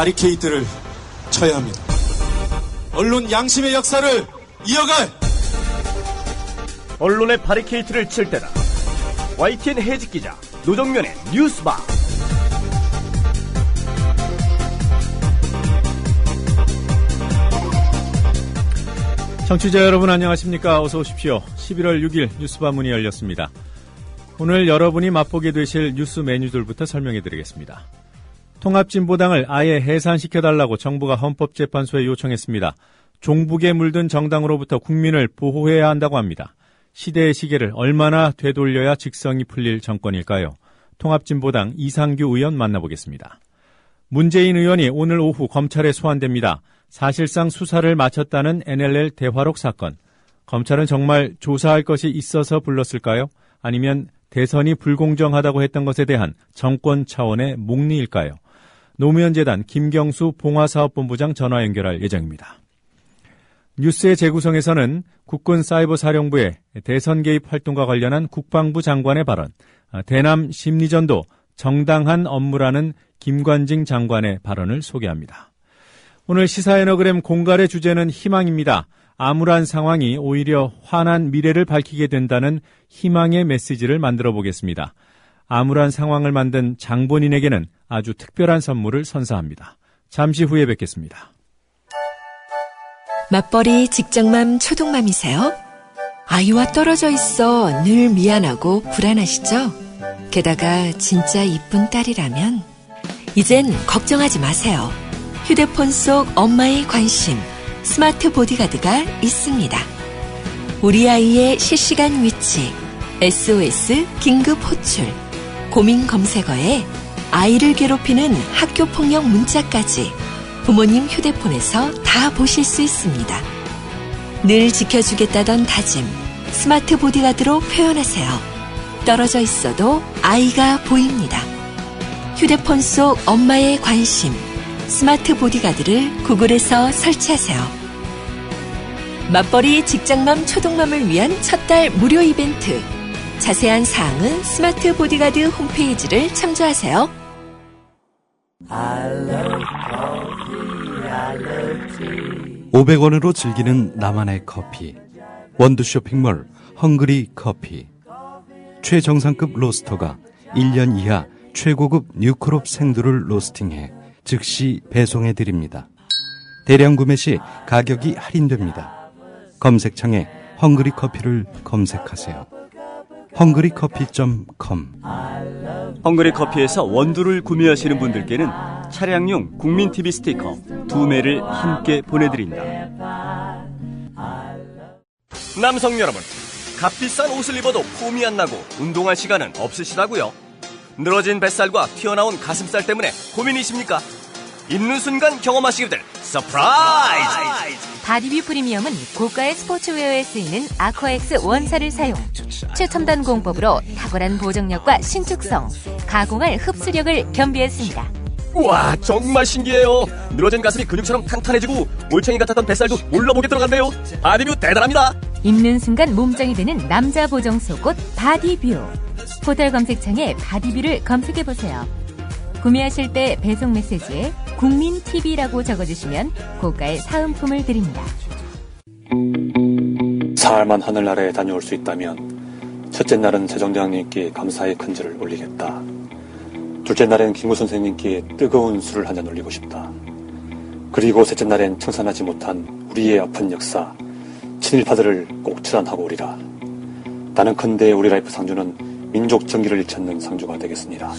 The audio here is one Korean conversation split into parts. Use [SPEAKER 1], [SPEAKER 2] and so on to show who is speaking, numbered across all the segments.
[SPEAKER 1] 바리케이트를 쳐야 합니다. 언론 양심의 역사를 이어갈
[SPEAKER 2] 언론의 바리케이트를 칠 때다. YTN 해직 기자 노정면의 뉴스바.
[SPEAKER 3] 청취자 여러분 안녕하십니까? 어서 오십시오. 11월 6일 뉴스바 문이 열렸습니다. 오늘 여러분이 맛보게 되실 뉴스 메뉴들부터 설명해드리겠습니다. 통합진보당을 아예 해산시켜달라고 정부가 헌법재판소에 요청했습니다. 종북에 물든 정당으로부터 국민을 보호해야 한다고 합니다. 시대의 시계를 얼마나 되돌려야 직성이 풀릴 정권일까요? 통합진보당 이상규 의원 만나보겠습니다. 문재인 의원이 오늘 오후 검찰에 소환됩니다. 사실상 수사를 마쳤다는 NLL 대화록 사건. 검찰은 정말 조사할 것이 있어서 불렀을까요? 아니면 대선이 불공정하다고 했던 것에 대한 정권 차원의 목리일까요? 노무현재단 김경수 봉화사업본부장 전화 연결할 예정입니다. 뉴스의 재구성에서는 국군사이버사령부의 대선 개입 활동과 관련한 국방부 장관의 발언, 대남 심리전도 정당한 업무라는 김관징 장관의 발언을 소개합니다. 오늘 시사애너그램 공갈의 주제는 희망입니다. 암울한 상황이 오히려 환한 미래를 밝히게 된다는 희망의 메시지를 만들어 보겠습니다. 암울한 상황을 만든 장본인에게는 아주 특별한 선물을 선사합니다. 잠시 후에 뵙겠습니다.
[SPEAKER 4] 맞벌이 직장맘 초동맘이세요? 아이와 떨어져 있어 늘 미안하고 불안하시죠? 게다가 진짜 이쁜 딸이라면 이젠 걱정하지 마세요. 휴대폰 속 엄마의 관심, 스마트 보디가드가 있습니다. 우리 아이의 실시간 위치, SOS 긴급 호출, 고민 검색어에 아이를 괴롭히는 학교폭력 문자까지 부모님 휴대폰에서 다 보실 수 있습니다. 늘 지켜주겠다던 다짐, 스마트 보디가드로 표현하세요. 떨어져 있어도 아이가 보입니다. 휴대폰 속 엄마의 관심, 스마트 보디가드를 구글에서 설치하세요. 맞벌이 직장맘 초동맘을 위한 첫 달 무료 이벤트. 자세한 사항은 스마트 보디가드 홈페이지를 참조하세요.
[SPEAKER 5] 500원으로 즐기는 나만의 커피. 원두 쇼핑몰 헝그리 커피. 최정상급 로스터가 1년 이하 최고급 뉴크롭 생두를 로스팅해 즉시 배송해드립니다. 대량 구매 시 가격이 할인됩니다. 검색창에 헝그리 커피를 검색하세요. 헝그리커피.com.
[SPEAKER 2] 헝그리 커피에서 원두를 구매하시는 분들께는 차량용 국민TV 스티커 2매를 함께 보내드립니다. 남성 여러분, 값비싼 옷을 입어도 폼이 안 나고 운동할 시간은 없으시다고요? 늘어진 뱃살과 튀어나온 가슴살 때문에 고민이십니까? 입는 순간 경험하시게 될 서프라이즈!
[SPEAKER 6] 바디뷰 프리미엄은 고가의 스포츠웨어에 쓰이는 아쿠아엑스 원사를 사용, 최첨단 공법으로 탁월한 보정력과 신축성, 가공할 흡수력을 겸비했습니다.
[SPEAKER 2] 우와, 정말 신기해요. 늘어진 가슴이 근육처럼 탄탄해지고 올챙이 같았던 뱃살도 올라보게 들어간대요. 바디뷰 대단합니다.
[SPEAKER 6] 입는 순간 몸짱이 되는 남자 보정 속옷 바디뷰. 포털 검색창에 바디뷰를 검색해보세요. 구매하실 때 배송 메시지에 국민TV라고 적어주시면 고가의 사은품을 드립니다.
[SPEAKER 7] 사흘만 하늘나라에 다녀올 수 있다면 첫째 날은 세종대왕님께 감사의 큰절을 올리겠다. 둘째 날엔 김구 선생님께 뜨거운 술을 한잔 올리고 싶다. 그리고 셋째 날엔 청산하지 못한 우리의 아픈 역사, 친일파들을 꼭 처단하고 오리라. 나는 컨대 우리 라이프 상주는 민족 정기를 일컫는 상주가 되겠습니다.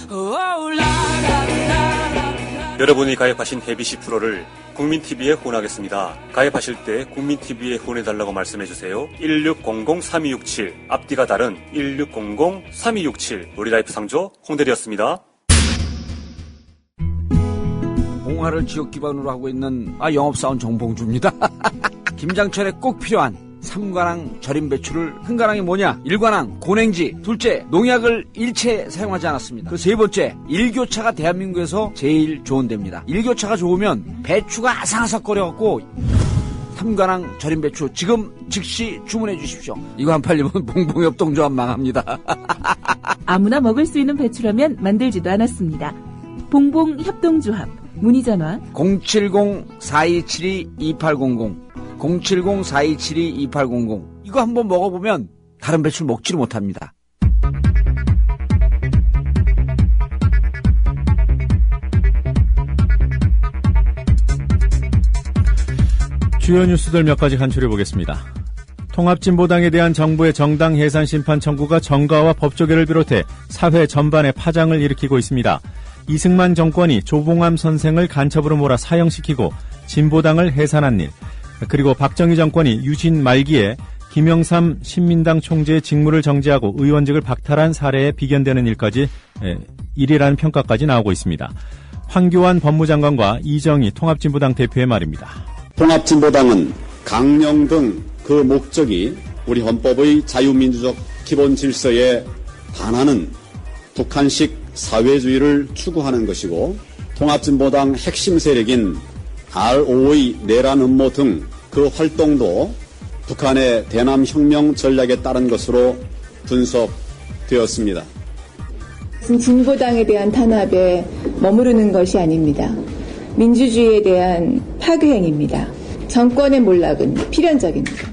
[SPEAKER 7] 여러분이 가입하신 해비시 프로를 국민TV에 후원하겠습니다. 가입하실 때 국민TV에 후원해달라고 말씀해주세요. 1600-3267 앞뒤가 다른 1600-3267 우리 라이프 상조 홍대리였습니다.
[SPEAKER 8] 봉화를 지역 기반으로 하고 있는 영업사원 정봉주입니다. 김장철에 꼭 필요한 삼관왕 절임 배추를 한관왕이 뭐냐? 1관왕 고냉지, 둘째 농약을 일체 사용하지 않았습니다. 그 세 번째 일교차가 대한민국에서 제일 좋은 데입니다. 일교차가 좋으면 배추가 아삭아삭거려갖고 삼관왕 절임 배추 지금 즉시 주문해 주십시오. 이거 안 팔리면 봉봉협동조합 망합니다.
[SPEAKER 9] 아무나 먹을 수 있는 배추라면 만들지도 않았습니다. 봉봉협동조합
[SPEAKER 6] 문의 전화
[SPEAKER 8] 070-4272-2800 070-4272-2800 이거 한번 먹어보면 다른 배추를 먹지를 못합니다.
[SPEAKER 3] 주요 뉴스들 몇 가지 간추려 보겠습니다. 통합진보당에 대한 정부의 정당 해산 심판 청구가 정가와 법조계를 비롯해 사회 전반에 파장을 일으키고 있습니다. 이승만 정권이 조봉암 선생을 간첩으로 몰아 사형시키고 진보당을 해산한 일, 그리고 박정희 정권이 유신 말기에 김영삼 신민당 총재의 직무를 정지하고 의원직을 박탈한 사례에 비견되는 일이라는 평가까지 나오고 있습니다. 황교안 법무장관과 이정희 통합진보당 대표의 말입니다.
[SPEAKER 9] 통합진보당은 강령 등 그 목적이 우리 헌법의 자유민주적 기본 질서에 반하는 북한식 사회주의를 추구하는 것이고, 통합진보당 핵심 세력인 RO의 내란 음모 등 그 활동도 북한의 대남혁명 전략에 따른 것으로 분석되었습니다.
[SPEAKER 10] 진보당에 대한 탄압에 머무르는 것이 아닙니다. 민주주의에 대한 파괴행위입니다. 정권의 몰락은 필연적입니다.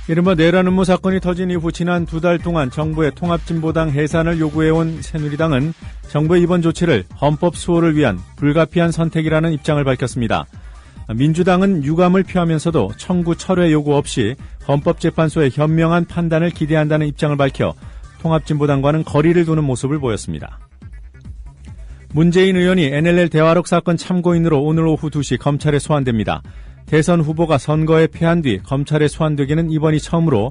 [SPEAKER 3] 이른바 내란 음모 사건이 터진 이후 지난 2달 동안 정부의 통합진보당 해산을 요구해온 새누리당은 정부의 이번 조치를 헌법 수호를 위한 불가피한 선택이라는 입장을 밝혔습니다. 민주당은 유감을 표하면서도 청구 철회 요구 없이 헌법재판소의 현명한 판단을 기대한다는 입장을 밝혀 통합진보당과는 거리를 두는 모습을 보였습니다. 문재인 의원이 NLL 대화록 사건 참고인으로 오늘 오후 2시 검찰에 소환됩니다. 대선 후보가 선거에 패한 뒤 검찰에 소환되기는 이번이 처음으로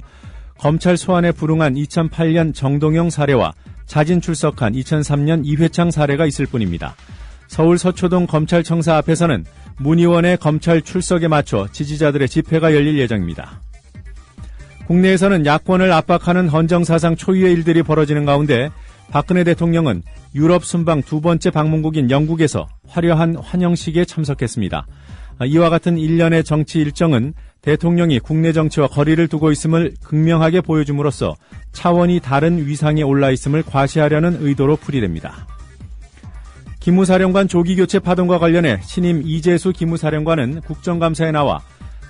[SPEAKER 3] 검찰 소환에 불응한 2008년 정동영 사례와 자진 출석한 2003년 이회창 사례가 있을 뿐입니다. 서울 서초동 검찰청사 앞에서는 문 의원의 검찰 출석에 맞춰 지지자들의 집회가 열릴 예정입니다. 국내에서는 야권을 압박하는 헌정사상 초유의 일들이 벌어지는 가운데 박근혜 대통령은 유럽 순방 2번째 방문국인 영국에서 화려한 환영식에 참석했습니다. 이와 같은 일련의 정치 일정은 대통령이 국내 정치와 거리를 두고 있음을 극명하게 보여줌으로써 차원이 다른 위상에 올라 있음을 과시하려는 의도로 풀이됩니다. 기무사령관 조기교체 파동과 관련해 신임 이재수 기무사령관은 국정감사에 나와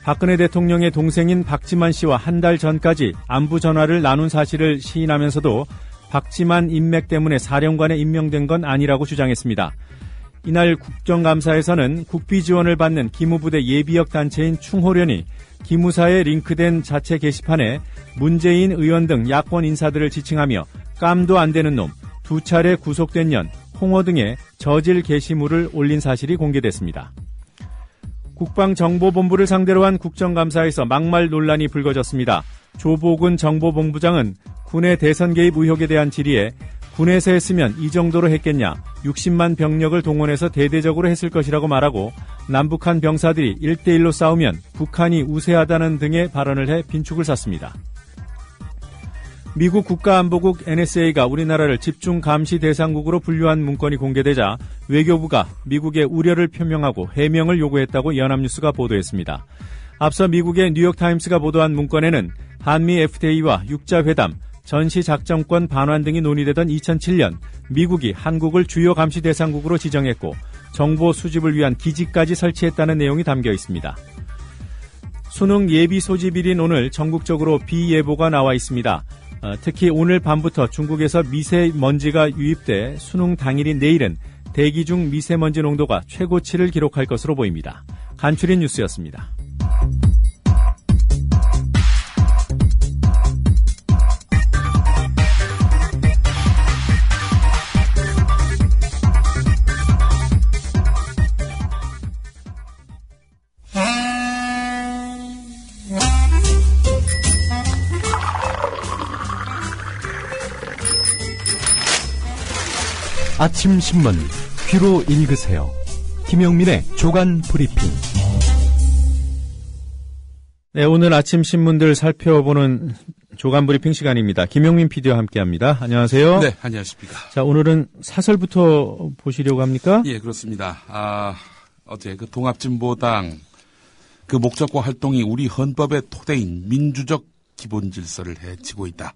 [SPEAKER 3] 박근혜 대통령의 동생인 박지만 씨와 한 달 전까지 안부 전화를 나눈 사실을 시인하면서도 박지만 인맥 때문에 사령관에 임명된 건 아니라고 주장했습니다. 이날 국정감사에서는 국비 지원을 받는 기무부대 예비역 단체인 충호련이 기무사에 링크된 자체 게시판에 문재인 의원 등 야권 인사들을 지칭하며 깜도 안 되는 놈, 2차례 구속된 년, 홍어 등의 저질 게시물을 올린 사실이 공개됐습니다. 국방정보본부를 상대로 한 국정감사에서 막말 논란이 불거졌습니다. 조보근 정보본부장은 군의 대선 개입 의혹에 대한 질의에 군에서 했으면 이 정도로 했겠냐, 60만 병력을 동원해서 대대적으로 했을 것이라고 말하고 남북한 병사들이 1대1로 싸우면 북한이 우세하다는 등의 발언을 해 빈축을 샀습니다. 미국 국가안보국 NSA가 우리나라를 집중 감시 대상국으로 분류한 문건이 공개되자 외교부가 미국의 우려를 표명하고 해명을 요구했다고 연합뉴스가 보도했습니다. 앞서 미국의 뉴욕타임스가 보도한 문건에는 한미 FTA와 육자회담, 전시작전권 반환 등이 논의되던 2007년 미국이 한국을 주요 감시 대상국으로 지정했고 정보 수집을 위한 기지까지 설치했다는 내용이 담겨 있습니다. 수능 예비 소집일인 오늘 전국적으로 비 예보가 나와 있습니다. 특히 오늘 밤부터 중국에서 미세먼지가 유입돼 수능 당일인 내일은 대기 중 미세먼지 농도가 최고치를 기록할 것으로 보입니다. 간추린 뉴스였습니다.
[SPEAKER 5] 아침 신문 귀로 읽으세요. 김영민의 조간 브리핑.
[SPEAKER 3] 네, 오늘 아침 신문들 살펴보는 조간 브리핑 시간입니다. 김영민 PD와 함께합니다. 안녕하세요.
[SPEAKER 11] 네, 안녕하십니까.
[SPEAKER 3] 자, 오늘은 사설부터 보시려고 합니까?
[SPEAKER 11] 예, 그렇습니다. 어제 그 통합진보당 그 목적과 활동이 우리 헌법의 토대인 민주적 기본 질서를 해치고 있다.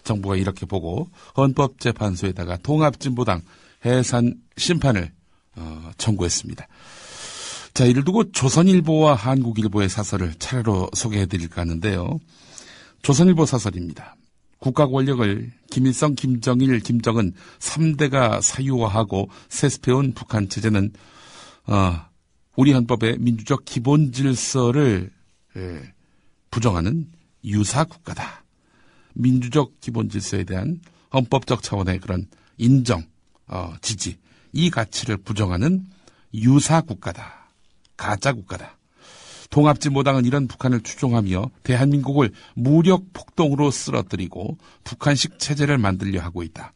[SPEAKER 11] 정부가 이렇게 보고 헌법재판소에다가 통합진보당 해산 심판을 청구했습니다. 자, 이를 두고 조선일보와 한국일보의 사설을 차례로 소개해드릴까 하는데요. 조선일보 사설입니다. 국가 권력을 김일성, 김정일, 김정은 3대가 사유화하고 세습해온 북한 체제는 우리 헌법의 민주적 기본 질서를 부정하는 유사 국가다. 민주적 기본 질서에 대한 헌법적 차원의 그런 인정, 지지, 이 가치를 부정하는 유사 국가다. 가짜 국가다. 통합진보당은 이런 북한을 추종하며 대한민국을 무력 폭동으로 쓰러뜨리고 북한식 체제를 만들려 하고 있다.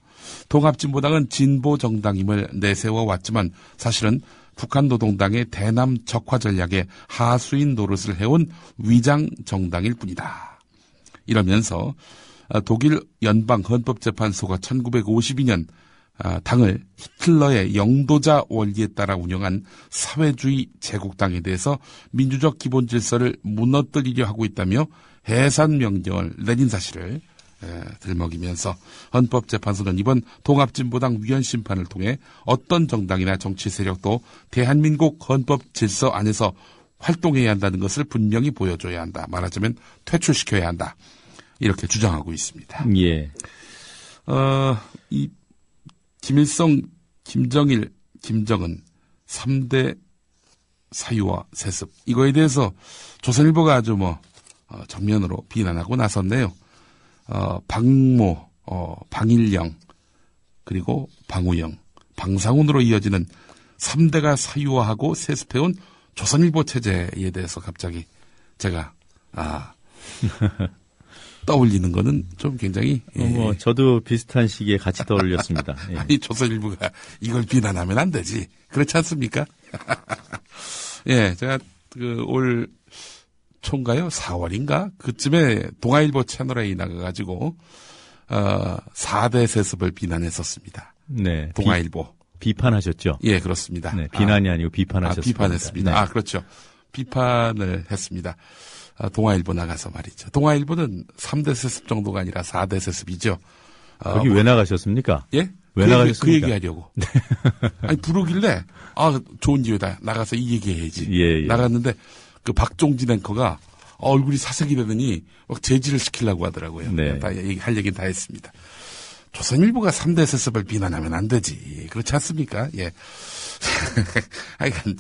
[SPEAKER 11] 통합진보당은 진보 정당임을 내세워 왔지만 사실은 북한 노동당의 대남 적화 전략의 하수인 노릇을 해온 위장 정당일 뿐이다. 이러면서 독일 연방헌법재판소가 1952년 당을 히틀러의 영도자 원리에 따라 운영한 사회주의 제국당에 대해서 민주적 기본 질서를 무너뜨리려 하고 있다며 해산 명령을 내린 사실을 들먹이면서 헌법재판소는 이번 통합진보당 위헌 심판을 통해 어떤 정당이나 정치 세력도 대한민국 헌법 질서 안에서 활동해야 한다는 것을 분명히 보여줘야 한다. 말하자면 퇴출시켜야 한다. 이렇게 주장하고 있습니다.
[SPEAKER 3] 예.
[SPEAKER 11] 이 김일성, 김정일, 김정은 3대 사유와 세습, 이거에 대해서 조선일보가 아주 정면으로 비난하고 나섰네요. 방모, 방일영, 그리고 방우영, 방상훈으로 이어지는 3대가 사유화하고 세습해온 조선일보 체제에 대해서 갑자기 제가 떠올리는 거는 좀 굉장히
[SPEAKER 3] 저도 비슷한 시기에 같이 떠올렸습니다. 예.
[SPEAKER 11] 아니 조선일보가 이걸 비난하면 안 되지. 그렇지 않습니까? 예, 제가 올 초인가요? 4월인가? 그쯤에 동아일보 채널에 나가가지고 4대 세습을 비난했었습니다.
[SPEAKER 3] 네,
[SPEAKER 11] 동아일보
[SPEAKER 3] 비판하셨죠?
[SPEAKER 11] 예, 그렇습니다.
[SPEAKER 3] 네, 비난이 아니고 비판하셨습니다.
[SPEAKER 11] 비판했습니다.
[SPEAKER 3] 네.
[SPEAKER 11] 그렇죠. 비판을 했습니다. 동아일보 나가서 말이죠. 동아일보는 3대 세습 정도가 아니라 4대 세습이죠.
[SPEAKER 3] 여기 왜 나가셨습니까?
[SPEAKER 11] 예?
[SPEAKER 3] 왜 나가셨습니까?
[SPEAKER 11] 그 얘기하려고. 네. 아니, 부르길래, 좋은 기회다. 나가서 이 얘기해야지.
[SPEAKER 3] 예.
[SPEAKER 11] 나갔는데, 그 박종진 앵커가 얼굴이 사색이 되더니 막 제지를 시키려고 하더라고요.
[SPEAKER 3] 네.
[SPEAKER 11] 다 할 얘기는 다 했습니다. 조선일보가 3대 세습을 비난하면 안 되지. 그렇지 않습니까? 예. 하여간,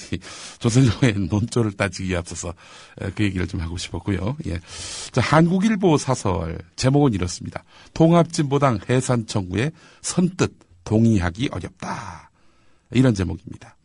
[SPEAKER 11] 조선일보의 논조를 따지기에 앞서서 그 얘기를 좀 하고 싶었고요. 예. 자, 한국일보 사설, 제목은 이렇습니다. 통합진보당 해산 청구에 선뜻 동의하기 어렵다. 이런 제목입니다.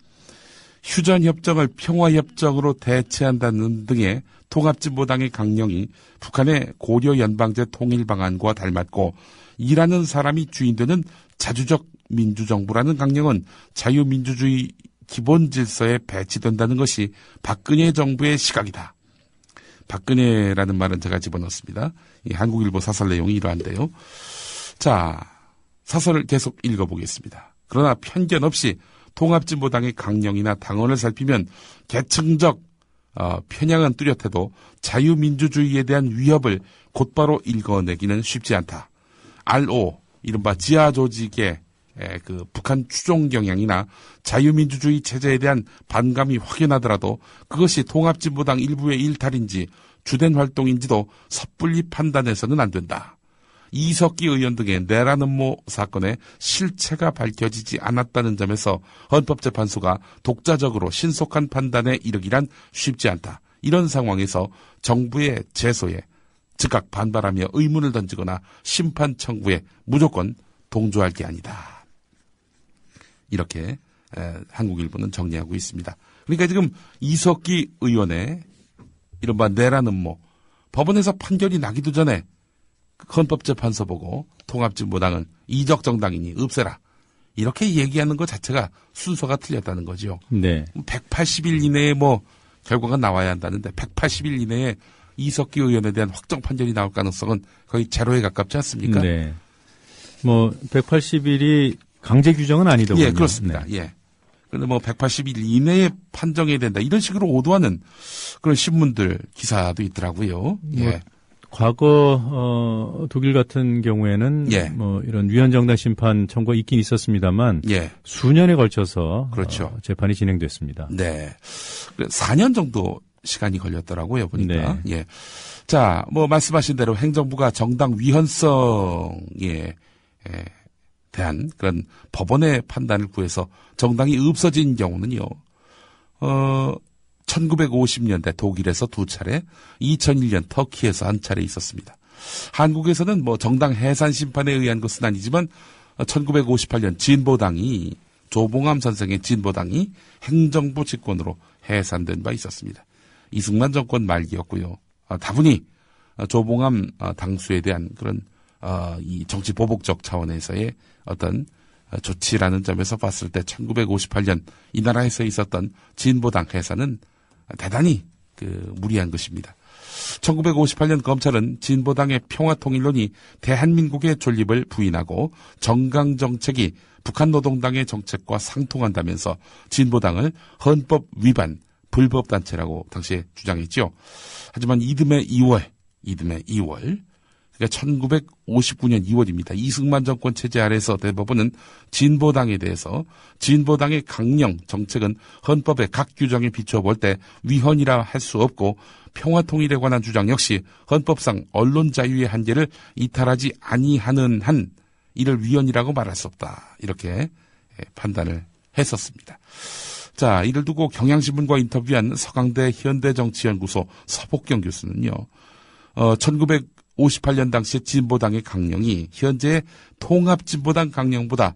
[SPEAKER 11] 휴전협정을 평화협정으로 대체한다는 등의 통합진보당의 강령이 북한의 고려연방제 통일방안과 닮았고 일하는 사람이 주인되는 자주적 민주정부라는 강령은 자유민주주의 기본질서에 배치된다는 것이 박근혜 정부의 시각이다. 박근혜라는 말은 제가 집어넣습니다. 이 한국일보 사설 내용이 이러한데요. 자, 사설을 계속 읽어보겠습니다. 그러나 편견 없이 통합진보당의 강령이나 당원을 살피면 계층적 편향은 뚜렷해도 자유민주주의에 대한 위협을 곧바로 읽어내기는 쉽지 않다. RO, 이른바 지하조직의 그 북한 추종 경향이나 자유민주주의 체제에 대한 반감이 확연하더라도 그것이 통합진보당 일부의 일탈인지 주된 활동인지도 섣불리 판단해서는 안 된다. 이석기 의원 등의 내란음모 사건의 실체가 밝혀지지 않았다는 점에서 헌법재판소가 독자적으로 신속한 판단에 이르기란 쉽지 않다. 이런 상황에서 정부의 제소에 즉각 반발하며 의문을 던지거나 심판 청구에 무조건 동조할 게 아니다. 이렇게 한국일보는 정리하고 있습니다. 그러니까 지금 이석기 의원의 이른바 내란음모, 법원에서 판결이 나기도 전에 헌법재판소 보고 통합진보당은 이적 정당이니 없애라. 이렇게 얘기하는 것 자체가 순서가 틀렸다는 거죠.
[SPEAKER 3] 네.
[SPEAKER 11] 180일 이내에 결과가 나와야 한다는데 180일 이내에 이석기 의원에 대한 확정 판결이 나올 가능성은 거의 제로에 가깝지 않습니까?
[SPEAKER 3] 네. 180일이 강제 규정은 아니더군요.
[SPEAKER 11] 예, 그렇습니다.
[SPEAKER 3] 네.
[SPEAKER 11] 예. 그런데 180일 이내에 판정해야 된다. 이런 식으로 오도하는 그런 신문들 기사도 있더라고요. 예.
[SPEAKER 3] 과거 독일 같은 경우에는
[SPEAKER 11] 예.
[SPEAKER 3] 뭐 이런 위헌정당 심판 청구가 있긴 있었습니다만
[SPEAKER 11] 예.
[SPEAKER 3] 수년에 걸쳐서
[SPEAKER 11] 그렇죠.
[SPEAKER 3] 재판이 진행됐습니다.
[SPEAKER 11] 네. 4년 정도 시간이 걸렸더라고요, 보니까.
[SPEAKER 3] 네.
[SPEAKER 11] 예. 자, 뭐 말씀하신 대로 행정부가 정당 위헌성에 대한 그런 법원의 판단을 구해서 정당이 없어진 경우는요. 1950년대 독일에서 2차례, 2001년 터키에서 1차례 있었습니다. 한국에서는 뭐 정당 해산 심판에 의한 것은 아니지만 1958년 진보당이 조봉암 선생의 진보당이 행정부 집권으로 해산된 바 있었습니다. 이승만 정권 말기였고요. 다분히 조봉암 당수에 대한 그런 이 정치 보복적 차원에서의 어떤 조치라는 점에서 봤을 때 1958년 이 나라에서 있었던 진보당 해산은 대단히 무리한 것입니다. 1958년 검찰은 진보당의 평화통일론이 대한민국의 존립을 부인하고 정강정책이 북한노동당의 정책과 상통한다면서 진보당을 헌법 위반 불법단체라고 당시에 주장했죠. 하지만 이듬해 2월 그러니까 1959년 2월입니다. 이승만 정권 체제 아래서 대법원은 진보당에 대해서 진보당의 강령 정책은 헌법의 각 규정에 비춰볼 때 위헌이라 할 수 없고 평화통일에 관한 주장 역시 헌법상 언론 자유의 한계를 이탈하지 아니하는 한 이를 위헌이라고 말할 수 없다. 이렇게 판단을 했었습니다. 자, 이를 두고 경향신문과 인터뷰한 서강대 현대정치연구소 서복경 교수는요. 1958년 당시 진보당의 강령이 현재의 통합진보당 강령보다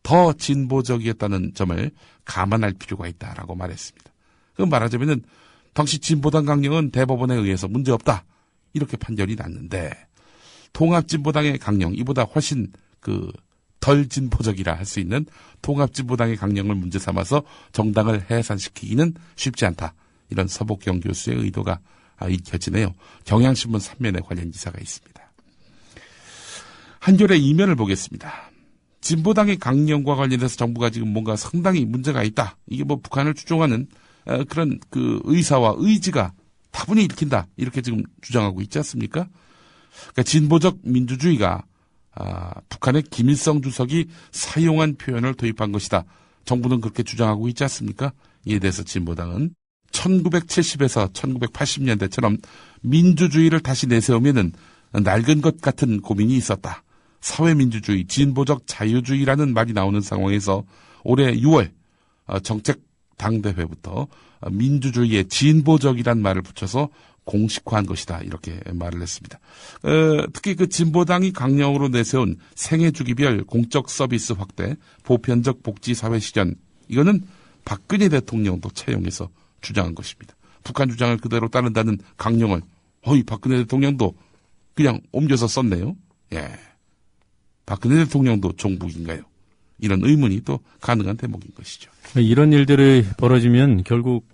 [SPEAKER 11] 더 진보적이었다는 점을 감안할 필요가 있다라고 말했습니다. 그 말하자면은 당시 진보당 강령은 대법원에 의해서 문제없다 이렇게 판결이 났는데 통합진보당의 강령 이보다 훨씬 덜 진보적이라 할 수 있는 통합진보당의 강령을 문제 삼아서 정당을 해산시키기는 쉽지 않다. 이런 서복경 교수의 의도가 읽혀지네요. 경향신문 3면에 관련 기사가 있습니다. 한겨레 2면을 보겠습니다. 진보당의 강령과 관련해서 정부가 지금 뭔가 상당히 문제가 있다. 이게 뭐 북한을 추종하는 그런 의사와 의지가 다분히 읽힌다. 이렇게 지금 주장하고 있지 않습니까? 그러니까 진보적 민주주의가 북한의 김일성 주석이 사용한 표현을 도입한 것이다. 정부는 그렇게 주장하고 있지 않습니까? 이에 대해서 진보당은 1970에서 1980년대처럼 민주주의를 다시 내세우면은 낡은 것 같은 고민이 있었다. 사회민주주의, 진보적 자유주의라는 말이 나오는 상황에서 올해 6월 정책당대회부터 민주주의의 진보적이란 말을 붙여서 공식화한 것이다. 이렇게 말을 했습니다. 특히 진보당이 강령으로 내세운 생애주기별 공적 서비스 확대, 보편적 복지 사회 실현, 이거는 박근혜 대통령도 채용해서 주장한 것입니다. 북한 주장을 그대로 따른다는 강령을 박근혜 대통령도 그냥 옮겨서 썼네요. 예, 박근혜 대통령도 종북인가요? 이런 의문이 또 가능한 대목인 것이죠.
[SPEAKER 3] 이런 일들이 벌어지면 결국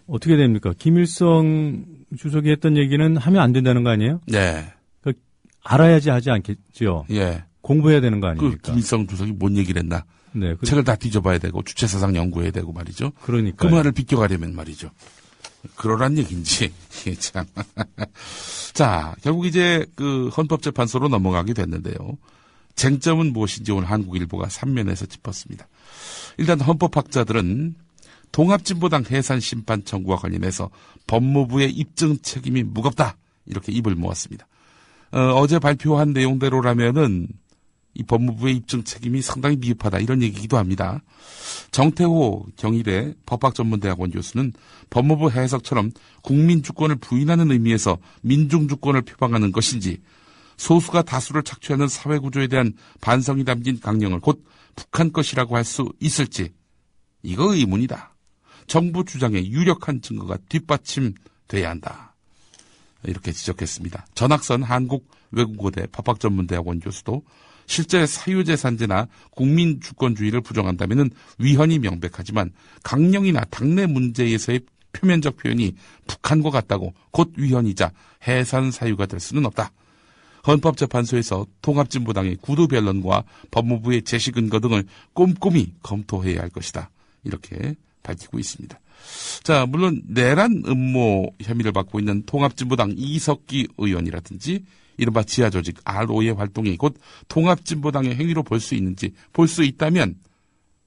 [SPEAKER 3] 어떻게 됩니까? 김일성 주석이 했던 얘기는 하면 안 된다는 거 아니에요?
[SPEAKER 11] 네.
[SPEAKER 3] 그러니까 알아야지 하지 않겠죠.
[SPEAKER 11] 예.
[SPEAKER 3] 공부해야 되는 거 아닙니까?
[SPEAKER 11] 김일성 주석이 뭔 얘기를 했나?
[SPEAKER 3] 네.
[SPEAKER 11] 책을 다 뒤져봐야 되고 주체사상 연구해야 되고 말이죠.
[SPEAKER 3] 그러니까
[SPEAKER 11] 그 말을 비껴가려면 말이죠. 그러란 얘기인지 참. 자, 결국 이제 헌법재판소로 넘어가게 됐는데요. 쟁점은 무엇인지 오늘 한국일보가 3면에서 짚었습니다. 일단 헌법학자들은 통합진보당 해산 심판 청구와 관련해서 법무부의 입증 책임이 무겁다. 이렇게 입을 모았습니다. 어제 발표한 내용대로라면은 이 법무부의 입증 책임이 상당히 미흡하다. 이런 얘기기도 합니다. 정태호 경희대 법학전문대학원 교수는 법무부 해석처럼 국민주권을 부인하는 의미에서 민중주권을 표방하는 것인지 소수가 다수를 착취하는 사회구조에 대한 반성이 담긴 강령을 곧 북한 것이라고 할 수 있을지 이거 의문이다. 정부 주장에 유력한 증거가 뒷받침돼야 한다. 이렇게 지적했습니다. 전학선 한국외국어대 법학전문대학원 교수도 실제 사유재산제나 국민주권주의를 부정한다면 위헌이 명백하지만 강령이나 당내 문제에서의 표면적 표현이 북한과 같다고 곧 위헌이자 해산 사유가 될 수는 없다. 헌법재판소에서 통합진보당의 구두변론과 법무부의 제시근거 등을 꼼꼼히 검토해야 할 것이다. 이렇게 밝히고 있습니다. 자, 물론 내란 음모 혐의를 받고 있는 통합진보당 이석기 의원이라든지 이른바 지하조직 RO의 활동이 곧 통합진보당의 행위로 볼 수 있는지 볼 수 있다면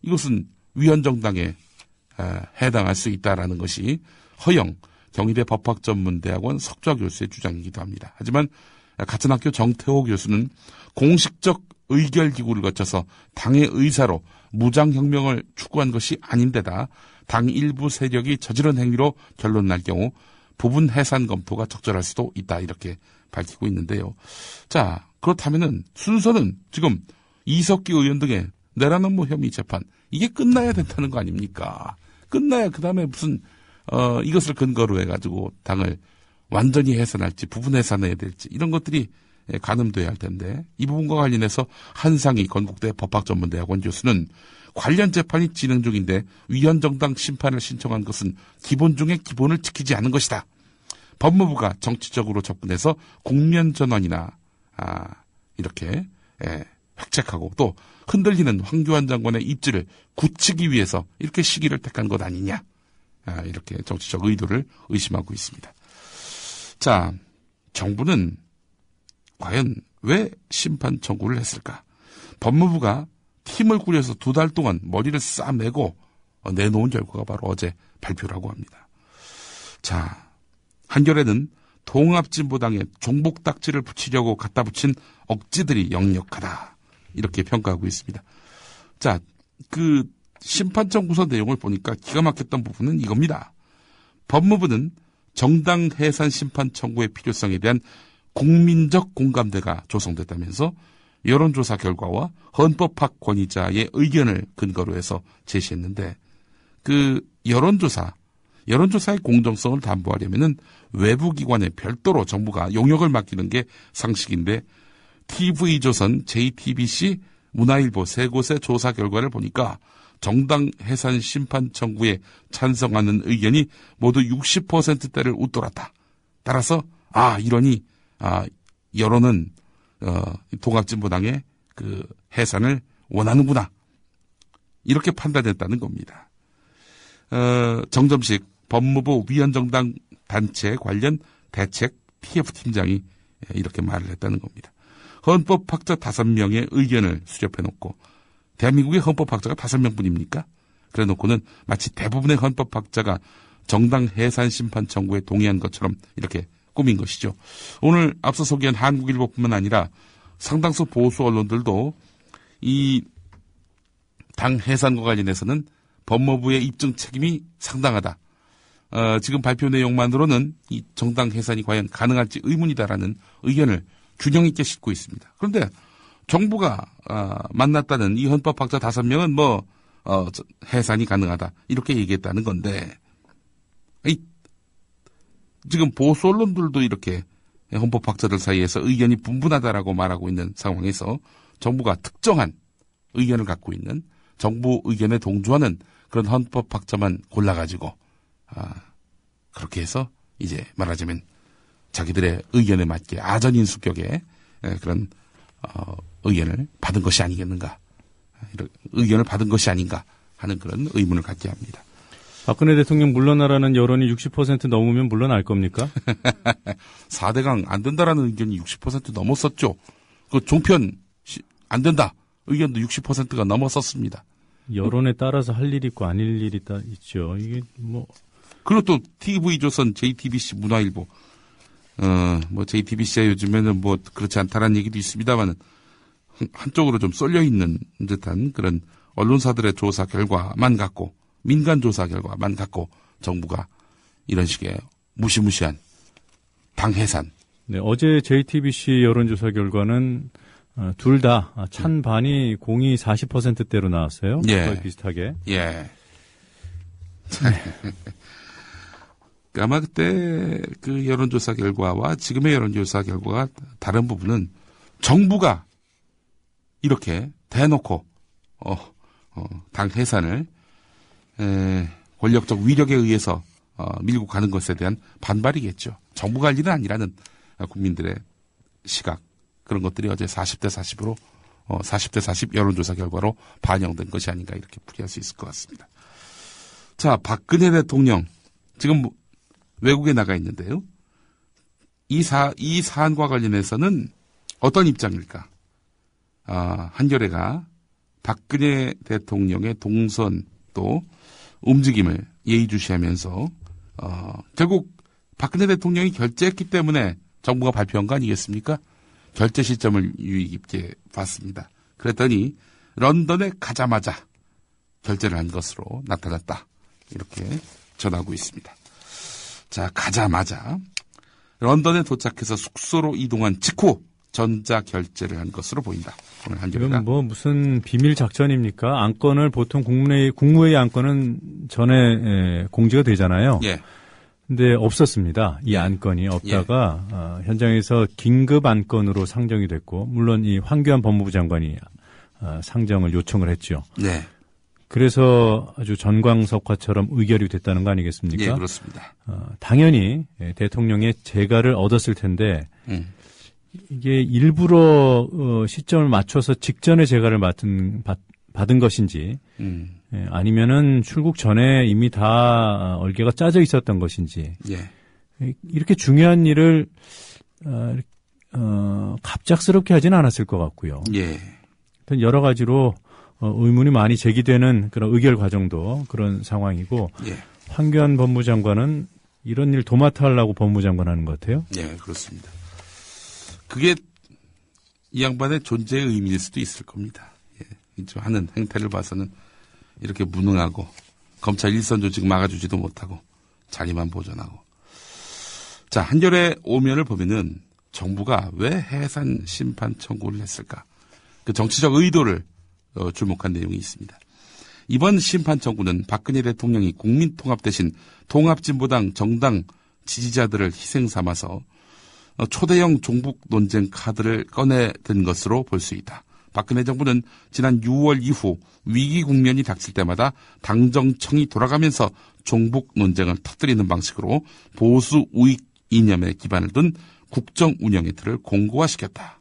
[SPEAKER 11] 이것은 위헌정당에 해당할 수 있다라는 것이 허영 경희대 법학전문대학원 석좌 교수의 주장이기도 합니다. 하지만 같은 학교 정태호 교수는 공식적 의결기구를 거쳐서 당의 의사로 무장혁명을 추구한 것이 아닌데다 당 일부 세력이 저지른 행위로 결론 날 경우 부분 해산 검토가 적절할 수도 있다 이렇게 밝히고 있는데요. 자, 그렇다면은 순서는 지금 이석기 의원 등의 내란 음모 혐의 재판 이게 끝나야 된다는 거 아닙니까? 끝나야 그 다음에 무슨 이것을 근거로 해가지고 당을 완전히 해산할지 부분 해산해야 될지 이런 것들이 가늠돼야 할 텐데 이 부분과 관련해서 한상희 건국대 법학전문대학원 교수는 관련 재판이 진행 중인데 위헌정당 심판을 신청한 것은 기본 중에 기본을 지키지 않은 것이다. 법무부가 정치적으로 접근해서 국면 전환이나 이렇게 획책하고 또 흔들리는 황교안 장관의 입지를 굳히기 위해서 이렇게 시기를 택한 것 아니냐. 이렇게 정치적 의도를 의심하고 있습니다. 자, 정부는 과연 왜 심판 청구를 했을까? 법무부가 팀을 꾸려서 2달 동안 머리를 싸매고 내놓은 결과가 바로 어제 발표라고 합니다. 자, 한겨레는 통합진보당에 종북딱지를 붙이려고 갖다 붙인 억지들이 역력하다. 이렇게 평가하고 있습니다. 자, 그 심판 청구서 내용을 보니까 기가 막혔던 부분은 이겁니다. 법무부는 정당 해산 심판 청구의 필요성에 대한 국민적 공감대가 조성됐다면서 여론조사 결과와 헌법학 권위자의 의견을 근거로 해서 제시했는데 그 여론조사의 공정성을 담보하려면은 외부기관에 별도로 정부가 용역을 맡기는 게 상식인데 TV조선, JTBC, 문화일보 세 곳의 조사 결과를 보니까 정당 해산 심판 청구에 찬성하는 의견이 모두 60%대를 웃돌았다. 따라서 이러니 여론은 통합진보당의 그 해산을 원하는구나. 이렇게 판단했다는 겁니다. 정점식 법무부 위헌정당 단체 관련 대책 TF팀장이 이렇게 말을 했다는 겁니다. 헌법학자 5명의 의견을 수렴해놓고 대한민국의 헌법학자가 5명뿐입니까? 그래놓고는 마치 대부분의 헌법학자가 정당 해산 심판 청구에 동의한 것처럼 이렇게 꾸민 것이죠. 오늘 앞서 소개한 한국일보뿐만 아니라 상당수 보수 언론들도 이 당 해산과 관련해서는 법무부의 입증 책임이 상당하다. 지금 발표 내용만으로는 이 정당 해산이 과연 가능할지 의문이다라는 의견을 균형 있게 싣고 있습니다. 그런데 정부가 만났다는 이 헌법학자 5명은 해산이 가능하다 이렇게 얘기했다는 건데 지금 보수 언론들도 이렇게 헌법학자들 사이에서 의견이 분분하다라고 말하고 있는 상황에서 정부가 특정한 의견을 갖고 있는 정부 의견에 동조하는 그런 헌법학자만 골라가지고 그렇게 해서 이제 말하자면 자기들의 의견에 맞게 아전인수격의 그런 의견을 받은 것이 아니겠는가, 의견을 받은 것이 아닌가 하는 그런 의문을 갖게 합니다.
[SPEAKER 3] 박근혜 대통령 물러나라는 여론이 60% 넘으면 물러날 겁니까?
[SPEAKER 11] 4대강 안 된다라는 의견이 60% 넘었었죠. 그 종편 안 된다 의견도 60%가 넘었었습니다.
[SPEAKER 3] 여론에 따라서 할 일이 있고 아닐 일이 있죠. 이게
[SPEAKER 11] 그리고 또 TV조선, JTBC, 문화일보, JTBC가 요즘에는 그렇지 않다라는 얘기도 있습니다만은 한쪽으로 좀 쏠려 있는 듯한 그런 언론사들의 조사 결과만 갖고, 민간 조사 결과만 갖고 정부가 이런 식의 무시무시한 당 해산.
[SPEAKER 3] 네, 어제 JTBC 여론조사 결과는 둘 다 찬반이 공이 40%대로 나왔어요.
[SPEAKER 11] 예.
[SPEAKER 3] 거의 비슷하게.
[SPEAKER 11] 예. 아마 그때 그 여론조사 결과와 지금의 여론조사 결과가 다른 부분은 정부가 이렇게 대놓고 당 해산을 권력적 위력에 의해서 밀고 가는 것에 대한 반발이겠죠. 정부가 할 일은 아니라는 국민들의 시각, 그런 것들이 어제 40대 40으로 40대 40 여론조사 결과로 반영된 것이 아닌가 이렇게 풀이할 수 있을 것 같습니다. 자, 박근혜 대통령 지금 외국에 나가 있는데요. 이 사안과 관련해서는 어떤 입장일까? 한겨레가 박근혜 대통령의 동선 또 움직임을 예의주시하면서 결국 박근혜 대통령이 결재했기 때문에 정부가 발표한 거 아니겠습니까? 결재 시점을 유의 깊게 봤습니다. 그랬더니 런던에 가자마자 결재를 한 것으로 나타났다. 이렇게 전하고 있습니다. 자, 가자마자 런던에 도착해서 숙소로 이동한 직후 전자 결재를 한 것으로 보인다. 오늘 한겨레가.
[SPEAKER 3] 지금 무슨 비밀 작전입니까? 안건을 보통 국무회의 안건은 전에 공지가 되잖아요.
[SPEAKER 11] 예.
[SPEAKER 3] 근데 없었습니다. 이 안건이 없다가 현장에서 긴급 안건으로 상정이 됐고, 물론 이 황교안 법무부 장관이 상정을 요청을 했죠.
[SPEAKER 11] 네.
[SPEAKER 3] 그래서 아주 전광석화처럼 의결이 됐다는 거 아니겠습니까?
[SPEAKER 11] 예, 그렇습니다.
[SPEAKER 3] 당연히 대통령의 재가를 얻었을 텐데 이게 일부러 시점을 맞춰서 직전에 재가를 받은 것인지 아니면은 출국 전에 이미 다 얼개가 짜져 있었던 것인지 이렇게 중요한 일을 갑작스럽게 하지는 않았을 것 같고요. 여러 가지로 의문이 많이 제기되는 그런 의결 과정도 그런 상황이고 황교안 법무장관은 이런 일 도맡아 하려고 법무장관 하는 것 같아요.
[SPEAKER 11] 네, 그렇습니다. 그게 이 양반의 존재의 의미일 수도 있을 겁니다. 하는 행태를 봐서는 이렇게 무능하고 검찰 일선 조직 막아주지도 못하고 자리만 보존하고. 자, 한겨레 오면을 보면은 정부가 왜 해산 심판 청구를 했을까? 그 정치적 의도를 주목한 내용이 있습니다. 이번 심판 청구는 박근혜 대통령이 국민통합 대신 통합진보당 정당 지지자들을 희생 삼아서 초대형 종북 논쟁 카드를 꺼내든 것으로 볼 수 있다. 박근혜 정부는 지난 6월 이후 위기 국면이 닥칠 때마다 당정청이 돌아가면서 종북 논쟁을 터뜨리는 방식으로 보수 우익 이념에 기반을 둔 국정 운영의 틀을 공고화시켰다.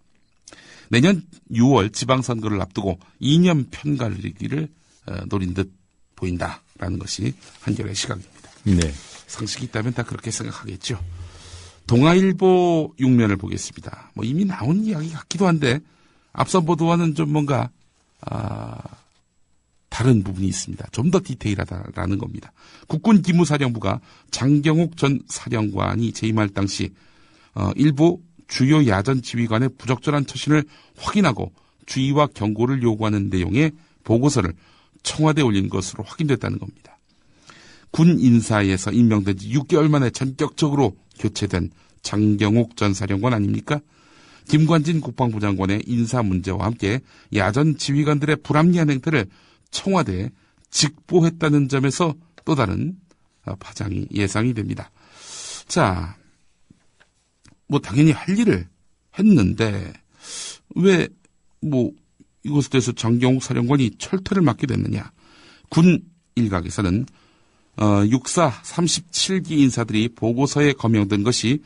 [SPEAKER 11] 내년 6월 지방선거를 앞두고 이념 편가르기를 노린 듯 보인다라는 것이 한겨레의 시각입니다.
[SPEAKER 3] 네.
[SPEAKER 11] 상식이 있다면 다 그렇게 생각하겠죠. 동아일보 6면을 보겠습니다. 이미 나온 이야기 같기도 한데 앞선 보도와는 좀 뭔가 다른 부분이 있습니다. 좀 더 디테일하다라는 겁니다. 국군기무사령부가 장경욱 전 사령관이 재임할 당시 일부 주요 야전 지휘관의 부적절한 처신을 확인하고 주의와 경고를 요구하는 내용의 보고서를 청와대에 올린 것으로 확인됐다는 겁니다. 군 인사에서 임명된 지 6개월 만에 전격적으로 교체된 장경욱 전 사령관 아닙니까? 김관진 국방부 장관의 인사 문제와 함께 야전 지휘관들의 불합리한 행태를 청와대에 직보했다는 점에서 또 다른 파장이 예상이 됩니다. 자, 당연히 할 일을 했는데 왜 이것에 대해서 장경욱 사령관이 철퇴를 맡게 됐느냐? 군 일각에서는 육사 37기 인사들이 보고서에 거명된 것이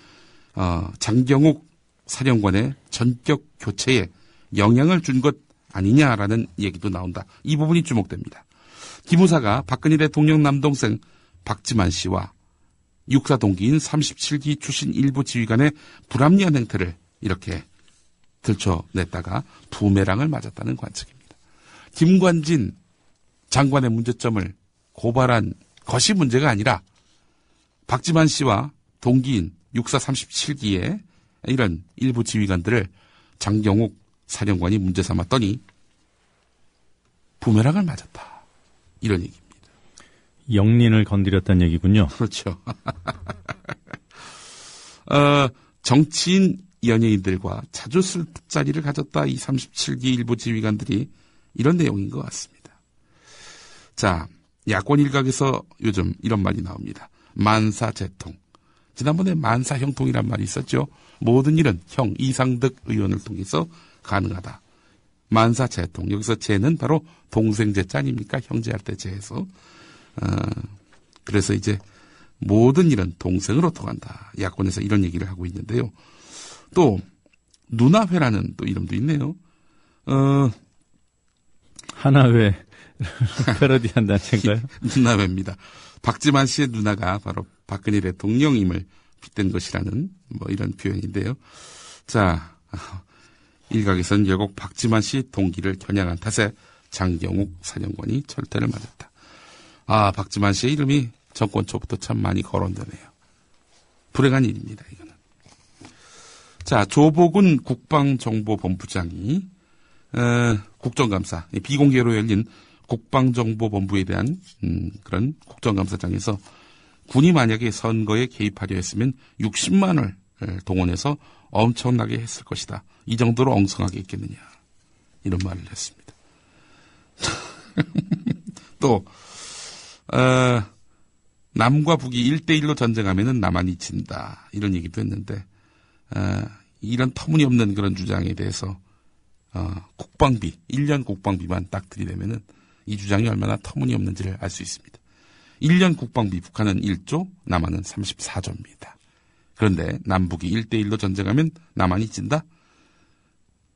[SPEAKER 11] 장경욱 사령관의 전격 교체에 영향을 준 것 아니냐라는 얘기도 나온다. 이 부분이 주목됩니다. 기무사가 박근혜 대통령 남동생 박지만 씨와 육사 동기인 37기 출신 일부 지휘관의 불합리한 행태를 이렇게 들춰냈다가 부메랑을 맞았다는 관측입니다. 김관진 장관의 문제점을 고발한 것이 문제가 아니라 박지만 씨와 동기인 육사 37기의 이런 일부 지휘관들을 장경욱 사령관이 문제 삼았더니 부메랑을 맞았다. 이런 얘기입니다.
[SPEAKER 3] 영린을 건드렸다는 얘기군요.
[SPEAKER 11] 그렇죠. 정치인 연예인들과 자주 술자리를 가졌다. 이 37기 일부 지휘관들이 이런 내용인 것 같습니다. 자, 야권 일각에서 요즘 이런 말이 나옵니다. 만사재통. 지난번에 만사형통이란 말이 있었죠. 모든 일은 형 이상득 의원을 통해서 가능하다. 만사재통. 여기서 재는 바로 동생 재자 아닙니까? 형제할 때 재해서. 그래서 이제 모든 일은 동생으로 통한다. 야권에서 이런 얘기를 하고 있는데요. 또 누나회라는 또 이름도 있네요.
[SPEAKER 3] 하나회 패러디한 단체인가요?
[SPEAKER 11] 누나배입니다. 박지만 씨의 누나가 바로 박근혜 대통령임을 빗댄 것이라는 뭐 이런 표현인데요. 자, 일각에서는 결국 박지만 씨 동기를 겨냥한 탓에 장경욱 사령관이 철퇴를 맞았다. 아, 박지만 씨의 이름이 정권 초부터 참 많이 거론되네요. 불행한 일입니다, 이거는. 자, 조보군 국방정보본부장이 국정감사, 비공개로 열린 국방정보본부에 대한 그런 국정감사장에서 군이 만약에 선거에 개입하려 했으면 60만 원을 동원해서 엄청나게 했을 것이다. 이 정도로 엉성하게 있겠느냐. 이런 말을 했습니다. 또 남과 북이 1대1로 전쟁하면은 남한이 진다. 이런 얘기도 했는데 이런 터무니없는 그런 주장에 대해서 국방비, 1년 국방비만 딱 들이대면은 이 주장이 얼마나 터무니없는지를 알 수 있습니다. 1년 국방비 북한은 1조, 남한은 34조입니다. 그런데 남북이 1대1로 전쟁하면 남한이 진다?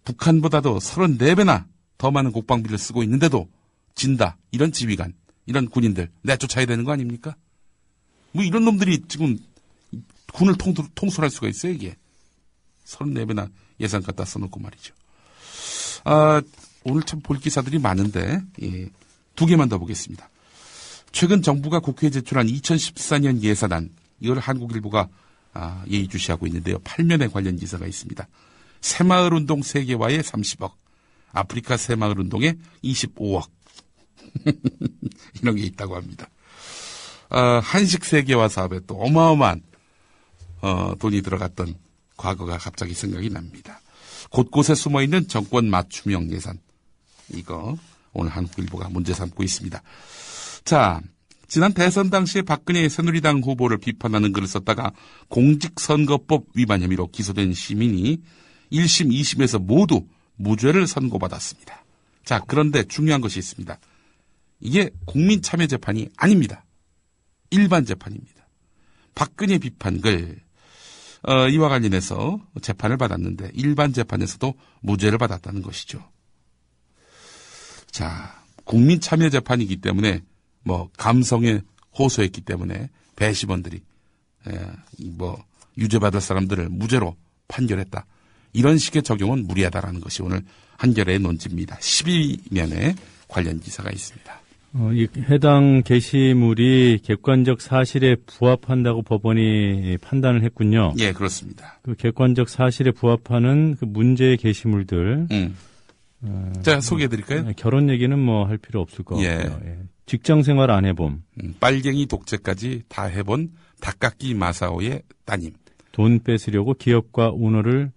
[SPEAKER 11] 북한보다도 34배나 더 많은 국방비를 쓰고 있는데도 진다. 이런 지휘관, 이런 군인들 내쫓아야 되는 거 아닙니까? 뭐 이런 놈들이 지금 군을 통솔할 수가 있어요, 이게. 34배나 예산 갖다 써놓고 말이죠. 오늘 참 볼 기사들이 많은데, 예, 두 개만 더 보겠습니다. 최근 정부가 국회에 제출한 2014년 예산안, 이걸 한국일보가 예의주시하고 있는데요. 8면에 관련 기사가 있습니다. 새마을운동 세계화에 30억, 아프리카 새마을운동에 25억. 이런 게 있다고 합니다. 한식 세계화 사업에 또 어마어마한 돈이 들어갔던 과거가 갑자기 생각이 납니다. 곳곳에 숨어있는 정권 맞춤형 예산. 이거 오늘 한국일보가 문제 삼고 있습니다. 자, 지난 대선 당시에 박근혜 새누리당 후보를 비판하는 글을 썼다가 공직선거법 위반 혐의로 기소된 시민이 1심, 2심에서 모두 무죄를 선고받았습니다. 자, 그런데 중요한 것이 있습니다. 이게 국민참여재판이 아닙니다. 일반 재판입니다. 박근혜 비판글 이와 관련해서 재판을 받았는데 일반 재판에서도 무죄를 받았다는 것이죠. 자, 국민참여재판이기 때문에 뭐 감성에 호소했기 때문에 배심원들이 뭐 유죄받을 사람들을 무죄로 판결했다. 이런 식의 적용은 무리하다라는 것이 오늘 한겨레의 논지입니다. 12면에 관련 기사가 있습니다.
[SPEAKER 3] 이 해당 게시물이 객관적 사실에 부합한다고 법원이 판단을 했군요.
[SPEAKER 11] 예, 그렇습니다.
[SPEAKER 3] 그 객관적 사실에 부합하는 그 문제의 게시물들.
[SPEAKER 11] 제가 소개해드릴까요?
[SPEAKER 3] 결혼 얘기는 뭐 할 필요 없을 것 같고요. 예. 직장 생활 안 해봄.
[SPEAKER 11] 빨갱이 독재까지 다 해본 닭깎기 마사오의 따님.
[SPEAKER 3] 돈 뺏으려고 기업과 오너를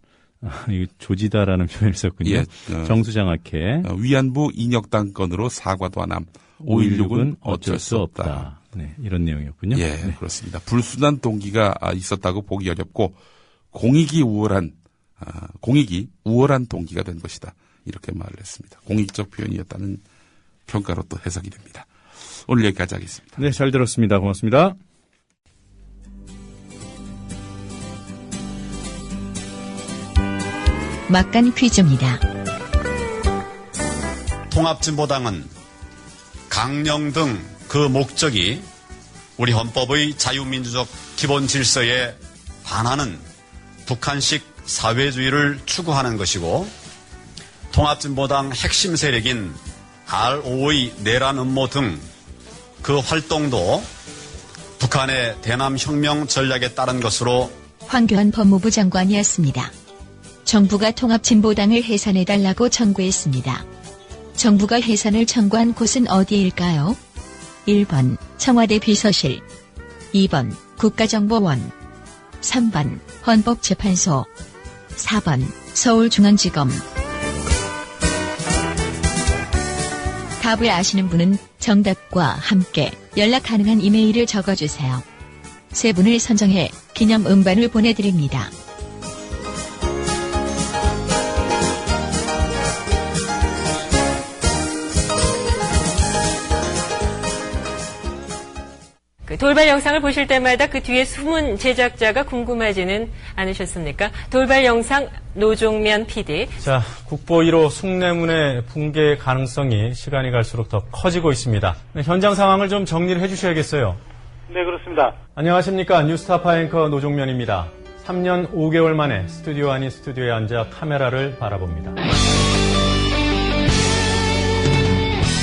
[SPEAKER 3] 조지다라는 표현을 썼군요.
[SPEAKER 11] 예,
[SPEAKER 3] 정수장학회.
[SPEAKER 11] 위안부 인혁당 건으로 사과도 안 함. 5.16은 어쩔 수 없다.
[SPEAKER 3] 네, 이런 내용이었군요.
[SPEAKER 11] 예,
[SPEAKER 3] 네.
[SPEAKER 11] 그렇습니다. 불순한 동기가 있었다고 보기 어렵고 공익이 우월한 동기가 된 것이다. 이렇게 말을 했습니다. 공익적 표현이었다는 평가로 또 해석이 됩니다. 오늘 여기까지 하겠습니다.
[SPEAKER 3] 네, 잘 들었습니다. 고맙습니다.
[SPEAKER 12] 막간 퀴즈입니다.
[SPEAKER 9] 통합진보당은 강령 등 그 목적이 우리 헌법의 자유민주적 기본 질서에 반하는 북한식 사회주의를 추구하는 것이고 통합진보당 핵심 세력인 RO의 내란 음모 등 그 활동도 북한의 대남혁명 전략에 따른 것으로
[SPEAKER 12] 황교안 법무부 장관이었습니다. 정부가 통합진보당을 해산해달라고 청구했습니다. 정부가 해산을 청구한 곳은 어디일까요? 1번 청와대 비서실, 2번 국가정보원, 3번 헌법재판소, 4번 서울중앙지검. 답을 아시는 분은 정답과 함께 연락 가능한 이메일을 적어주세요. 세 분을 선정해 기념 음반을 보내드립니다.
[SPEAKER 13] 그 돌발 영상을 보실 때마다 그 뒤에 숨은 제작자가 궁금하지는 않으셨습니까? 돌발 영상 노종면 PD.
[SPEAKER 3] 자, 국보 1호 숭례문의 붕괴 가능성이 시간이 갈수록 더 커지고 있습니다. 현장 상황을 좀 정리를 해주셔야겠어요.
[SPEAKER 14] 네, 그렇습니다.
[SPEAKER 3] 안녕하십니까. 뉴스타파 앵커 노종면입니다. 3년 5개월 만에 스튜디오 아닌 스튜디오에 앉아 카메라를 바라봅니다.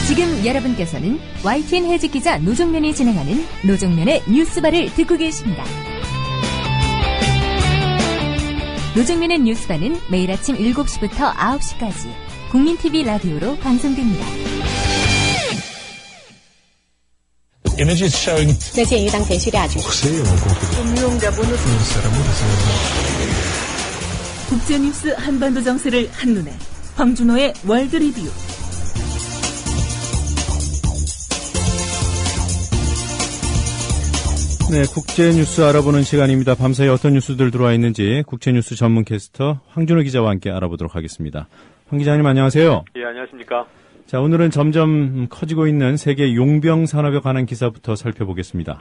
[SPEAKER 6] 지금 여러분께서는 YTN 해직 기자 노종면이 진행하는 노종면의 뉴스바를 듣고 계십니다. 노종면의 뉴스바는 매일 아침 7시부터 9시까지 국민TV 라디오로 방송됩니다.
[SPEAKER 15] 这鉴于当前叙利亚局势
[SPEAKER 16] 국제뉴스 한반도 정세를 한눈에 황준호의 월드 리뷰.
[SPEAKER 3] 네, 국제뉴스 알아보는 시간입니다. 밤사이 어떤 뉴스들 들어와 있는지 국제뉴스 전문 캐스터 황준호 기자와 함께 알아보도록 하겠습니다. 황 기자님 안녕하세요.
[SPEAKER 14] 예, 안녕하십니까.
[SPEAKER 3] 자, 오늘은 점점 커지고 있는 세계 용병 산업에 관한 기사부터 살펴보겠습니다.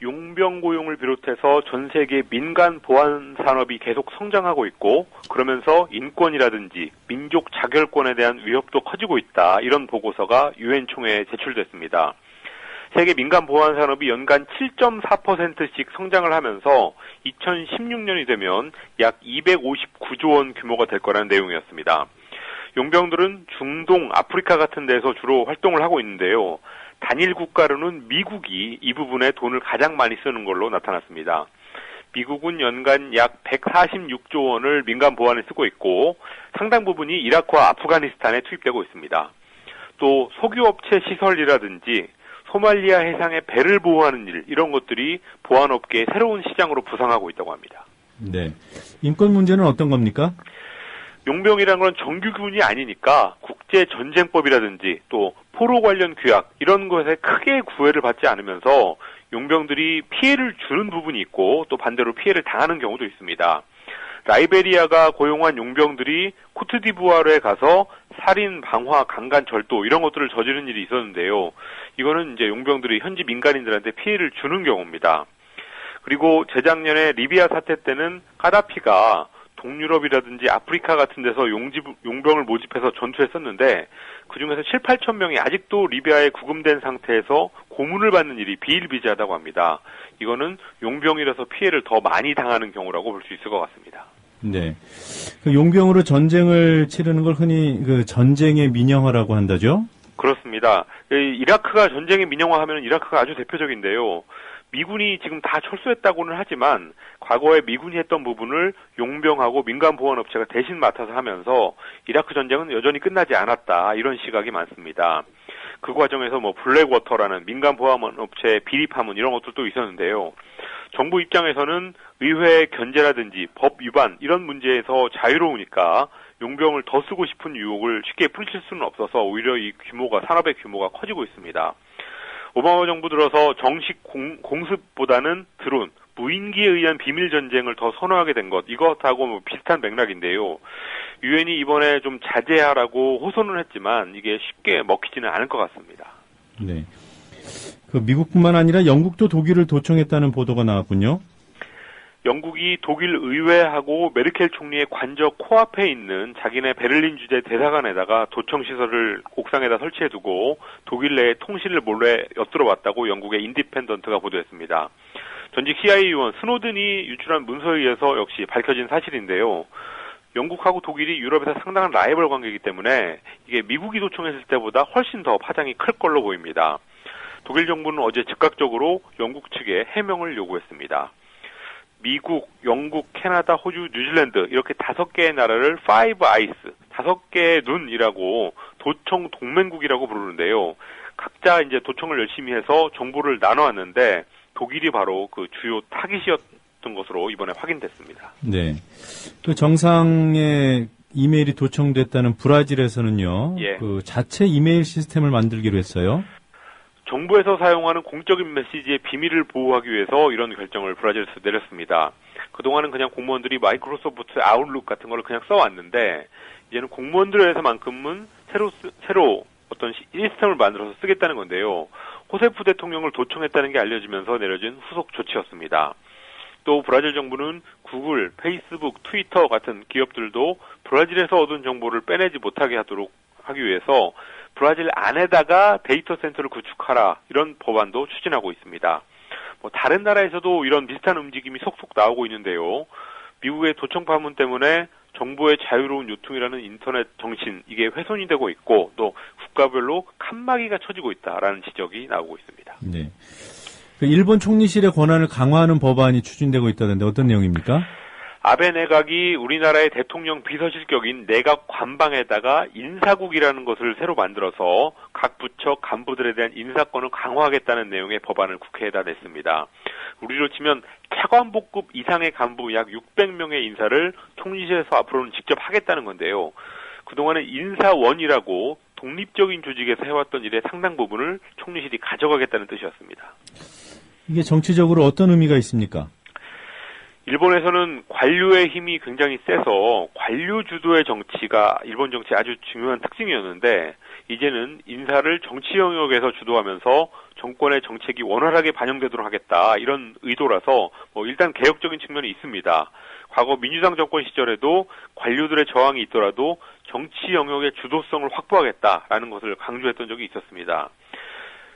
[SPEAKER 14] 용병 고용을 비롯해서 전 세계 민간 보안 산업이 계속 성장하고 있고 그러면서 인권이라든지 민족 자결권에 대한 위협도 커지고 있다. 이런 보고서가 유엔 총회에 제출됐습니다. 세계 민간 보안 산업이 연간 7.4%씩 성장을 하면서 2016년이 되면 약 259조 원 규모가 될 거라는 내용이었습니다. 용병들은 중동, 아프리카 같은 데서 주로 활동을 하고 있는데요. 단일 국가로는 미국이 이 부분에 돈을 가장 많이 쓰는 걸로 나타났습니다. 미국은 연간 약 146조 원을 민간 보안에 쓰고 있고 상당 부분이 이라크와 아프가니스탄에 투입되고 있습니다. 또 석유업체 시설이라든지 소말리아 해상의 배를 보호하는 일, 이런 것들이 보안업계의 새로운 시장으로 부상하고 있다고 합니다.
[SPEAKER 3] 네. 인권 문제는 어떤 겁니까?
[SPEAKER 14] 용병이란 건 정규군이 아니니까 국제전쟁법이라든지 또 포로 관련 규약, 이런 것에 크게 구애를 받지 않으면서 용병들이 피해를 주는 부분이 있고 또 반대로 피해를 당하는 경우도 있습니다. 라이베리아가 고용한 용병들이 코트디부아르에 가서 살인, 방화, 강간, 절도 이런 것들을 저지른 일이 있었는데요. 이거는 이제 용병들이 현지 민간인들한테 피해를 주는 경우입니다. 그리고 재작년에 리비아 사태 때는 카다피가 동유럽이라든지 아프리카 같은 데서 용병을 모집해서 전투했었는데 그중에서 7, 8천 명이 아직도 리비아에 구금된 상태에서 고문을 받는 일이 비일비재하다고 합니다. 이거는 용병이라서 피해를 더 많이 당하는 경우라고 볼 수 있을 것 같습니다.
[SPEAKER 3] 네. 그 용병으로 전쟁을 치르는 걸 흔히 그 전쟁의 민영화라고 한다죠?
[SPEAKER 14] 그렇습니다. 이라크가 전쟁의 민영화하면 이라크가 아주 대표적인데요. 미군이 지금 다 철수했다고는 하지만 과거에 미군이 했던 부분을 용병하고 민간 보안업체가 대신 맡아서 하면서 이라크 전쟁은 여전히 끝나지 않았다. 이런 시각이 많습니다. 그 과정에서 블랙워터라는 민간 보안업체의 비리 파문 이런 것들도 있었는데요. 정부 입장에서는 의회 견제라든지 법 위반 이런 문제에서 자유로우니까 용병을 더 쓰고 싶은 유혹을 쉽게 풀칠 수는 없어서 오히려 이 산업의 규모가 커지고 있습니다. 오바마 정부 들어서 정식 공습보다는 드론, 무인기에 의한 비밀 전쟁을 더 선호하게 된 것, 이것하고 비슷한 맥락인데요. 유엔이 이번에 좀 자제하라고 호소는 했지만 이게 쉽게 먹히지는 않을 것 같습니다.
[SPEAKER 3] 네. 그 미국뿐만 아니라 영국도 독일을 도청했다는 보도가 나왔군요.
[SPEAKER 14] 영국이 독일 의회하고 메르켈 총리의 관저 코앞에 있는 자기네 베를린 주재 대사관에다가 도청 시설을 옥상에다 설치해두고 독일 내의 통신을 몰래 엿들어봤다고 영국의 인디펜던트가 보도했습니다. 전직 CIA 요원 스노든이 유출한 문서에 의해서 역시 밝혀진 사실인데요. 영국하고 독일이 유럽에서 상당한 라이벌 관계이기 때문에 이게 미국이 도청했을 때보다 훨씬 더 파장이 클 걸로 보입니다. 독일 정부는 어제 즉각적으로 영국 측에 해명을 요구했습니다. 미국, 영국, 캐나다, 호주, 뉴질랜드 이렇게 5개의 나라를 Five Eyes, 5개의 눈이라고 도청 동맹국이라고 부르는데요. 각자 이제 도청을 열심히 해서 정보를 나눠왔는데 독일이 바로 그 주요 타깃이었던 것으로 이번에 확인됐습니다.
[SPEAKER 3] 네. 그 정상의 이메일이 도청됐다는 브라질에서는요.
[SPEAKER 14] 예.
[SPEAKER 3] 그 자체 이메일 시스템을 만들기로 했어요.
[SPEAKER 14] 정부에서 사용하는 공적인 메시지의 비밀을 보호하기 위해서 이런 결정을 브라질에서 내렸습니다. 그동안은 그냥 공무원들이 마이크로소프트 아웃룩 같은 걸 그냥 써왔는데 이제는 공무원들에서만큼은 새로 어떤 시스템을 만들어서 쓰겠다는 건데요. 호세프 대통령을 도청했다는 게 알려지면서 내려진 후속 조치였습니다. 또 브라질 정부는 구글, 페이스북, 트위터 같은 기업들도 브라질에서 얻은 정보를 빼내지 못하게 하기 위해서 브라질 안에다가 데이터 센터를 구축하라 이런 법안도 추진하고 있습니다. 다른 나라에서도 이런 비슷한 움직임이 속속 나오고 있는데요. 미국의 도청 파문 때문에 정보의 자유로운 유통이라는 인터넷 정신 이게 훼손이 되고 있고 또 국가별로 칸막이가 쳐지고 있다라는 지적이 나오고 있습니다.
[SPEAKER 3] 네. 일본 총리실의 권한을 강화하는 법안이 추진되고 있다던데 어떤 내용입니까?
[SPEAKER 14] 아베 내각이 우리나라의 대통령 비서실격인 내각 관방에다가 인사국이라는 것을 새로 만들어서 각 부처 간부들에 대한 인사권을 강화하겠다는 내용의 법안을 국회에다 냈습니다. 우리로 치면 차관복급 이상의 간부 약 600명의 인사를 총리실에서 앞으로는 직접 하겠다는 건데요. 그동안은 인사원이라고 독립적인 조직에서 해왔던 일의 상당 부분을 총리실이 가져가겠다는 뜻이었습니다.
[SPEAKER 3] 이게 정치적으로 어떤 의미가 있습니까?
[SPEAKER 14] 일본에서는 관료의 힘이 굉장히 세서 관료 주도의 정치가 일본 정치의 아주 중요한 특징이었는데 이제는 인사를 정치 영역에서 주도하면서 정권의 정책이 원활하게 반영되도록 하겠다 이런 의도라서 일단 개혁적인 측면이 있습니다. 과거 민주당 정권 시절에도 관료들의 저항이 있더라도 정치 영역의 주도성을 확보하겠다라는 것을 강조했던 적이 있었습니다.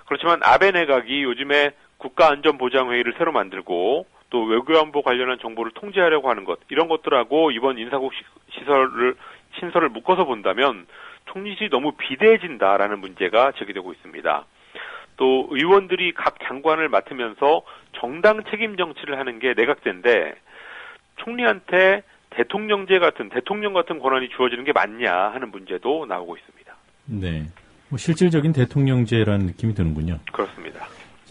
[SPEAKER 14] 그렇지만 아베 내각이 요즘에 국가안전보장회의를 새로 만들고 또 외교안보 관련한 정보를 통제하려고 하는 것 이런 것들하고 이번 인사국 신설을 묶어서 본다면 총리실이 너무 비대해진다라는 문제가 제기되고 있습니다. 또 의원들이 각 장관을 맡으면서 정당 책임 정치를 하는 게 내각제인데 총리한테 대통령 같은 권한이 주어지는 게 맞냐 하는 문제도 나오고 있습니다.
[SPEAKER 3] 네, 실질적인 대통령제라는 느낌이 드는군요.
[SPEAKER 14] 그렇습니다.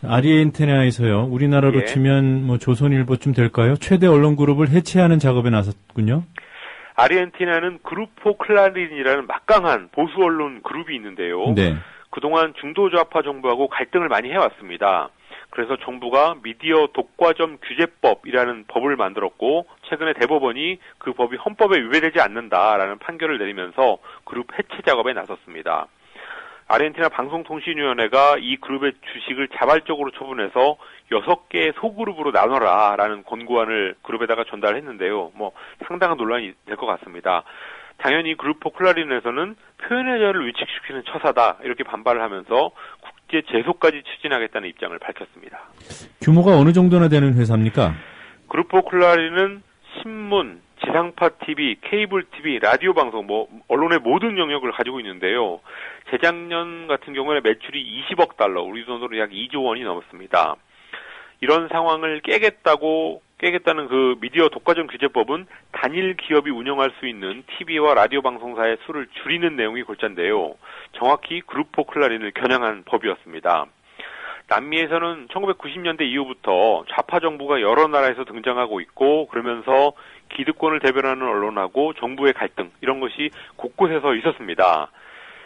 [SPEAKER 3] 아리엔티나에서요. 우리나라로 치면 조선일보쯤 될까요? 최대 언론 그룹을 해체하는 작업에 나섰군요.
[SPEAKER 14] 아르헨티나는 그루포 클라린이라는 막강한 보수 언론 그룹이 있는데요.
[SPEAKER 3] 네.
[SPEAKER 14] 그동안 중도 좌파 정부하고 갈등을 많이 해왔습니다. 그래서 정부가 미디어 독과점 규제법이라는 법을 만들었고 최근에 대법원이 그 법이 헌법에 위배되지 않는다라는 판결을 내리면서 그룹 해체 작업에 나섰습니다. 아르헨티나 방송통신위원회가 이 그룹의 주식을 자발적으로 처분해서 6개의 소그룹으로 나눠라라는 권고안을 그룹에다가 전달했는데요. 상당한 논란이 될 것 같습니다. 당연히 그루포 클라린에서는 표현의 자유를 위축시키는 처사다 이렇게 반발을 하면서 국제 제소까지 추진하겠다는 입장을 밝혔습니다.
[SPEAKER 3] 규모가 어느 정도나 되는 회사입니까?
[SPEAKER 14] 그루포 클라린은 신문, 지상파 TV, 케이블 TV, 라디오 방송, 언론의 모든 영역을 가지고 있는데요. 재작년 같은 경우에 매출이 20억 달러, 우리 돈으로 약 2조 원이 넘었습니다. 이런 상황을 깨겠다는 그 미디어 독과점 규제법은 단일 기업이 운영할 수 있는 TV와 라디오 방송사의 수를 줄이는 내용이 골자인데요. 정확히 그루포 클라린을 겨냥한 법이었습니다. 남미에서는 1990년대 이후부터 좌파 정부가 여러 나라에서 등장하고 있고 그러면서 기득권을 대변하는 언론하고 정부의 갈등 이런 것이 곳곳에서 있었습니다.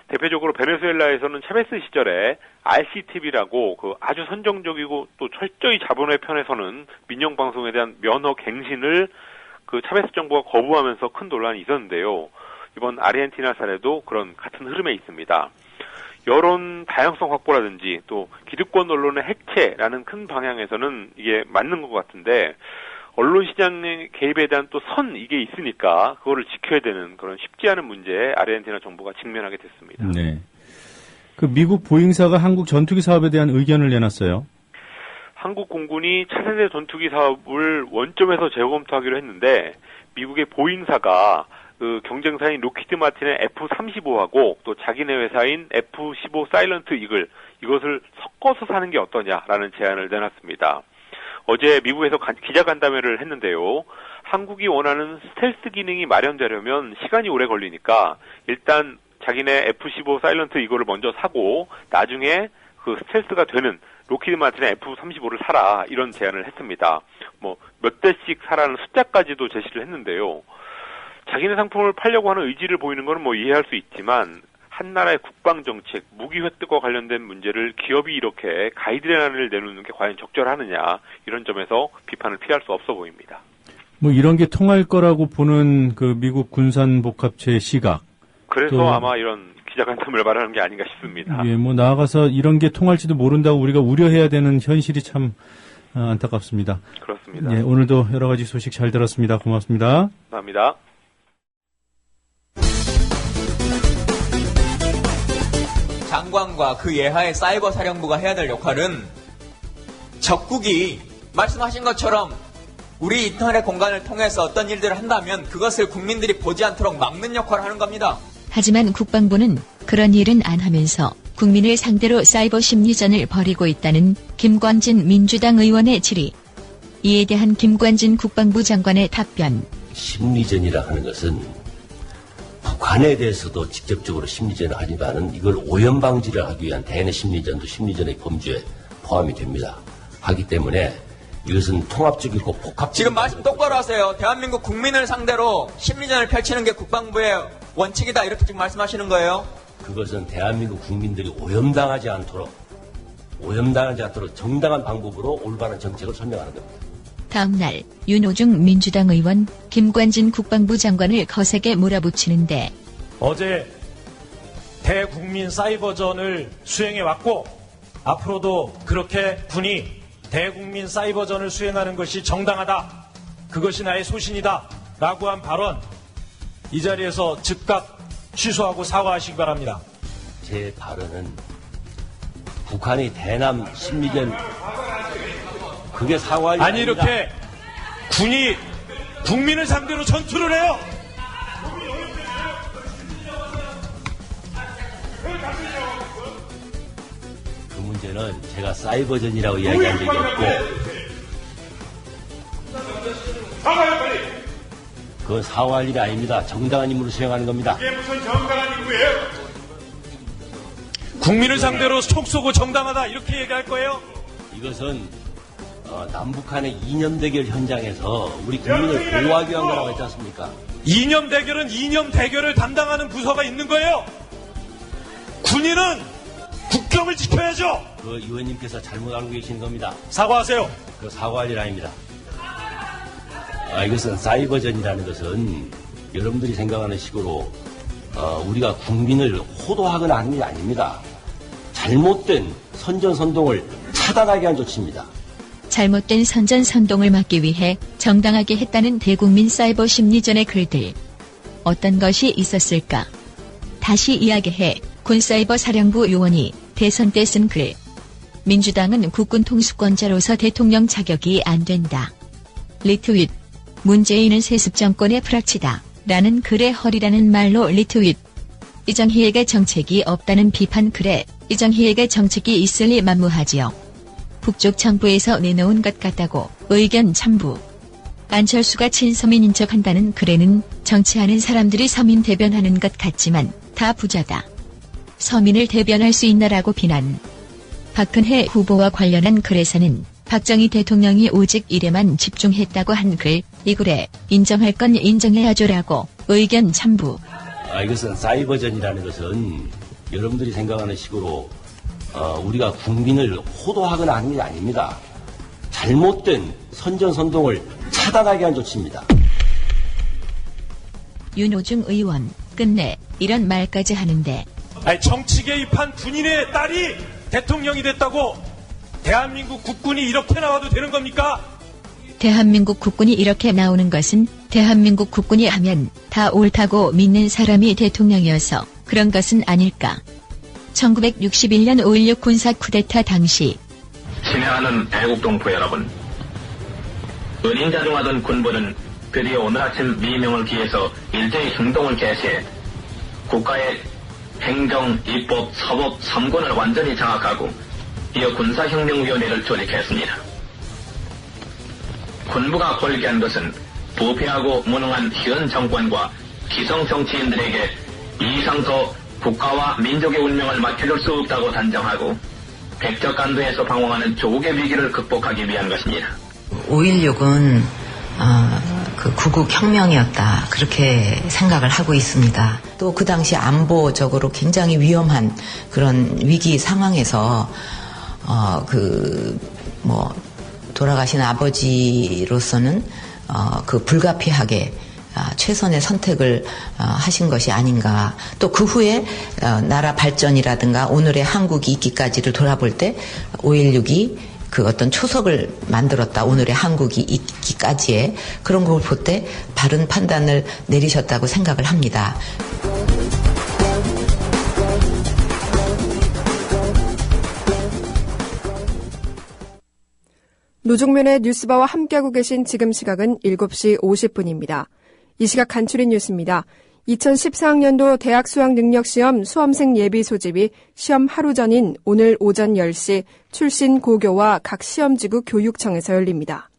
[SPEAKER 14] 대표적으로 베네수엘라에서는 차베스 시절에 RCTV라고 그 아주 선정적이고 또 철저히 자본의 편에 서는 민영 방송에 대한 면허 갱신을 그 차베스 정부가 거부하면서 큰 논란이 있었는데요. 이번 아르헨티나 사례도 그런 같은 흐름에 있습니다. 여론 다양성 확보라든지 또 기득권 언론의 해체라는 큰 방향에서는 이게 맞는 것 같은데 언론 시장의 개입에 대한 또 이게 있으니까 그거를 지켜야 되는 그런 쉽지 않은 문제에 아르헨티나 정부가 직면하게 됐습니다.
[SPEAKER 3] 네. 그 미국 보잉사가 한국 전투기 사업에 대한 의견을 내놨어요.
[SPEAKER 14] 한국 공군이 차세대 전투기 사업을 원점에서 재검토하기로 했는데 미국의 보잉사가 그 경쟁사인 로키드 마틴의 F-35하고 또 자기네 회사인 F-15 사일런트 이글 이것을 섞어서 사는 게 어떠냐라는 제안을 내놨습니다. 어제 미국에서 기자간담회를 했는데요. 한국이 원하는 스텔스 기능이 마련되려면 시간이 오래 걸리니까 일단 자기네 F-15 사일런트 이거를 먼저 사고 나중에 그 스텔스가 되는 로키드 마틴의 F-35를 사라 이런 제안을 했습니다. 몇 대씩 사라는 숫자까지도 제시를 했는데요. 자기네 상품을 팔려고 하는 의지를 보이는 건 이해할 수 있지만 한 나라의 국방 정책, 무기 획득과 관련된 문제를 기업이 이렇게 가이드라인을 내놓는 게 과연 적절하느냐 이런 점에서 비판을 피할 수 없어 보입니다.
[SPEAKER 3] 이런 게 통할 거라고 보는 그 미국 군산복합체의 시각.
[SPEAKER 14] 그래서 아마 이런 기자간담회를 말하는 게 아닌가 싶습니다.
[SPEAKER 3] 예, 뭐 나아가서 이런 게 통할지도 모른다고 우리가 우려해야 되는 현실이 참 안타깝습니다.
[SPEAKER 14] 그렇습니다.
[SPEAKER 3] 예, 오늘도 여러 가지 소식 잘 들었습니다. 고맙습니다.
[SPEAKER 14] 감사합니다.
[SPEAKER 17] 장관과 그 예하의 사이버 사령부가 해야 될 역할은 적국이 말씀하신 것처럼 우리 인터넷 공간을 통해서 어떤 일들을 한다면 그것을 국민들이 보지 않도록 막는 역할을 하는 겁니다.
[SPEAKER 12] 하지만 국방부는 그런 일은 안 하면서 국민을 상대로 사이버 심리전을 벌이고 있다는 김관진 민주당 의원의 질의. 이에 대한 김관진 국방부 장관의 답변.
[SPEAKER 18] 심리전이라 하는 것은 북한에 대해서도 직접적으로 심리전을 하지만은 이걸 오염 방지를 하기 위한 대내 심리전도 심리전의 범주에 포함이 됩니다. 하기 때문에 이것은 통합적이고 복합적.
[SPEAKER 17] 지금 말씀 똑바로 하세요. 대한민국 국민을 상대로 심리전을 펼치는 게 국방부의 원칙이다 이렇게 지금 말씀하시는 거예요?
[SPEAKER 18] 그것은 대한민국 국민들이 오염당하지 않도록 정당한 방법으로 올바른 정책을 설명하는 겁니다.
[SPEAKER 12] 다음 날 윤호중 민주당 의원 김관진 국방부 장관을 거세게 몰아붙이는데
[SPEAKER 19] 어제 대국민 사이버전을 수행해왔고 앞으로도 그렇게 군이 대국민 사이버전을 수행하는 것이 정당하다. 그것이 나의 소신이다. 라고 한 발언 이 자리에서 즉각 취소하고 사과하시기 바랍니다.
[SPEAKER 18] 제 발언은 북한이 대남 심리전 그게 사과할
[SPEAKER 19] 아니
[SPEAKER 18] 아닙니다.
[SPEAKER 19] 이렇게 군이 국민을 상대로 전투를 해요.
[SPEAKER 18] 그 문제는 제가 사이버전이라고 이야기한 적이 없고 그건 사과할 일이 아닙니다. 정당한 임무를 수행하는 겁니다.
[SPEAKER 19] 이게 무슨 정당한 임무예요? 국민을 상대로 총 쏘고 정당하다 이렇게 얘기할 거예요?
[SPEAKER 18] 이것은 남북한의 이념 대결 현장에서 우리 국민을 보호하기 위한 거라고 했지 않습니까?
[SPEAKER 19] 이념 대결은 이념 대결을 담당하는 부서가 있는 거예요. 군인은 국경을 지켜야죠.
[SPEAKER 18] 그 의원님께서 잘못 알고 계시는 겁니다.
[SPEAKER 19] 사과하세요.
[SPEAKER 18] 그 사과할 일 아닙니다. 이것은 사이버전이라는 것은 여러분들이 생각하는 식으로 우리가 국민을 호도하거나 하는 게 아닙니다. 잘못된 선전선동을 차단하게 한 조치입니다.
[SPEAKER 12] 잘못된 선전선동을 막기 위해 정당하게 했다는 대국민 사이버 심리전의 글들. 어떤 것이 있었을까? 다시 이야기해 군사이버 사령부 요원이 대선 때 쓴 글. 민주당은 국군 통수권자로서 대통령 자격이 안 된다. 리트윗. 문재인은 세습 정권의 프락치다. 라는 글의 허리라는 말로 리트윗. 이정희에게 정책이 없다는 비판 글에 이정희에게 정책이 있을 리 만무하지요. 북쪽 정부에서 내놓은 것 같다고 의견 첨부. 안철수가 친서민 인척한다는 글에는 정치하는 사람들이 서민 대변하는 것 같지만 다 부자다. 서민을 대변할 수 있나라고 비난. 박근혜 후보와 관련한 글에서는 박정희 대통령이 오직 일에만 집중했다고 한 글, 이 글에 인정할 건 인정해야죠라고 의견 첨부.
[SPEAKER 18] 이것은 사이버전이라는 것은 여러분들이 생각하는 식으로 우리가 국민을 호도하거나 하는 게 아닙니다. 잘못된 선전선동을 차단하게 한 조치입니다.
[SPEAKER 12] 윤호중 의원, 끝내 이런 말까지 하는데.
[SPEAKER 19] 정치 개입한 군인의 딸이 대통령이 됐다고 대한민국 국군이 이렇게 나와도 되는 겁니까?
[SPEAKER 12] 대한민국 국군이 이렇게 나오는 것은 대한민국 국군이 하면 다 옳다고 믿는 사람이 대통령이어서 그런 것은 아닐까. 1961년 5.16 군사 쿠데타 당시
[SPEAKER 20] 친애하는 애국동포 여러분, 은인자중하던 군부는 드디어 오늘 아침 미명을 기해서 일제히 행동을 개시해 국가의 행정, 입법, 사법 3권을 완전히 장악하고 이어 군사혁명위원회를 조직했습니다. 군부가 골기한 것은 부패하고 무능한 현 정권과 기성 정치인들에게 이상더 국가와 민족의 운명을 맡겨줄 수 없다고 단정하고 백적간도에서 방황하는 조국의 위기를 극복하기 위한 것입니다.
[SPEAKER 21] 5.16은 그 구국혁명이었다 그렇게 생각을 하고 있습니다. 또 그 당시 안보적으로 굉장히 위험한 그런 위기 상황에서 돌아가신 아버지로서는 그 불가피하게 최선의 선택을 하신 것이 아닌가. 또 그 후에 나라 발전이라든가 오늘의 한국이 있기까지를 돌아볼 때 5.16이 그 어떤 초석을 만들었다. 오늘의 한국이 있기까지의 그런 걸 볼 때 바른 판단을 내리셨다고 생각을 합니다.
[SPEAKER 1] 노종면의 뉴스바와 함께하고 계신 지금 시각은 7시 50분입니다. 이 시각 간추린 뉴스입니다. 2014학년도 대학 수학능력시험 수험생 예비 소집이 시험 하루 전인 오늘 오전 10시 출신 고교와 각 시험지구 교육청에서 열립니다.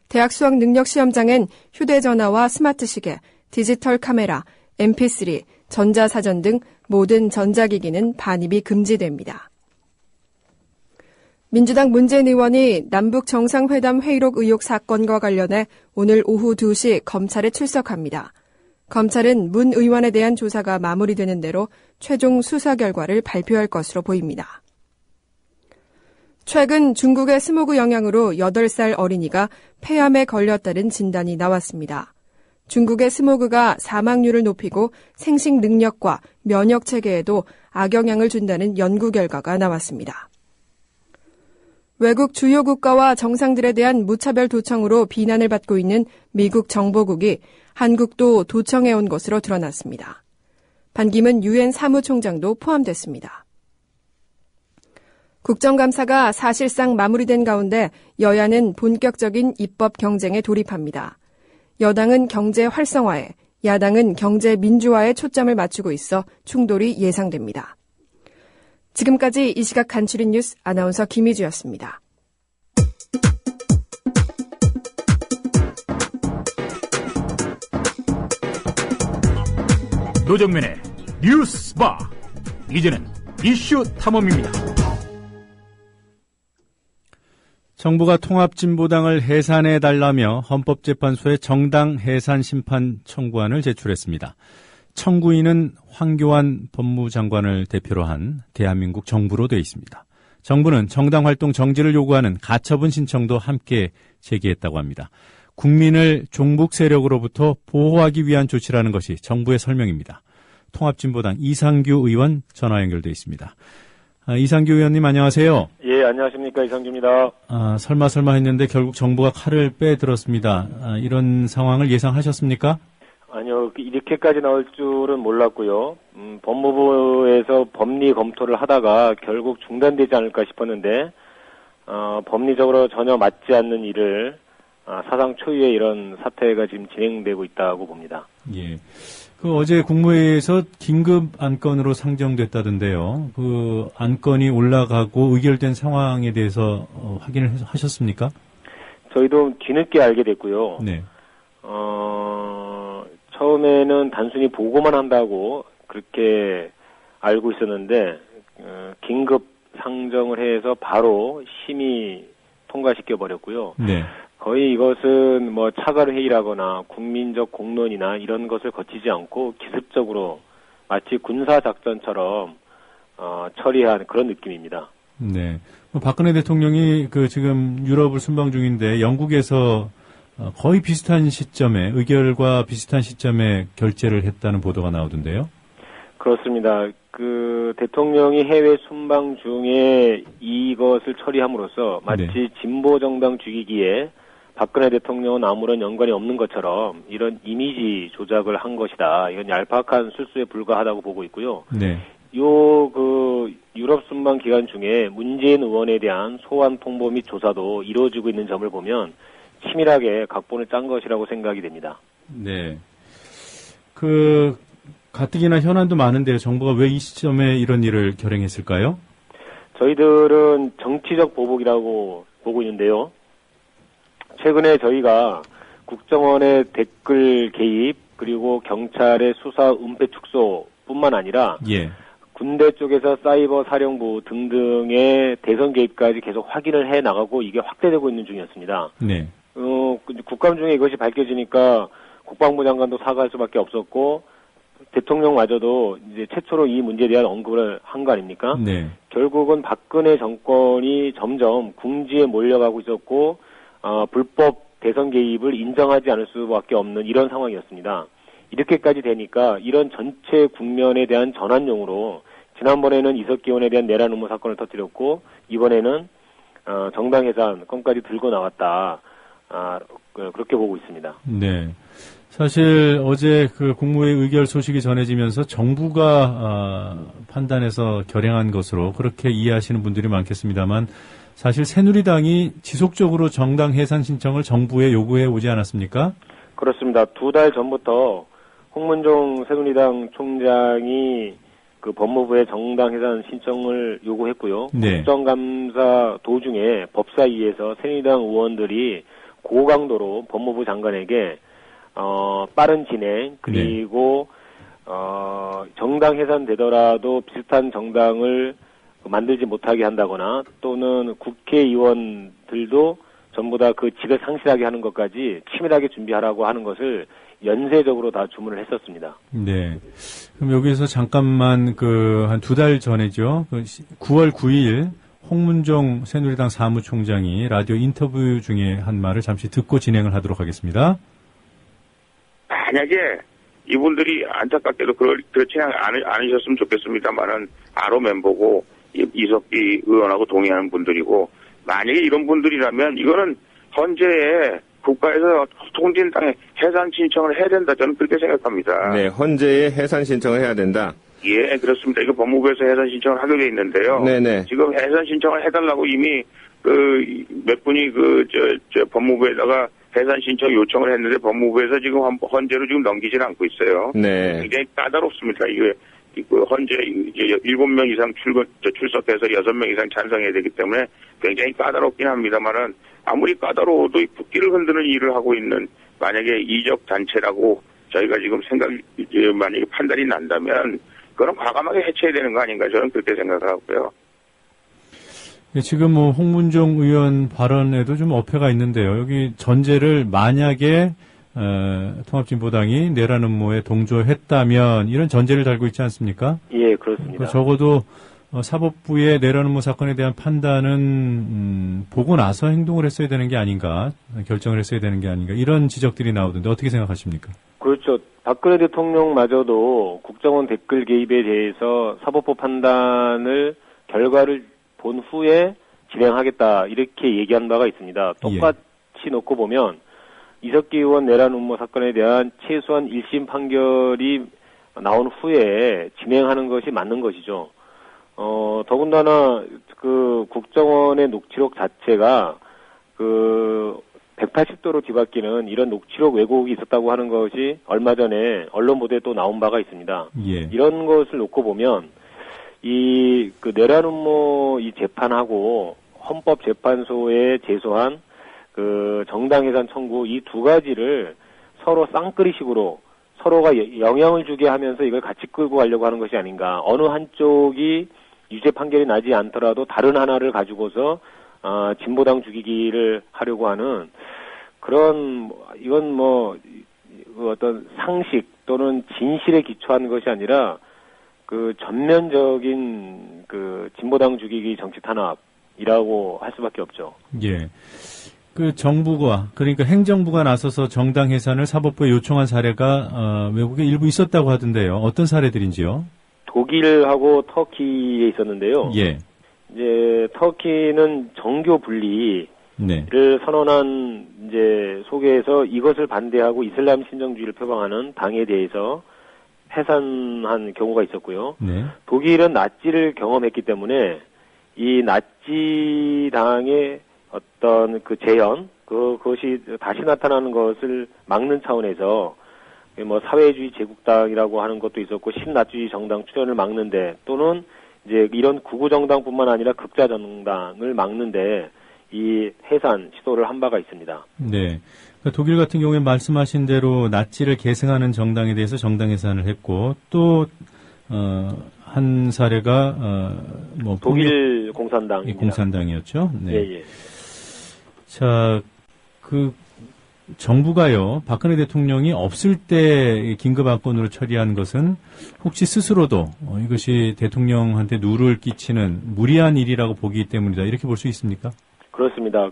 [SPEAKER 1] 대학 수학능력시험장엔 휴대전화와 스마트시계, 디지털 카메라, mp3, 전자사전 등 모든 전자기기는 반입이 금지됩니다. 민주당 문재인 의원이 남북 정상회담 회의록 의혹 사건과 관련해 오늘 오후 2시 검찰에 출석합니다. 검찰은 문 의원에 대한 조사가 마무리되는 대로 최종 수사 결과를 발표할 것으로 보입니다. 최근 중국의 스모그 영향으로 8살 어린이가 폐암에 걸렸다는 진단이 나왔습니다. 중국의 스모그가 사망률을 높이고 생식 능력과 면역 체계에도 악영향을 준다는 연구 결과가 나왔습니다. 외국 주요 국가와 정상들에 대한 무차별 도청으로 비난을 받고 있는 미국 정보국이 한국도 도청해온 것으로 드러났습니다. 반기문 유엔 사무총장도 포함됐습니다. 국정감사가 사실상 마무리된 가운데 여야는 본격적인 입법 경쟁에 돌입합니다. 여당은 경제 활성화에, 야당은 경제 민주화에 초점을 맞추고 있어 충돌이 예상됩니다. 지금까지 이 시각 간추린 뉴스 아나운서 김희주였습니다.
[SPEAKER 22] 노정면의 뉴스바. 이제는 이슈 탐험입니다.
[SPEAKER 3] 정부가 통합진보당을 해산해달라며 헌법재판소에 정당 해산 심판 청구안을 제출했습니다. 청구인은 황교안 법무장관을 대표로 한 대한민국 정부로 되어 있습니다. 정부는 정당 활동 정지를 요구하는 가처분 신청도 함께 제기했다고 합니다. 국민을 종북 세력으로부터 보호하기 위한 조치라는 것이 정부의 설명입니다. 통합진보당 이상규 의원 전화 연결돼 있습니다. 이상규 의원님 안녕하세요.
[SPEAKER 23] 예, 안녕하십니까. 이상규입니다.
[SPEAKER 3] 설마 했는데 결국 정부가 칼을 빼들었습니다. 이런 상황을 예상하셨습니까?
[SPEAKER 23] 아니요, 이렇게까지 나올 줄은 몰랐고요. 법무부에서 법리 검토를 하다가 결국 중단되지 않을까 싶었는데, 법리적으로 전혀 맞지 않는 일을 사상 초유의 이런 사태가 지금 진행되고 있다고 봅니다.
[SPEAKER 3] 예. 어제 국무회의에서 긴급 안건으로 상정됐다던데요. 그 안건이 올라가고 의결된 상황에 대해서 확인을 하셨습니까?
[SPEAKER 23] 저희도 뒤늦게 알게 됐고요.
[SPEAKER 3] 네.
[SPEAKER 23] 처음에는 단순히 보고만 한다고 그렇게 알고 있었는데, 긴급 상정을 해서 바로 심의 통과시켜 버렸고요.
[SPEAKER 3] 네.
[SPEAKER 23] 거의 이것은 차관 회의라거나 국민적 공론이나 이런 것을 거치지 않고 기습적으로 마치 군사 작전처럼 처리한 그런 느낌입니다.
[SPEAKER 3] 네. 박근혜 대통령이 지금 유럽을 순방 중인데 영국에서 거의 비슷한 시점에 의결과 비슷한 시점에 결재를 했다는 보도가 나오던데요.
[SPEAKER 23] 그렇습니다. 대통령이 해외 순방 중에 이것을 처리함으로써 마치
[SPEAKER 3] 네.
[SPEAKER 23] 진보 정당 주기기에 박근혜 대통령은 아무런 연관이 없는 것처럼 이런 이미지 조작을 한 것이다. 이건 얄팍한 술수에 불과하다고 보고 있고요.
[SPEAKER 3] 네.
[SPEAKER 23] 유럽 순방 기간 중에 문재인 의원에 대한 소환 통보 및 조사도 이루어지고 있는 점을 보면 치밀하게 각본을 짠 것이라고 생각이 됩니다.
[SPEAKER 3] 네. 가뜩이나 현안도 많은데요. 정부가 왜 이 시점에 이런 일을 결행했을까요?
[SPEAKER 23] 저희들은 정치적 보복이라고 보고 있는데요. 최근에 저희가 국정원의 댓글 개입 그리고 경찰의 수사 은폐 축소뿐만 아니라
[SPEAKER 3] 예.
[SPEAKER 23] 군대 쪽에서 사이버 사령부 등등의 대선 개입까지 계속 확인을 해 나가고 이게 확대되고 있는 중이었습니다.
[SPEAKER 3] 네.
[SPEAKER 23] 국감 중에 이것이 밝혀지니까 국방부 장관도 사과할 수밖에 없었고 대통령마저도 이제 최초로 이 문제에 대한 언급을 한 거 아닙니까?
[SPEAKER 3] 네.
[SPEAKER 23] 결국은 박근혜 정권이 점점 궁지에 몰려가고 있었고 불법 대선 개입을 인정하지 않을 수밖에 없는 이런 상황이었습니다. 이렇게까지 되니까 이런 전체 국면에 대한 전환용으로 지난번에는 이석기 의원에 대한 내란 음모 사건을 터뜨렸고 이번에는 정당 해산 건까지 들고 나왔다. 그렇게 보고 있습니다.
[SPEAKER 3] 네. 사실 어제 그 국무회의 의결 소식이 전해지면서 정부가 판단해서 결행한 것으로 그렇게 이해하시는 분들이 많겠습니다만 사실 새누리당이 지속적으로 정당 해산 신청을 정부에 요구해 오지 않았습니까?
[SPEAKER 23] 그렇습니다. 2달 전부터 홍문종 새누리당 총장이 그 법무부에 정당 해산 신청을 요구했고요.
[SPEAKER 3] 네.
[SPEAKER 23] 국정감사 도중에 법사위에서 새누리당 의원들이 고강도로 법무부 장관에게 빠른 진행 그리고 정당 해산되더라도 비슷한 정당을 만들지 못하게 한다거나 또는 국회의원들도 전부 다 그 직을 상실하게 하는 것까지 치밀하게 준비하라고 하는 것을 연쇄적으로 다 주문을 했었습니다.
[SPEAKER 3] 네. 그럼 여기서 잠깐만 한 2달 전에죠. 9월 9일 홍문종 새누리당 사무총장이 라디오 인터뷰 중에 한 말을 잠시 듣고 진행을 하도록 하겠습니다.
[SPEAKER 2] 만약에 이분들이 안타깝게도 그렇지 않으셨으면 좋겠습니다만은 아로 멤버고 이석기 의원하고 동의하는 분들이고 만약에 이런 분들이라면 이거는 헌재에 국가에서 통진당에 해산 신청을 해야 된다. 저는 그렇게 생각합니다.
[SPEAKER 4] 네, 헌재에 해산 신청을 해야 된다.
[SPEAKER 2] 예, 그렇습니다. 이거 법무부에서 해산 신청을 하게 돼 있는데요.
[SPEAKER 4] 네네.
[SPEAKER 2] 지금 해산 신청을 해달라고 이미 몇 분이 법무부에다가 해산 신청 요청을 했는데 법무부에서 지금 헌재로 지금 넘기지는 않고 있어요.
[SPEAKER 4] 네.
[SPEAKER 2] 굉장히 까다롭습니다. 이게 헌재 이제 7명 이상 출석해서 6명 이상 찬성해야 되기 때문에 굉장히 까다롭긴 합니다만은 아무리 까다로워도 국기를 흔드는 일을 하고 있는 만약에 이적 단체라고 저희가 지금 만약에 판단이 난다면 그건 과감하게 해체해야 되는 거 아닌가 저는 그렇게 생각하고요.
[SPEAKER 3] 지금 홍문종 의원 발언에도 좀 어폐가 있는데요. 여기 전제를 만약에 통합진보당이 내란 음모에 동조했다면 이런 전제를 달고 있지 않습니까?
[SPEAKER 23] 예, 그렇습니다.
[SPEAKER 3] 적어도 사법부의 내란 음모 사건에 대한 판단은 보고 나서 행동을 했어야 되는 게 아닌가, 결정을 했어야 되는 게 아닌가 이런 지적들이 나오던데 어떻게 생각하십니까?
[SPEAKER 23] 그렇죠. 박근혜 대통령마저도 국정원 댓글 개입에 대해서 사법부 결과를 본 후에 진행하겠다 이렇게 얘기한 바가 있습니다. 똑같이 놓고 보면 이석기 의원 내란 음모 사건에 대한 최소한 1심 판결이 나온 후에 진행하는 것이 맞는 것이죠. 더군다나 그 국정원의 녹취록 자체가 180도로 뒤바뀌는 이런 녹취록 왜곡이 있었다고 하는 것이 얼마 전에 언론 보도에 또 나온 바가 있습니다.
[SPEAKER 3] 예.
[SPEAKER 23] 이런 것을 놓고 보면 내란 음모 이 재판하고 헌법재판소에 제소한 정당 해산 청구 이 두 가지를 서로 쌍끌이식으로 서로가 영향을 주게 하면서 이걸 같이 끌고 가려고 하는 것이 아닌가. 어느 한쪽이 유죄 판결이 나지 않더라도 다른 하나를 가지고서 진보당 죽이기를 하려고 하는 이건 어떤 상식 또는 진실에 기초한 것이 아니라 전면적인 진보당 죽이기 정치 탄압이라고 할 수밖에 없죠.
[SPEAKER 3] 예. 정부가, 그러니까 행정부가 나서서 정당 해산을 사법부에 요청한 사례가, 외국에 일부 있었다고 하던데요. 어떤 사례들인지요? 독일하고 터키에 있었는데요. 예.
[SPEAKER 23] 이제, 터키는 정교 분리를 선언한, 속에서 이것을 반대하고 이슬람 신정주의를 표방하는 당에 대해서 해산한 경우가 있었고요. 네. 독일은 나치를 경험했기 때문에 이 나치 당의 어떤 재현, 그것이 다시 나타나는 것을 막는 차원에서 사회주의 제국당이라고 하는 것도 있었고 신나치주의 정당 출현을 막는데 또는 이제 이런 구구 정당뿐만 아니라 극자 정당을 막는데 이 해산 시도를 한 바가 있습니다.
[SPEAKER 3] 네. 독일 같은 경우에 말씀하신 대로 나치를 계승하는 정당에 대해서 정당 해산을 했고 또 한 사례가
[SPEAKER 23] 독일 공산당
[SPEAKER 3] 공산당이었죠. 네.
[SPEAKER 23] 예, 예.
[SPEAKER 3] 자, 정부가요, 박근혜 대통령이 없을 때 긴급 안건으로 처리한 것은 혹시 스스로도 이것이 대통령한테 누를 끼치는 무리한 일이라고 보기 때문이다. 이렇게 볼 수 있습니까?
[SPEAKER 23] 그렇습니다.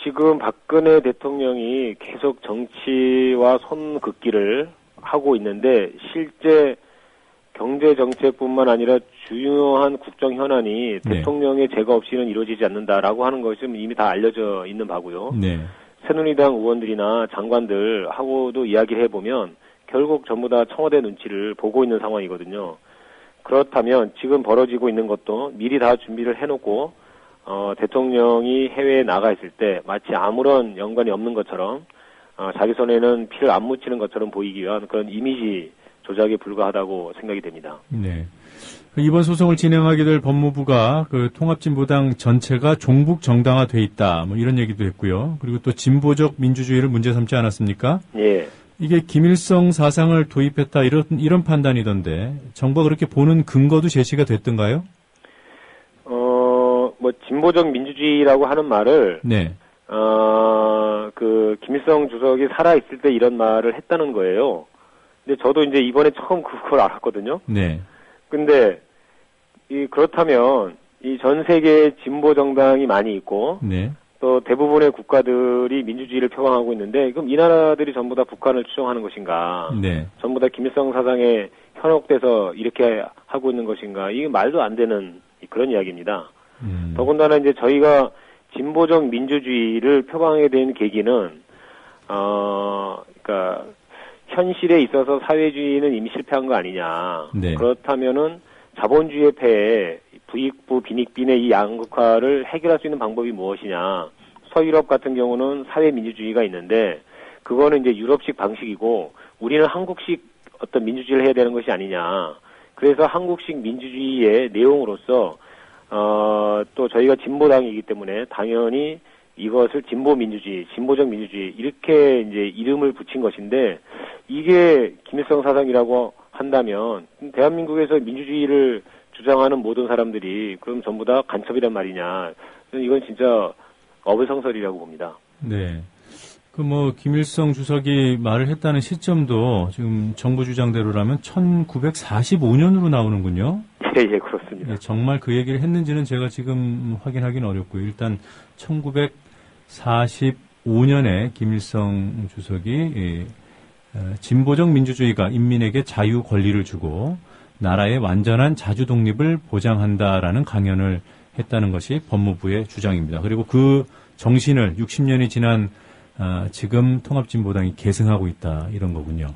[SPEAKER 23] 지금 박근혜 대통령이 계속 정치와 손긋기를 하고 있는데 실제 경제 정책뿐만 아니라 중요한 국정 현안이
[SPEAKER 3] 네.
[SPEAKER 23] 대통령의 제거 없이는 이루어지지 않는다라고 하는 것은 이미 다 알려져 있는 바고요.
[SPEAKER 3] 네.
[SPEAKER 23] 새누리당 의원들이나 장관들하고도 이야기를 해보면 결국 전부 다 청와대 눈치를 보고 있는 상황이거든요. 그렇다면 지금 벌어지고 있는 것도 미리 다 준비를 해놓고 대통령이 해외에 나가 있을 때 마치 아무런 연관이 없는 것처럼 자기 손에는 피를 안 묻히는 것처럼 보이기 위한 그런 이미지 조작에 불과하다고 생각이 됩니다.
[SPEAKER 3] 네. 이번 소송을 진행하게 될 법무부가 그 통합진보당 전체가 종북 정당화돼 있다, 뭐 이런 얘기도 했고요. 그리고 또 진보적 민주주의를 문제 삼지 않았습니까?
[SPEAKER 23] 예.
[SPEAKER 3] 이게 김일성 사상을 도입했다 이런 판단이던데 정부가 그렇게 보는 근거도 제시가 됐던가요?
[SPEAKER 23] 뭐 진보적 민주주의라고 하는 말을
[SPEAKER 3] 네.
[SPEAKER 23] 그 김일성 주석이 살아 있을 때 이런 말을 했다는 거예요. 근데 저도 이제 이번에 처음 그걸 알았거든요.
[SPEAKER 3] 네.
[SPEAKER 23] 근데 그렇다면 이 전 세계에 진보 정당이 많이 있고
[SPEAKER 3] 네.
[SPEAKER 23] 또 대부분의 국가들이 민주주의를 표방하고 있는데 그럼 이 나라들이 전부 다 북한을 추종하는 것인가?
[SPEAKER 3] 네.
[SPEAKER 23] 전부 다 김일성 사상에 현혹돼서 이렇게 하고 있는 것인가? 이게 말도 안 되는 그런 이야기입니다. 더군다나 이제 저희가 진보적 민주주의를 표방하게 된 계기는 그러니까 현실에 있어서 사회주의는 이미 실패한 거 아니냐.
[SPEAKER 3] 네.
[SPEAKER 23] 그렇다면은 자본주의의 폐해, 부익부, 빈익빈의 이 양극화를 해결할 수 있는 방법이 무엇이냐. 서유럽 같은 경우는 사회민주주의가 있는데 그거는 이제 유럽식 방식이고 우리는 한국식 어떤 민주주의를 해야 되는 것이 아니냐. 그래서 한국식 민주주의의 내용으로서 또 저희가 진보당이기 때문에 당연히 이것을 진보민주주의, 진보적 민주주의 이렇게 이제 이름을 붙인 것인데 이게 김일성 사상이라고 한다면 대한민국에서 민주주의를 주장하는 모든 사람들이 그럼 전부 다 간첩이란 말이냐. 이건 진짜 어불성설이라고 봅니다.
[SPEAKER 3] 네. 그 뭐 김일성 주석이 말을 했다는 시점도 지금 정부 주장대로라면 1945년으로 나오는군요.
[SPEAKER 23] 예, 그렇습니다.
[SPEAKER 3] 예, 정말 그 얘기를 했는지는 제가 지금 확인하기는 어렵고요. 일단 1945년에 김일성 주석이 진보적 민주주의가 인민에게 자유 권리를 주고 나라의 완전한 자주 독립을 보장한다라는 강연을 했다는 것이 법무부의 주장입니다. 그리고 그 정신을 60년이 지난 지금 통합진보당이 계승하고 있다 이런 거군요.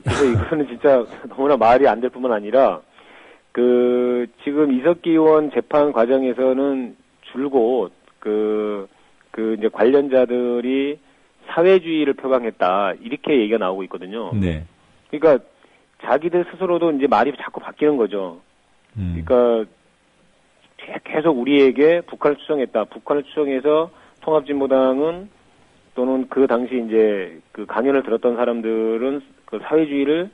[SPEAKER 23] 그래서 이거는 진짜 너무나 말이 안 될 뿐만 아니라 지금 이석기 의원 재판 과정에서는 줄곧 이제 관련자들이 사회주의를 표방했다 이렇게 얘기가 나오고 있거든요.
[SPEAKER 3] 네.
[SPEAKER 23] 그러니까 자기들 스스로도 이제 말이 자꾸 바뀌는 거죠. 그러니까 계속 우리에게 북한을 추종했다. 북한을 추종해서 통합진보당은 또는 그 당시 이제 그 강연을 들었던 사람들은 그 사회주의를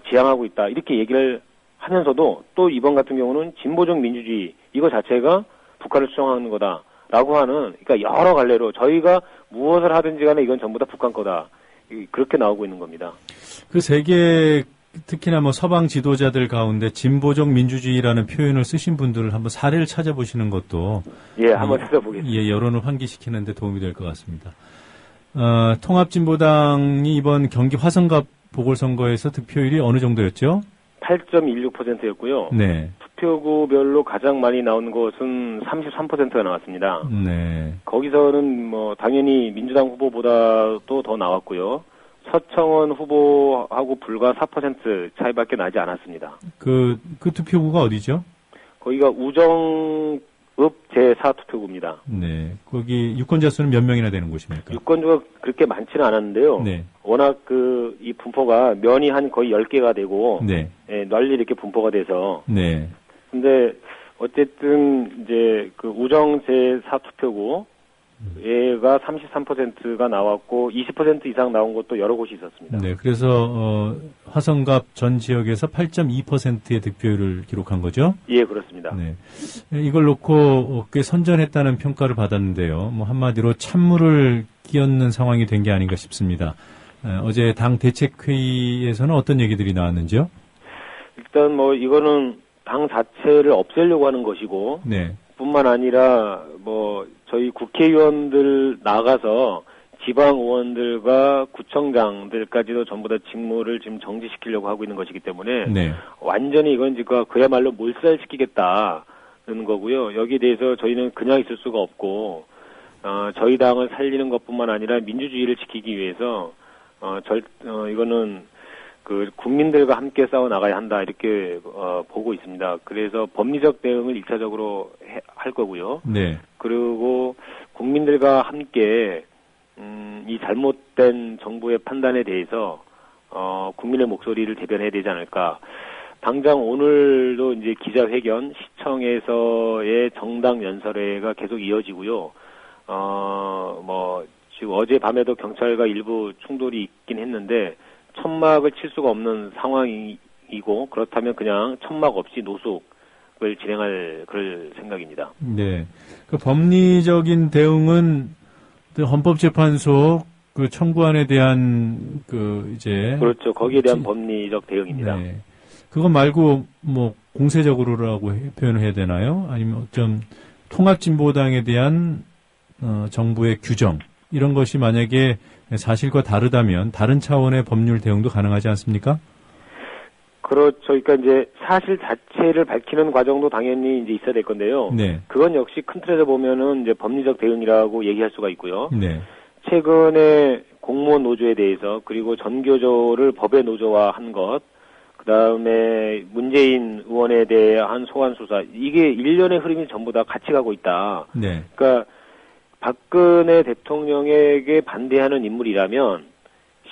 [SPEAKER 23] 지향하고 있다 이렇게 얘기를 하면서도 또 이번 같은 경우는 진보적 민주주의 이거 자체가 북한을 추종하는 거다라고 하는 그러니까 여러 갈래로 저희가 무엇을 하든지 간에 이건 전부 다 북한 거다 그렇게 나오고 있는 겁니다.
[SPEAKER 3] 그 세계 특히나 뭐 서방 지도자들 가운데 진보적 민주주의라는 표현을 쓰신 분들을 한번 사례를 찾아보시는 것도
[SPEAKER 23] 한번 찾아보겠습니다.
[SPEAKER 3] 여론을 환기시키는 데 도움이 될 것 같습니다. 통합진보당이 이번 경기 화성갑 보궐선거에서 득표율이 어느 정도였죠?
[SPEAKER 23] 8.16%였고요.
[SPEAKER 3] 네.
[SPEAKER 23] 투표구별로 가장 많이 나온 것은 33%가 나왔습니다.
[SPEAKER 3] 네.
[SPEAKER 23] 거기서는 뭐 당연히 민주당 후보보다도 더 나왔고요. 서청원 후보하고 불과 4% 차이밖에 나지 않았습니다.
[SPEAKER 3] 그 투표구가 어디죠?
[SPEAKER 23] 거기가 우정읍 제4투표구입니다.
[SPEAKER 3] 네. 거기 유권자 수는 몇 명이나 되는 곳입니까?
[SPEAKER 23] 유권자가 그렇게 많지는 않았는데요.
[SPEAKER 3] 네.
[SPEAKER 23] 워낙 이 분포가 면이 한 거의 10개가 되고,
[SPEAKER 3] 네.
[SPEAKER 23] 널리 이렇게 분포가 돼서.
[SPEAKER 3] 네.
[SPEAKER 23] 근데 어쨌든 이제 그 우정 제4투표구, 얘가 33%가 나왔고 20% 이상 나온 것도 여러 곳이 있었습니다.
[SPEAKER 3] 네, 그래서 화성갑 전 지역에서 8.2%의 득표율을 기록한 거죠?
[SPEAKER 23] 예, 그렇습니다.
[SPEAKER 3] 네, 이걸 놓고 꽤 선전했다는 평가를 받았는데요. 뭐 한마디로 찬물을 끼얹는 상황이 된 게 아닌가 싶습니다. 어제 당 대책회의에서는 어떤 얘기들이 나왔는지요?
[SPEAKER 23] 일단 뭐 이거는 당 자체를 없애려고 하는 것이고,
[SPEAKER 3] 네.
[SPEAKER 23] 뿐만 아니라 뭐 저희 국회의원들 나가서 지방 의원들과 구청장들까지도 전부 다 직무를 지금 정지시키려고 하고 있는 것이기 때문에
[SPEAKER 3] 네.
[SPEAKER 23] 완전히 이건 지금 그야말로 몰살시키겠다는 거고요. 여기에 대해서 저희는 그냥 있을 수가 없고 저희 당을 살리는 것뿐만 아니라 민주주의를 지키기 위해서 이거는 그 국민들과 함께 싸워 나가야 한다 이렇게 보고 있습니다. 그래서 법리적 대응을 1차적으로 할 거고요.
[SPEAKER 3] 네.
[SPEAKER 23] 그리고 국민들과 함께 이 잘못된 정부의 판단에 대해서 국민의 목소리를 대변해야 되지 않을까. 당장 오늘도 이제 기자회견, 시청에서의 정당 연설회가 계속 이어지고요. 지금 어젯밤에도 경찰과 일부 충돌이 있긴 했는데 천막을 칠 수가 없는 상황이고 그렇다면 그냥 천막 없이 노숙을 진행할 그럴 생각입니다.
[SPEAKER 3] 네. 그 법리적인 대응은 헌법재판소 그 청구안에 대한
[SPEAKER 23] 그렇죠. 거기에 대한 법리적 대응입니다.
[SPEAKER 3] 네. 그거 말고 뭐 공세적으로라고 표현을 해야 되나요? 아니면 좀 통합진보당에 대한 정부의 규정 이런 것이 만약에 사실과 다르다면 다른 차원의 법률 대응도 가능하지 않습니까?
[SPEAKER 23] 그렇죠. 그러니까 이제 사실 자체를 밝히는 과정도 당연히 이제 있어야 될 건데요.
[SPEAKER 3] 네.
[SPEAKER 23] 그건 역시 큰 틀에서 보면은 이제 법리적 대응이라고 얘기할 수가 있고요.
[SPEAKER 3] 네.
[SPEAKER 23] 최근에 공무원 노조에 대해서 그리고 전교조를 법의 노조화한 것, 그 다음에 문재인 의원에 대한 소환 수사 이게 일련의 흐름이 전부 다 같이 가고 있다.
[SPEAKER 3] 네.
[SPEAKER 23] 그러니까 박근혜 대통령에게 반대하는 인물이라면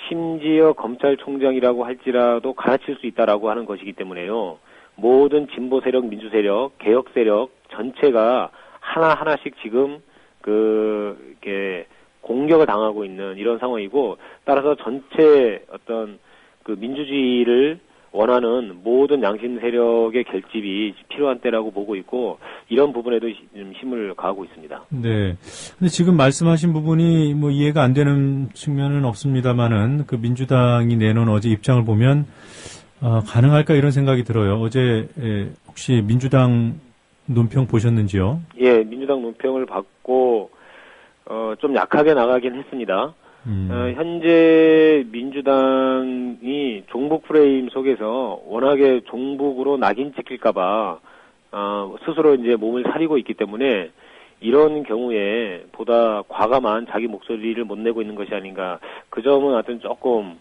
[SPEAKER 23] 심지어 검찰총장이라고 할지라도 갈아칠 수 있다라고 하는 것이기 때문에요. 모든 진보 세력, 민주 세력, 개혁 세력 전체가 하나하나씩 지금 이렇게 공격을 당하고 있는 이런 상황이고 따라서 전체 어떤 그 민주주의를 원하는 모든 양심 세력의 결집이 필요한 때라고 보고 있고 이런 부분에도 힘을 가하고 있습니다.
[SPEAKER 3] 네. 근데 지금 말씀하신 부분이 뭐 이해가 안 되는 측면은 없습니다만은 그 민주당이 내놓은 어제 입장을 보면 가능할까 이런 생각이 들어요. 어제 혹시 민주당 논평 보셨는지요?
[SPEAKER 23] 예, 민주당 논평을 받고 좀 약하게 나가긴 했습니다. 현재 민주당이 종북 프레임 속에서 워낙에 종북으로 낙인 찍힐까봐 스스로 이제 몸을 사리고 있기 때문에 이런 경우에 보다 과감한 자기 목소리를 못 내고 있는 것이 아닌가. 그 점은 하여튼 조금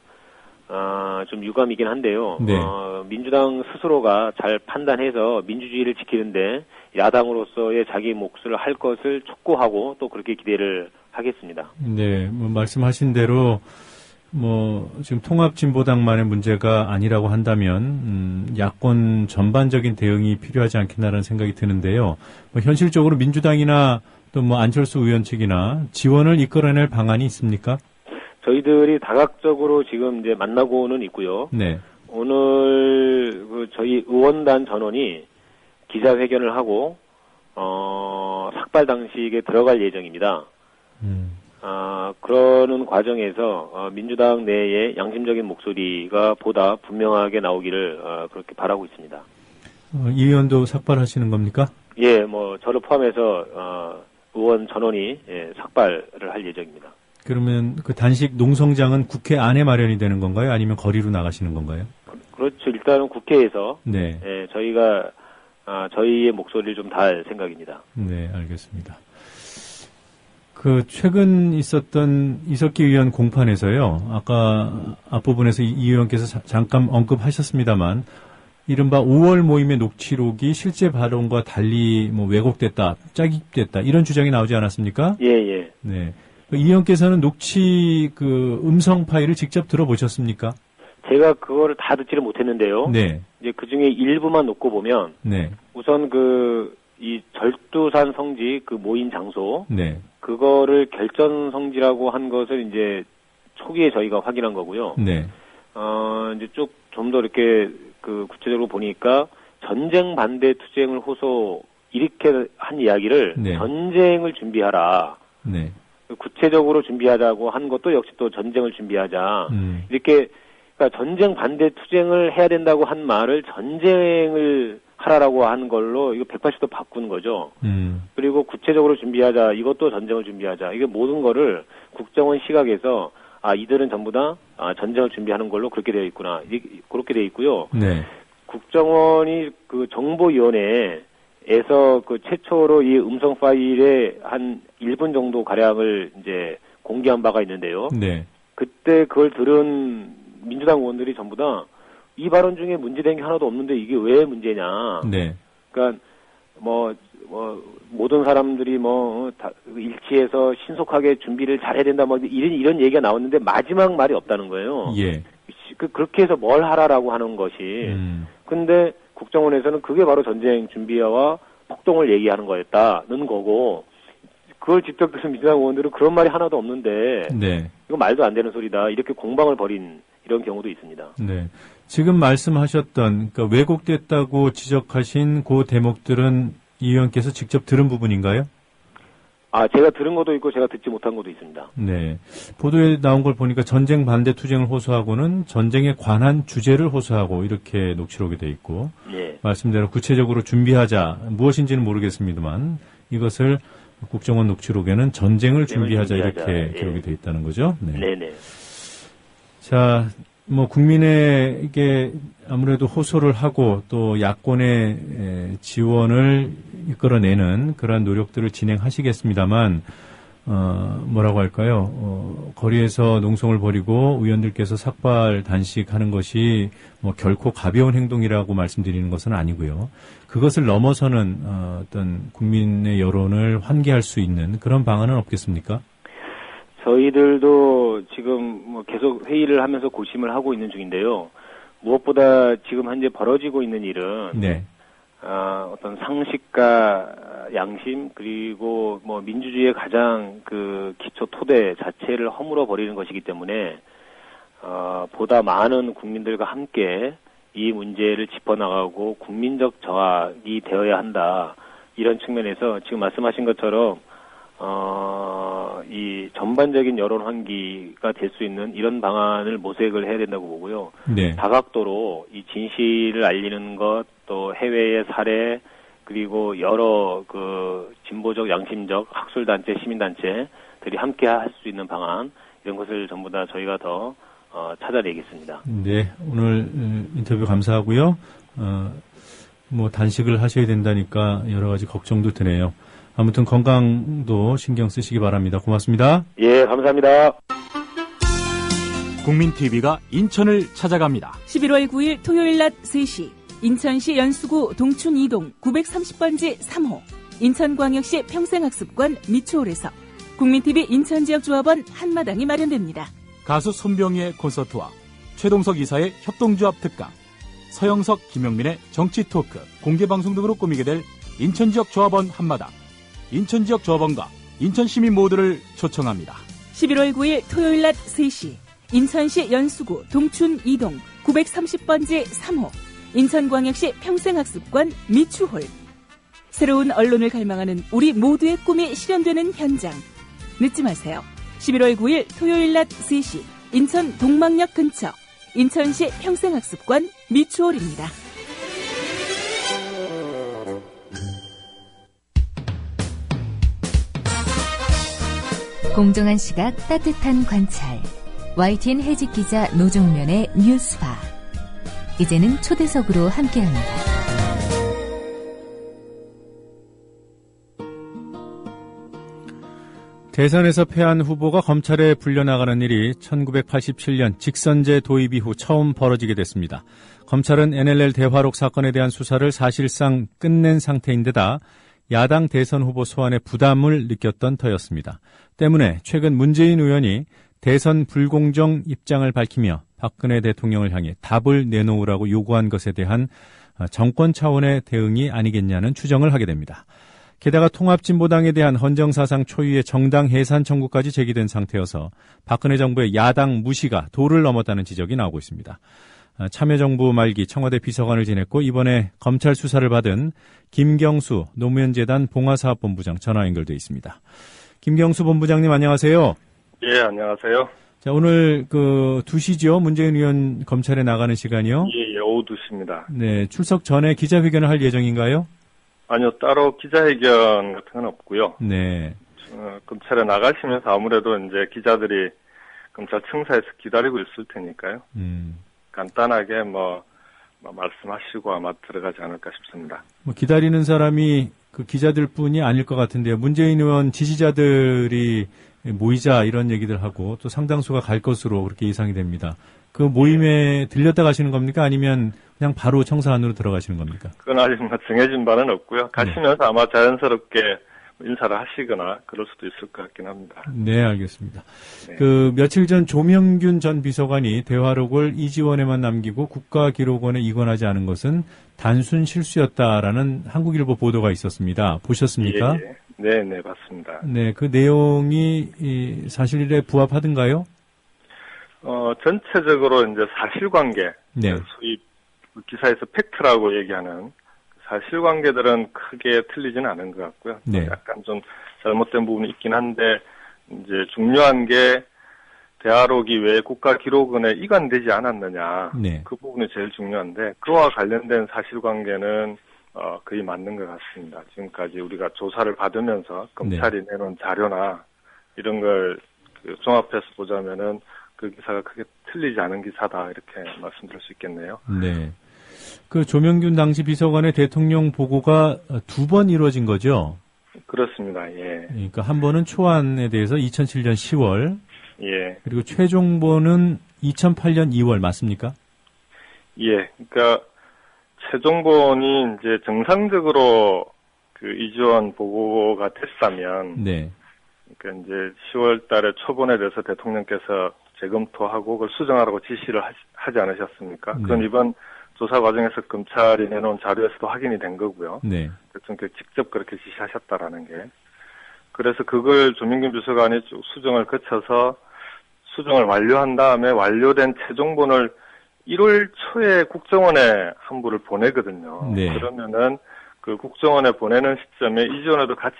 [SPEAKER 23] 좀 유감이긴 한데요.
[SPEAKER 3] 네.
[SPEAKER 23] 민주당 스스로가 잘 판단해서 민주주의를 지키는데 야당으로서의 자기 몫을 할 것을 촉구하고 또 그렇게 기대를 하겠습니다.
[SPEAKER 3] 네, 뭐 말씀하신 대로 뭐 지금 통합진보당만의 문제가 아니라고 한다면 야권 전반적인 대응이 필요하지 않겠나라는 생각이 드는데요. 뭐 현실적으로 민주당이나 또 뭐 안철수 의원 측이나 지원을 이끌어낼 방안이 있습니까?
[SPEAKER 23] 저희들이 다각적으로 지금 이제 만나고는 있고요.
[SPEAKER 3] 네.
[SPEAKER 23] 오늘 저희 의원단 전원이 기자회견을 하고 삭발 당식에 들어갈 예정입니다. 그러는 과정에서 민주당 내의 양심적인 목소리가 보다 분명하게 나오기를 그렇게 바라고 있습니다.
[SPEAKER 3] 이 의원도 삭발하시는 겁니까?
[SPEAKER 23] 예, 뭐 저를 포함해서 의원 전원이 삭발을 할 예정입니다.
[SPEAKER 3] 그러면 그 단식 농성장은 국회 안에 마련이 되는 건가요? 아니면 거리로 나가시는 건가요?
[SPEAKER 23] 그렇죠. 일단은 국회에서
[SPEAKER 3] 네.
[SPEAKER 23] 저희가 저희의 목소리를 좀 다할 생각입니다.
[SPEAKER 3] 네, 알겠습니다. 그 최근 있었던 이석기 의원 공판에서요. 아까 앞부분에서 이 의원께서 잠깐 언급하셨습니다만 이른바 5월 모임의 녹취록이 실제 발언과 달리 뭐 왜곡됐다, 짜깁됐다 이런 주장이 나오지 않았습니까?
[SPEAKER 23] 예, 예.
[SPEAKER 3] 네. 이 의원께서는 녹취 그 음성 파일을 직접 들어보셨습니까?
[SPEAKER 23] 제가 그거를 다 듣지를 못했는데요.
[SPEAKER 3] 네.
[SPEAKER 23] 이제 그 중에 일부만 놓고 보면
[SPEAKER 3] 네.
[SPEAKER 23] 우선 이 절두산 성지 그 모인 장소
[SPEAKER 3] 네.
[SPEAKER 23] 그거를 결전 성지라고 한 것을 이제 초기에 저희가 확인한 거고요.
[SPEAKER 3] 네.
[SPEAKER 23] 이제 쭉 좀 더 이렇게 그 구체적으로 보니까 전쟁 반대 투쟁을 호소 이렇게 한 이야기를
[SPEAKER 3] 네.
[SPEAKER 23] 전쟁을 준비하라.
[SPEAKER 3] 네.
[SPEAKER 23] 구체적으로 준비하자고 한 것도 역시 또 전쟁을 준비하자. 이렇게 그러니까 전쟁 반대 투쟁을 해야 된다고 한 말을 전쟁을 하라라고 하는 걸로 이거 180도 바꾸는 거죠. 그리고 구체적으로 준비하자. 이것도 전쟁을 준비하자. 이게 모든 거를 국정원 시각에서 이들은 전부 다 전쟁을 준비하는 걸로 그렇게 되어 있구나. 그렇게 되어 있고요.
[SPEAKER 3] 네.
[SPEAKER 23] 국정원이 그 정보위원회에서 그 최초로 이 음성 파일의 한 1분 정도 가량을 이제 공개한 바가 있는데요.
[SPEAKER 3] 네.
[SPEAKER 23] 그때 그걸 들은 민주당 의원들이 전부 다 이 발언 중에 문제된 게 하나도 없는데 이게 왜 문제냐.
[SPEAKER 3] 네.
[SPEAKER 23] 그러니까 모든 사람들이 다 일치해서 신속하게 준비를 잘해야 된다 이런 얘기가 나왔는데 마지막 말이 없다는 거예요.
[SPEAKER 3] 예.
[SPEAKER 23] 그렇게 해서 뭘 하라라고 하는 것이. 근데 국정원에서는 그게 바로 전쟁 준비와 폭동을 얘기하는 거였다는 거고, 그걸 직접 들은 민주당 의원들은 그런 말이 하나도 없는데,
[SPEAKER 3] 네.
[SPEAKER 23] 이거 말도 안 되는 소리다. 이렇게 공방을 벌인 이런 경우도 있습니다.
[SPEAKER 3] 네. 지금 말씀하셨던, 그러니까 왜곡됐다고 지적하신 그 대목들은 이 의원께서 직접 들은 부분인가요?
[SPEAKER 23] 제가 들은 것도 있고 제가 듣지 못한 것도 있습니다.
[SPEAKER 3] 네. 보도에 나온 걸 보니까 전쟁 반대 투쟁을 호소하고는 전쟁에 관한 주제를 호소하고 이렇게 녹취록이 돼 있고,
[SPEAKER 23] 예.
[SPEAKER 3] 말씀대로 구체적으로 준비하자, 무엇인지는 모르겠습니다만 이것을 국정원 녹취록에는 전쟁을 준비하자 이렇게 기록이 돼 있다는 거죠. 네.
[SPEAKER 23] 네네.
[SPEAKER 3] 자, 국민에게 아무래도 호소를 하고 또 야권의 지원을 이끌어내는 그러한 노력들을 진행하시겠습니다만, 뭐라고 할까요? 거리에서 농성을 벌이고 의원들께서 삭발 단식하는 것이 결코 가벼운 행동이라고 말씀드리는 것은 아니고요. 그것을 넘어서는 어떤 국민의 여론을 환기할 수 있는 그런 방안은 없겠습니까?
[SPEAKER 23] 저희들도 지금 계속 회의를 하면서 고심을 하고 있는 중인데요. 무엇보다 지금 현재 벌어지고 있는 일은
[SPEAKER 3] 네.
[SPEAKER 23] 어떤 상식과 양심 그리고 민주주의의 가장 그 기초 토대 자체를 허물어 버리는 것이기 때문에 보다 많은 국민들과 함께 이 문제를 짚어나가고 국민적 저항이 되어야 한다. 이런 측면에서 지금 말씀하신 것처럼 이 전반적인 여론 환기가 될 수 있는 이런 방안을 모색을 해야 된다고 보고요.
[SPEAKER 3] 네.
[SPEAKER 23] 다각도로 이 진실을 알리는 것, 또 해외의 사례, 그리고 여러 그 진보적, 양심적 학술단체, 시민단체들이 함께 할 수 있는 방안, 이런 것을 전부 다 저희가 더 찾아내겠습니다.
[SPEAKER 3] 네, 오늘 인터뷰 감사하고요. 단식을 하셔야 된다니까 여러 가지 걱정도 드네요. 아무튼 건강도 신경 쓰시기 바랍니다. 고맙습니다.
[SPEAKER 23] 예, 감사합니다.
[SPEAKER 22] 국민TV가 인천을 찾아갑니다.
[SPEAKER 16] 11월 9일 토요일 낮 3시 인천시 연수구 동춘 2동 930번지 3호 인천광역시 평생학습관 미추홀에서 국민TV 인천지역조합원 한마당이 마련됩니다.
[SPEAKER 22] 가수 손병희의 콘서트와 최동석 이사의 협동조합 특강, 서영석, 김영민의 정치 토크, 공개방송 등으로 꾸미게 될 인천지역 조합원 한마당. 인천지역 조합원과 인천시민 모두를 초청합니다.
[SPEAKER 16] 11월 9일 토요일 낮 3시 인천시 연수구 동춘 2동 930번지 3호 인천광역시 평생학습관 미추홀. 새로운 언론을 갈망하는 우리 모두의 꿈이 실현되는 현장. 늦지 마세요. 11월 9일 토요일 낮 3시 인천 동막역 근처 인천시 평생학습관 미추홀입니다.
[SPEAKER 6] 공정한 시각, 따뜻한 관찰. YTN 해직 기자 노종면의 뉴스바. 이제는 초대석으로 함께합니다.
[SPEAKER 3] 대선에서 패한 후보가 검찰에 불려나가는 일이 1987년 직선제 도입 이후 처음 벌어지게 됐습니다. 검찰은 NLL 대화록 사건에 대한 수사를 사실상 끝낸 상태인데다 야당 대선 후보 소환에 부담을 느꼈던 터였습니다. 때문에 최근 문재인 의원이 대선 불공정 입장을 밝히며 박근혜 대통령을 향해 답을 내놓으라고 요구한 것에 대한 정권 차원의 대응이 아니겠냐는 추정을 하게 됩니다. 게다가 통합진보당에 대한 헌정사상 초유의 정당 해산 청구까지 제기된 상태여서 박근혜 정부의 야당 무시가 도를 넘었다는 지적이 나오고 있습니다. 참여정부 말기 청와대 비서관을 지냈고 이번에 검찰 수사를 받은 김경수 노무현재단 봉화사업본부장 전화 연결돼 있습니다. 김경수 본부장님 안녕하세요.
[SPEAKER 7] 예, 안녕하세요.
[SPEAKER 3] 자, 오늘 2시죠. 문재인 의원 검찰에 나가는 시간이요.
[SPEAKER 7] 예, 오후 2시입니다.
[SPEAKER 3] 네, 출석 전에 기자회견을 할 예정인가요?
[SPEAKER 7] 아니요, 따로 기자회견 같은 건 없고요.
[SPEAKER 3] 네.
[SPEAKER 7] 검찰에 나가시면서 아무래도 이제 기자들이 검찰 청사에서 기다리고 있을 테니까요. 간단하게 말씀하시고 아마 들어가지 않을까 싶습니다.
[SPEAKER 3] 기다리는 사람이 그 기자들뿐이 아닐 것 같은데요. 문재인 의원 지지자들이 모이자 이런 얘기들 하고 또 상당수가 갈 것으로 그렇게 예상이 됩니다. 그 모임에 들렸다 가시는 겁니까? 아니면 그냥 바로 청사 안으로 들어가시는 겁니까?
[SPEAKER 7] 그건 아직 정해진 바는 없고요. 가시면서 아마 자연스럽게 인사를 하시거나 그럴 수도 있을 것 같긴 합니다.
[SPEAKER 3] 네, 알겠습니다. 네. 며칠 전 조명균 전 비서관이 대화록을 이지원에만 남기고 국가기록원에 이관하지 않은 것은 단순 실수였다라는 한국일보 보도가 있었습니다. 보셨습니까?
[SPEAKER 7] 네, 봤습니다.
[SPEAKER 3] 네, 그 내용이 사실에 부합하던가요?
[SPEAKER 7] 전체적으로 이제 사실관계,
[SPEAKER 3] 네.
[SPEAKER 7] 소위 기사에서 팩트라고 얘기하는 사실관계들은 크게 틀리지는 않은 것 같고요.
[SPEAKER 3] 네.
[SPEAKER 7] 약간 좀 잘못된 부분이 있긴 한데 이제 중요한 게 대화록이 왜 국가기록원에 이관되지 않았느냐.
[SPEAKER 3] 네.
[SPEAKER 7] 그 부분이 제일 중요한데 그와 관련된 사실관계는 거의 맞는 것 같습니다. 지금까지 우리가 조사를 받으면서 검찰이 내놓은 자료나 이런 걸 종합해서 보자면은 그 기사가 크게 틀리지 않은 기사다 이렇게 말씀드릴 수 있겠네요.
[SPEAKER 3] 네. 그 조명균 당시 비서관의 대통령 보고가 2번 이루어진 거죠?
[SPEAKER 7] 그렇습니다. 예.
[SPEAKER 3] 그러니까 한 번은 초안에 대해서 2007년 10월.
[SPEAKER 7] 예.
[SPEAKER 3] 그리고 최종본은 2008년 2월 맞습니까?
[SPEAKER 7] 예. 그러니까 최종본이 이제 정상적으로 그 이지원 보고가 됐다면.
[SPEAKER 3] 네.
[SPEAKER 7] 그러니까 이제 10월 달에 초본에 대해서 대통령께서 재검토하고 그걸 수정하라고 지시를 하지 않으셨습니까?
[SPEAKER 3] 네.
[SPEAKER 7] 그건 이번 조사 과정에서 검찰이 내놓은 자료에서도 확인이 된 거고요.
[SPEAKER 3] 네.
[SPEAKER 7] 대통령께서 직접 그렇게 지시하셨다라는 게. 그래서 그걸 조명균 비서관이 쭉 수정을 거쳐서 수정을 완료한 다음에 완료된 최종본을 1월 초에 국정원에 한부를 보내거든요.
[SPEAKER 3] 네.
[SPEAKER 7] 그러면은 그 국정원에 보내는 시점에 이지원에도 같이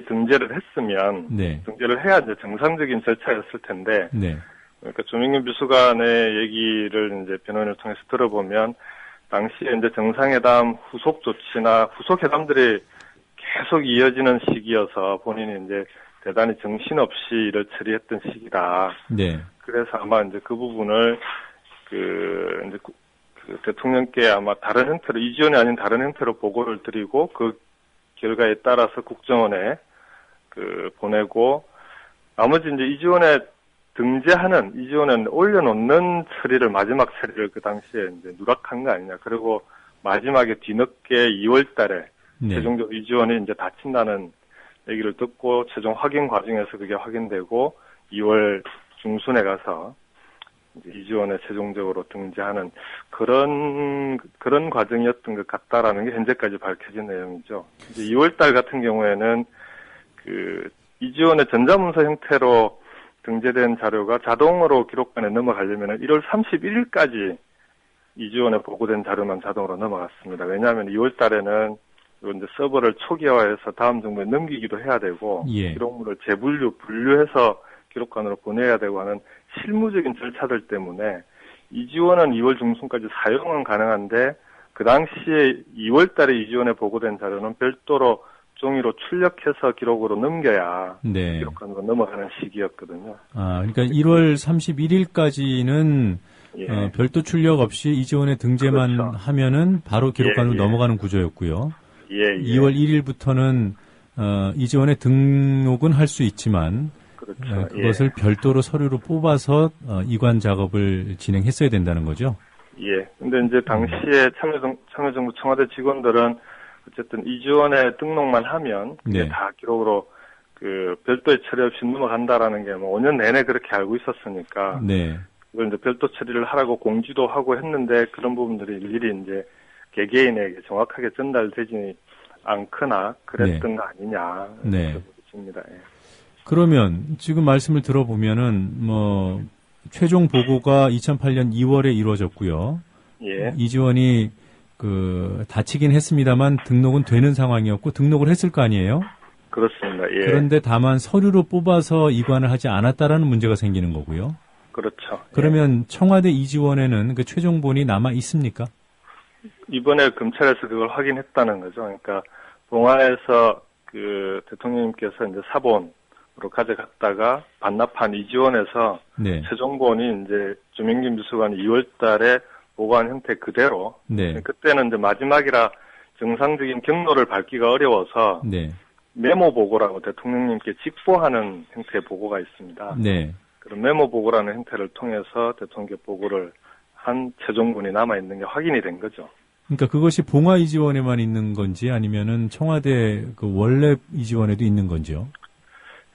[SPEAKER 7] 등재를 했으면
[SPEAKER 3] 네.
[SPEAKER 7] 등재를 해야 이제 정상적인 절차였을 텐데
[SPEAKER 3] 네.
[SPEAKER 7] 그러니까 조명균 비서관의 얘기를 이제 변호인을 통해서 들어보면 당시에 이제 정상회담 후속 조치나 후속 회담들이 계속 이어지는 시기여서 본인이 이제 대단히 정신없이 일을 처리했던 시기다.
[SPEAKER 3] 네.
[SPEAKER 7] 그래서 아마 이제 그 부분을 이제 그 대통령께 아마 다른 형태로 이지원이 아닌 다른 형태로 보고를 드리고 그 결과에 따라서 국정원에 보내고 나머지 이제 이지원에 이지원에 올려놓는 처리를 마지막 처리를 그 당시에 이제 누락한 거 아니냐. 그리고 마지막에 뒤늦게 2월 달에
[SPEAKER 3] 네.
[SPEAKER 7] 최종적으로 이지원이 이제 다친다는 얘기를 듣고 최종 확인 과정에서 그게 확인되고 2월 중순에 가서 이지원에 최종적으로 등재하는 그런 과정이었던 것 같다라는 게 현재까지 밝혀진 내용이죠. 이제 2월 달 같은 경우에는 이지원의 전자문서 형태로 등재된 자료가 자동으로 기록관에 넘어가려면 1월 31일까지 이지원에 보고된 자료만 자동으로 넘어갔습니다. 왜냐하면 2월 달에는 이제 서버를 초기화해서 다음 정부에 넘기기도 해야 되고 기록물을 분류해서 기록관으로 보내야 되고 하는 실무적인 절차들 때문에 이지원은 2월 중순까지 사용은 가능한데 그 당시에 2월 달에 이지원에 보고된 자료는 별도로 종이로 출력해서 기록으로 넘겨야
[SPEAKER 3] 네.
[SPEAKER 7] 기록관으로 넘어가는 시기였거든요.
[SPEAKER 3] 그러니까 1월 31일까지는 별도 출력 없이 이지원에 등재만
[SPEAKER 7] 그렇죠.
[SPEAKER 3] 하면은 바로 기록관으로 넘어가는 구조였고요. 2월 1일부터는 이지원에 등록은 할 수 있지만
[SPEAKER 7] 그렇죠.
[SPEAKER 3] 그것을 별도로 서류로 뽑아서 이관 작업을 진행했어야 된다는 거죠.
[SPEAKER 7] 예. 근데 이제 당시에 참여정부 청와대 직원들은 어쨌든 이지원에 등록만 하면
[SPEAKER 3] 네.
[SPEAKER 7] 다 기록으로 별도의 처리 없이 넘어간다라는 게 5년 내내 그렇게 알고 있었으니까
[SPEAKER 3] 네.
[SPEAKER 7] 그걸 이제 별도 처리를 하라고 공지도 하고 했는데 그런 부분들이 일일이 이제 개개인에게 정확하게 전달되지 않거나 그랬던 거 아니냐.
[SPEAKER 3] 네.
[SPEAKER 7] 싶습니다. 예.
[SPEAKER 3] 그러면 지금 말씀을 들어보면은 최종 보고가 2008년 2월에 이루어졌고요.
[SPEAKER 7] 예.
[SPEAKER 3] 이지원이 다치긴 했습니다만 등록은 되는 상황이었고 등록을 했을 거 아니에요?
[SPEAKER 7] 그렇습니다. 예.
[SPEAKER 3] 그런데 다만 서류로 뽑아서 이관을 하지 않았다라는 문제가 생기는 거고요.
[SPEAKER 7] 그렇죠.
[SPEAKER 3] 그러면 청와대 이지원에는 그 최종본이 남아 있습니까?
[SPEAKER 7] 이번에 검찰에서 그걸 확인했다는 거죠. 그러니까 봉화에서 그 대통령님께서 이제 사본으로 가져갔다가 반납한 이지원에서
[SPEAKER 3] 네.
[SPEAKER 7] 최종본이 이제 조명균 비서관이 2월 달에 보고한 형태 그대로.
[SPEAKER 3] 네.
[SPEAKER 7] 그때는 이제 마지막이라 정상적인 경로를 밟기가 어려워서
[SPEAKER 3] 네.
[SPEAKER 7] 메모 보고라고 대통령님께 직보하는 형태의 보고가 있습니다.
[SPEAKER 3] 네.
[SPEAKER 7] 그런 메모 보고라는 형태를 통해서 대통령께 보고를 한 최종본이 남아있는 게 확인이 된 거죠.
[SPEAKER 3] 그러니까 그것이 봉화 이지원에만 있는 건지 아니면은 청와대 그 원래 이지원에도 있는 건지요?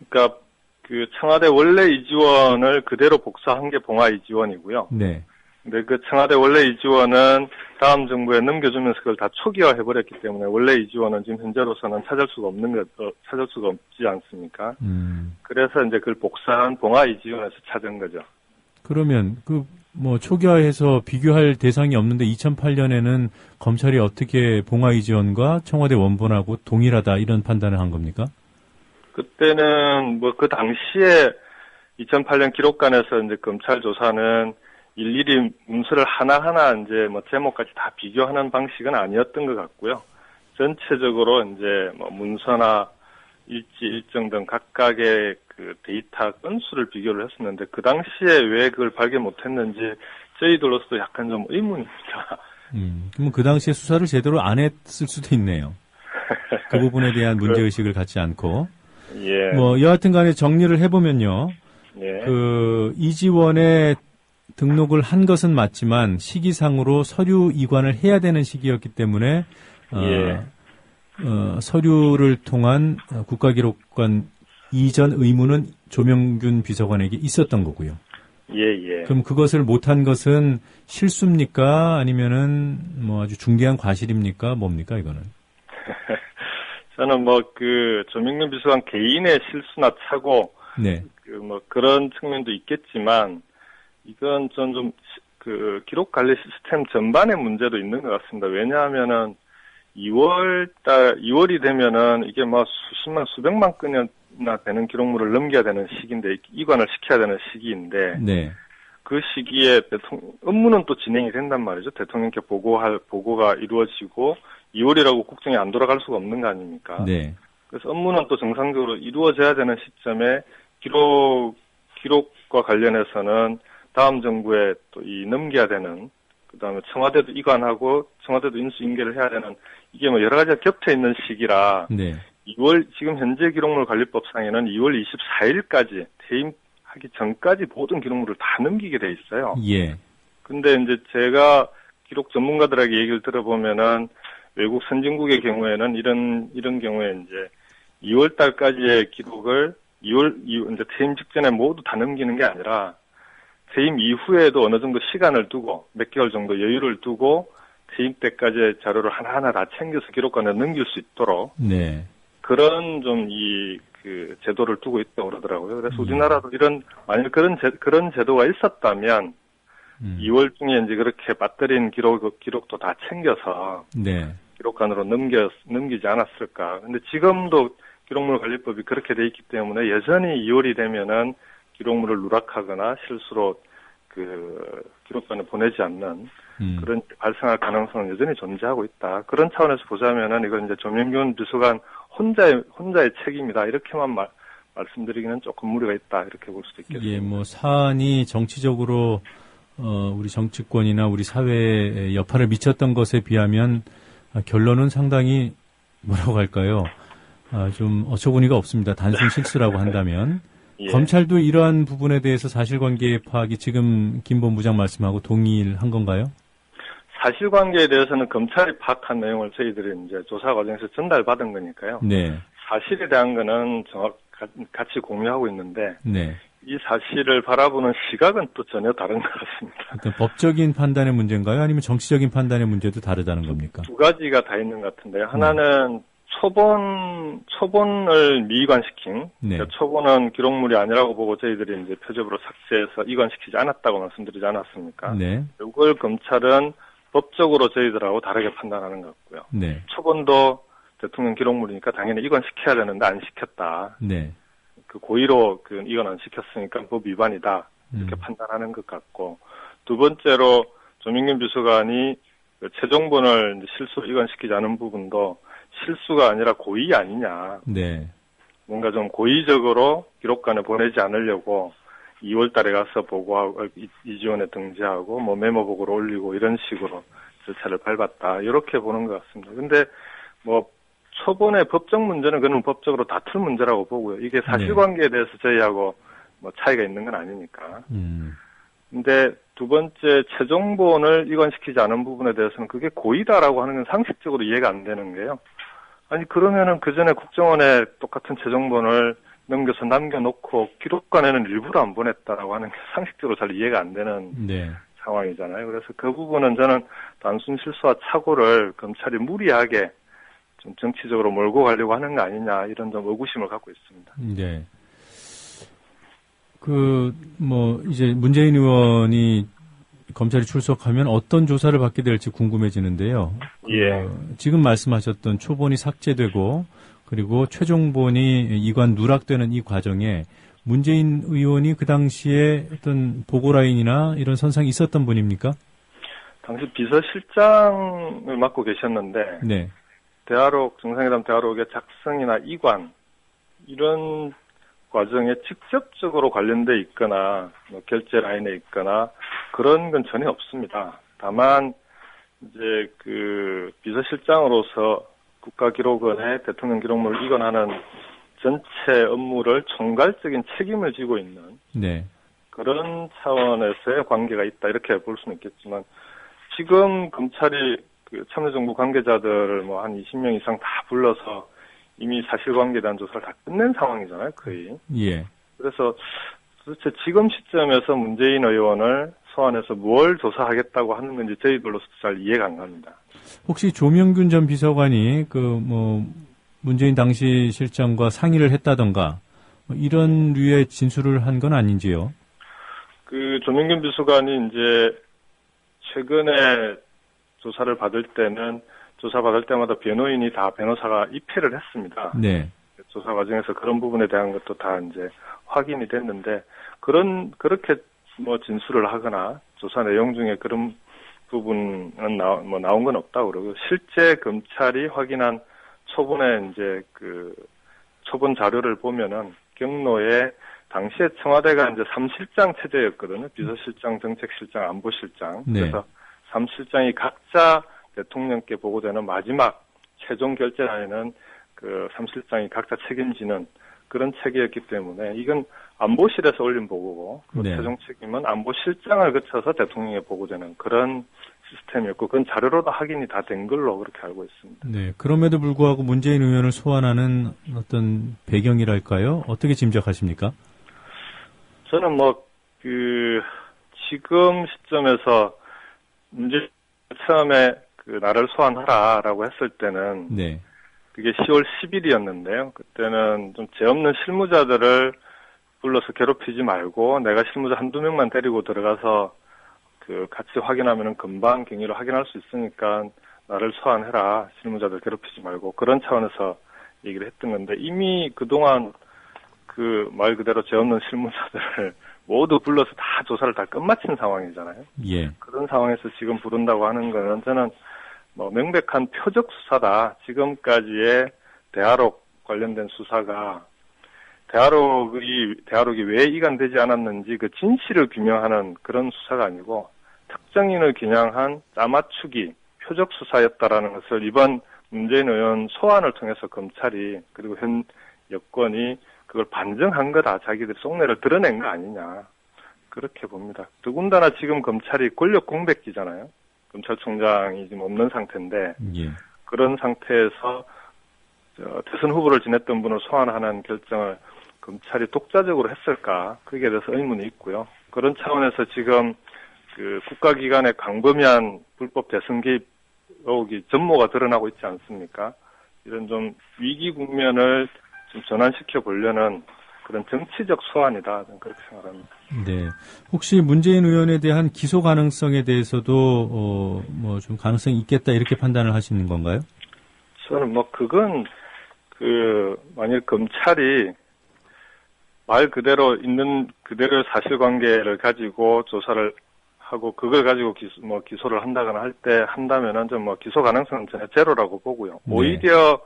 [SPEAKER 7] 그러니까 그 청와대 원래 이지원을 그대로 복사한 게 봉화 이지원이고요.
[SPEAKER 3] 네.
[SPEAKER 7] 근데 그 청와대 원래 이지원은 다음 정부에 넘겨주면서 그걸 다 초기화해버렸기 때문에 원래 이지원은 지금 현재로서는 찾을 수가 없지 않습니까? 그래서 이제 그걸 복사한 봉화 이지원에서 찾은 거죠.
[SPEAKER 3] 그러면 뭐 초기화해서 비교할 대상이 없는데 2008년에는 검찰이 어떻게 봉화 이지원과 청와대 원본하고 동일하다 이런 판단을 한 겁니까?
[SPEAKER 7] 그때는 뭐 그 당시에 2008년 기록관에서 이제 검찰 조사는 일일이 문서를 하나하나 이제 뭐 제목까지 다 비교하는 방식은 아니었던 것 같고요. 전체적으로 이제 뭐 문서나 일지, 일정 등 각각의 그 데이터 건수를 비교를 했었는데 그 당시에 왜 그걸 발견 못했는지 저희들로서도 약간 좀 의문입니다.
[SPEAKER 3] 그러면 그 당시에 수사를 제대로 안 했을 수도 있네요. 그 부분에 대한 문제의식을 갖지 않고.
[SPEAKER 7] 예.
[SPEAKER 3] 뭐 여하튼 간에 정리를 해보면요.
[SPEAKER 7] 예.
[SPEAKER 3] 그 이지원에 등록을 한 것은 맞지만 시기상으로 서류 이관을 해야 되는 시기였기 때문에 서류를 통한 국가기록관 이전 의무는 조명균 비서관에게 있었던 거고요.
[SPEAKER 7] 예.
[SPEAKER 3] 그럼 그것을 못한 것은 실수입니까? 아니면은 뭐 아주 중대한 과실입니까? 뭡니까 이거는?
[SPEAKER 7] 저는 뭐 그 조명균 비서관 개인의 실수나 착오,
[SPEAKER 3] 네.
[SPEAKER 7] 그 뭐 그런 측면도 있겠지만 이건 좀 그 기록 관리 시스템 전반의 문제도 있는 것 같습니다. 왜냐하면은 2월이 되면은 이게 뭐 수십만, 수백만 건이나 되는 기록물을 넘겨야 되는 시기인데, 이관을 시켜야 되는 시기인데,
[SPEAKER 3] 네.
[SPEAKER 7] 그 시기에 업무는 또 진행이 된단 말이죠. 대통령께 보고가 이루어지고, 2월이라고 국정이 안 돌아갈 수가 없는 거 아닙니까?
[SPEAKER 3] 네.
[SPEAKER 7] 그래서 업무는 또 정상적으로 이루어져야 되는 시점에 기록과 관련해서는 다음 정부에 또 넘겨야 되는, 그 다음에 청와대도 이관하고 청와대도 인수인계를 해야 되는, 이게 뭐 여러 가지가 겹쳐 있는 시기라,
[SPEAKER 3] 네.
[SPEAKER 7] 지금 현재 기록물 관리법상에는 2월 24일까지 퇴임하기 전까지 모든 기록물을 다 넘기게 돼 있어요.
[SPEAKER 3] 예.
[SPEAKER 7] 근데 이제 제가 기록 전문가들에게 얘기를 들어보면은 외국 선진국의 경우에는 이런 경우에 이제 2월 달까지의 기록을 이제 퇴임 직전에 모두 다 넘기는 게 아니라 퇴임 이후에도 어느 정도 시간을 두고 몇 개월 정도 여유를 두고 퇴임 때까지의 자료를 하나하나 다 챙겨서 기록관에 넘길 수 있도록
[SPEAKER 3] 네.
[SPEAKER 7] 그런 좀 그 제도를 두고 있다고 그러더라고요. 그래서 우리나라도 만약 그런 제도가 있었다면 2월 중에 이제 그렇게 빠뜨린 기록도 다 챙겨서
[SPEAKER 3] 네.
[SPEAKER 7] 기록관으로 넘기지 않았을까. 근데 지금도 기록물 관리법이 그렇게 돼 있기 때문에 여전히 2월이 되면은 기록물을 누락하거나 실수로 그 기록관에 보내지 않는 그런 발생할 가능성은 여전히 존재하고 있다. 그런 차원에서 보자면은 이건 이제 조명균 비서관 혼자의 책임이다. 이렇게만 말씀드리기는 조금 무리가 있다. 이렇게 볼 수도 있겠습니다.
[SPEAKER 3] 예, 뭐 사안이 정치적으로 우리 정치권이나 우리 사회에 여파를 미쳤던 것에 비하면 결론은 상당히 뭐라고 할까요? 좀 어처구니가 없습니다. 단순 실수라고 한다면.
[SPEAKER 7] 예.
[SPEAKER 3] 검찰도 이러한 부분에 대해서 사실관계 파악이 지금 김 본부장 말씀하고 동일한 건가요?
[SPEAKER 7] 사실관계에 대해서는 검찰이 파악한 내용을 저희들이 이제 조사 과정에서 전달받은 거니까요.
[SPEAKER 3] 네.
[SPEAKER 7] 사실에 대한 거는 같이 공유하고 있는데
[SPEAKER 3] 네.
[SPEAKER 7] 이 사실을 바라보는 시각은 또 전혀 다른 것 같습니다.
[SPEAKER 3] 그러니까 법적인 판단의 문제인가요? 아니면 정치적인 판단의 문제도 다르다는 겁니까?
[SPEAKER 7] 두 가지가 다 있는 것 같은데요. 하나는 초본을 미이관시킨,
[SPEAKER 3] 네.
[SPEAKER 7] 그러니까 초본은 기록물이 아니라고 보고 저희들이 이제 표적으로 삭제해서 이관시키지 않았다고 말씀드리지 않았습니까?
[SPEAKER 3] 네.
[SPEAKER 7] 이걸 검찰은 법적으로 저희들하고 다르게 판단하는 것 같고요.
[SPEAKER 3] 네.
[SPEAKER 7] 초본도 대통령 기록물이니까 당연히 이관시켜야 되는데 안 시켰다.
[SPEAKER 3] 네.
[SPEAKER 7] 그 고의로 이건 안 시켰으니까 법 위반이다. 이렇게 판단하는 것 같고, 두 번째로 조명균 비서관이 그 최종본을 실수 이관시키지 않은 부분도 실수가 아니라 고의 아니냐.
[SPEAKER 3] 네.
[SPEAKER 7] 뭔가 좀 고의적으로 기록관에 보내지 않으려고 2월 달에 가서 보고하고, 이지원에 등재하고, 뭐 메모복을 올리고 이런 식으로 절차를 밟았다. 이렇게 보는 것 같습니다. 근데 뭐 초본의 법적 문제는 그는 법적으로 다툴 문제라고 보고요. 이게 사실관계에 대해서 저희하고 뭐 차이가 있는 건 아니니까. 근데 두 번째 최종본을 이관시키지 않은 부분에 대해서는 그게 고의다라고 하는 건 상식적으로 이해가 안 되는 게요. 아니 그러면은 그 전에 국정원에 똑같은 최종본을 넘겨서 남겨놓고 기록관에는 일부러 안 보냈다라고 하는 게 상식적으로 잘 이해가 안 되는
[SPEAKER 3] 네.
[SPEAKER 7] 상황이잖아요. 그래서 그 부분은 저는 단순 실수와 착오를 검찰이 무리하게 좀 정치적으로 몰고 가려고 하는 거 아니냐 이런 좀 의구심을 갖고 있습니다.
[SPEAKER 3] 네. 이제 문재인 의원이 검찰이 출석하면 어떤 조사를 받게 될지 궁금해지는데요.
[SPEAKER 7] 예.
[SPEAKER 3] 지금 말씀하셨던 초본이 삭제되고 그리고 최종본이 이관 누락되는 이 과정에 문재인 의원이 그 당시에 어떤 보고라인이나 이런 선상이 있었던 분입니까?
[SPEAKER 7] 당시 비서실장을 맡고 계셨는데
[SPEAKER 3] 네.
[SPEAKER 7] 대화록, 정상회담 대화록의 작성이나 이관 이런 과정에 직접적으로 관련돼 있거나 뭐 결제 라인에 있거나 그런 건 전혀 없습니다. 다만 이제 그 비서실장으로서 국가기록원에 대통령 기록물을 이관하는 전체 업무를 총괄적인 책임을 지고 있는
[SPEAKER 3] 네.
[SPEAKER 7] 그런 차원에서의 관계가 있다 이렇게 볼 수는 있겠지만 지금 검찰이 그 참여정부 관계자들을 뭐 한 20명 이상 다 불러서 이미 사실관계에 대한 조사를 다 끝낸 상황이잖아요, 거의.
[SPEAKER 3] 예.
[SPEAKER 7] 그래서 도대체 지금 시점에서 문재인 의원을 소환해서 뭘 조사하겠다고 하는 건지 저희들로서 잘 이해가 안 갑니다.
[SPEAKER 3] 혹시 조명균 전 비서관이 문재인 당시 실장과 상의를 했다던가 이런 류의 진술을 한 건 아닌지요? 그
[SPEAKER 7] 조명균 비서관이 이제 최근에 조사를 받을 때는 조사받을 때마다 변호인이 다 변호사가 입회를 했습니다.
[SPEAKER 3] 네.
[SPEAKER 7] 조사 과정에서 그런 부분에 대한 것도 다 이제 확인이 됐는데 그렇게 뭐 진술을 하거나 조사 내용 중에 그런 부분은 나온 건 없다고 그러고 실제 검찰이 확인한 초본의 이제 그 초본 자료를 보면은 경로에 당시에 청와대가 이제 3실장 체제였거든요. 비서실장, 정책실장, 안보실장.
[SPEAKER 3] 네.
[SPEAKER 7] 그래서 3실장이 각자 대통령께 보고되는 마지막 최종 결재라에는 그 3실장이 각자 책임지는 그런 체계였기 때문에 이건 안보실에서 올린 보고고 그
[SPEAKER 3] 네.
[SPEAKER 7] 최종 책임은 안보실장을 거쳐서 대통령에 보고되는 그런 시스템이었고 그건 자료로도 확인이 다 된 걸로 그렇게 알고 있습니다.
[SPEAKER 3] 네. 그럼에도 불구하고 문재인 의원을 소환하는 어떤 배경이랄까요? 어떻게 짐작하십니까?
[SPEAKER 7] 저는 지금 시점에서 처음에 나를 소환하라라고 했을 때는
[SPEAKER 3] 네.
[SPEAKER 7] 그게 10월 10일이었는데요. 그때는 좀 죄 없는 실무자들을 불러서 괴롭히지 말고 내가 실무자 한두 명만 데리고 들어가서 같이 확인하면은 금방 경위를 확인할 수 있으니까 나를 소환해라. 실무자들 괴롭히지 말고 그런 차원에서 얘기를 했던 건데 이미 그동안 말 그대로 죄 없는 실무자들을 모두 불러서 다 조사를 다 끝마친 상황이잖아요.
[SPEAKER 3] 예.
[SPEAKER 7] 그런 상황에서 지금 부른다고 하는 거는 저는 명백한 표적 수사다. 지금까지의 대화록 관련된 수사가 대화록이 왜 이관되지 않았는지 그 진실을 규명하는 그런 수사가 아니고 특정인을 겨냥한 짜맞추기, 표적 수사였다라는 것을 이번 문재인 의원 소환을 통해서 검찰이 그리고 현 여권이 그걸 반증한 거다. 자기들 속내를 드러낸 거 아니냐. 그렇게 봅니다. 더군다나 지금 검찰이 권력 공백기잖아요. 검찰총장이 지금 없는 상태인데
[SPEAKER 3] 예.
[SPEAKER 7] 그런 상태에서 대선 후보를 지냈던 분을 소환하는 결정을 검찰이 독자적으로 했을까? 거기에 대해서 의문이 있고요. 그런 차원에서 지금 국가기관의 광범위한 불법 대선 개입 의혹이 전모가 드러나고 있지 않습니까? 이런 좀 위기 국면을 좀 전환시켜 보려는 그런 정치적 소환이다. 저는 그렇게 생각합니다.
[SPEAKER 3] 네. 혹시 문재인 의원에 대한 기소 가능성에 대해서도 좀 가능성이 있겠다 이렇게 판단을 하시는 건가요?
[SPEAKER 7] 저는 그건 만일 검찰이 말 그대로 있는 그대로의 사실관계를 가지고 조사를 하고 그걸 가지고 기소를 한다거나 한다면은 좀 기소 가능성은 전혀 제로라고 보고요.
[SPEAKER 3] 네.
[SPEAKER 7] 오히려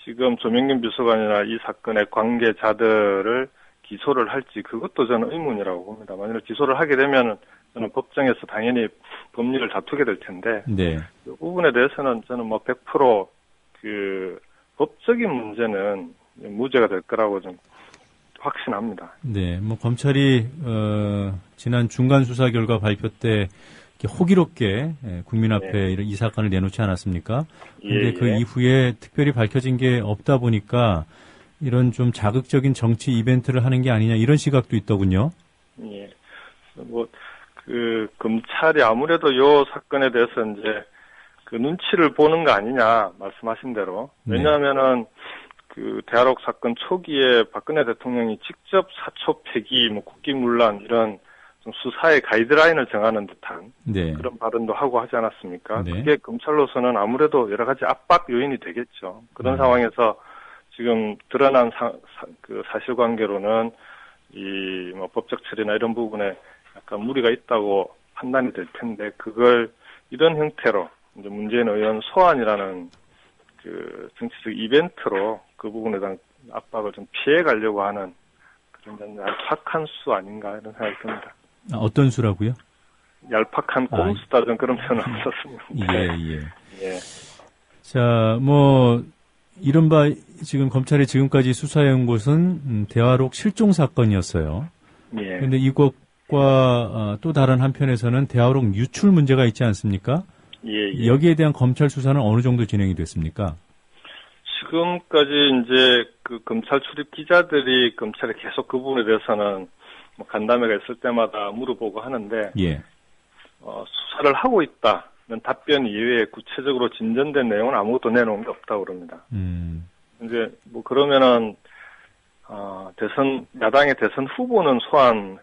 [SPEAKER 7] 지금 조명균 비서관이나 이 사건의 관계자들을 기소를 할지 그것도 저는 의문이라고 봅니다. 만약에 기소를 하게 되면은 저는 법정에서 당연히 법리를 다투게 될 텐데
[SPEAKER 3] 네.
[SPEAKER 7] 이 부분에 대해서는 저는 100% 법적인 문제는 무죄가 될 거라고 좀 확신합니다.
[SPEAKER 3] 네, 검찰이 지난 중간 수사 결과 발표 때 이렇게 호기롭게 국민 앞에 이 사건을 내놓지 않았습니까? 그런데 그 이후에 특별히 밝혀진 게 없다 보니까 이런 좀 자극적인 정치 이벤트를 하는 게 아니냐 이런 시각도 있더군요.
[SPEAKER 7] 예. 검찰이 아무래도 요 사건에 대해서 이제 눈치를 보는 거 아니냐 말씀하신 대로. 왜냐하면은 대화록 사건 초기에 박근혜 대통령이 직접 사초 폐기, 국기문란 이런 좀 수사의 가이드라인을 정하는 듯한 그런 발언도 하고 하지 않았습니까?
[SPEAKER 3] 네.
[SPEAKER 7] 그게 검찰로서는 아무래도 여러 가지 압박 요인이 되겠죠. 그런 상황에서 지금 드러난 사실관계로는 법적 처리나 이런 부분에 약간 무리가 있다고 판단이 될 텐데 그걸 이런 형태로 이제 문재인 의원 소환이라는 정치적 이벤트로 그 부분에 대한 압박을 좀 피해 가려고 하는 그런 얄팍한 수 아닌가 이런 생각이 듭니다.
[SPEAKER 3] 어떤 수라고요?
[SPEAKER 7] 얄팍한 꼼수다 좀 그런 표현을 썼습니다.
[SPEAKER 3] 예. 자, 이른바 지금 검찰이 지금까지 수사해온 곳은 대화록 실종 사건이었어요.
[SPEAKER 7] 예.
[SPEAKER 3] 그런데 이것과 또 다른 한편에서는 대화록 유출 문제가 있지 않습니까?
[SPEAKER 7] 예.
[SPEAKER 3] 여기에 대한 검찰 수사는 어느 정도 진행이 됐습니까?
[SPEAKER 7] 지금까지 이제 검찰 출입 기자들이 검찰에 계속 그 부분에 대해서는 간담회가 있을 때마다 물어보고 하는데 수사를 하고 있다는 답변 이외에 구체적으로 진전된 내용은 아무것도 내놓은 게 없다고 그럽니다. 이제 그러면은 야당의 대선 후보는 소환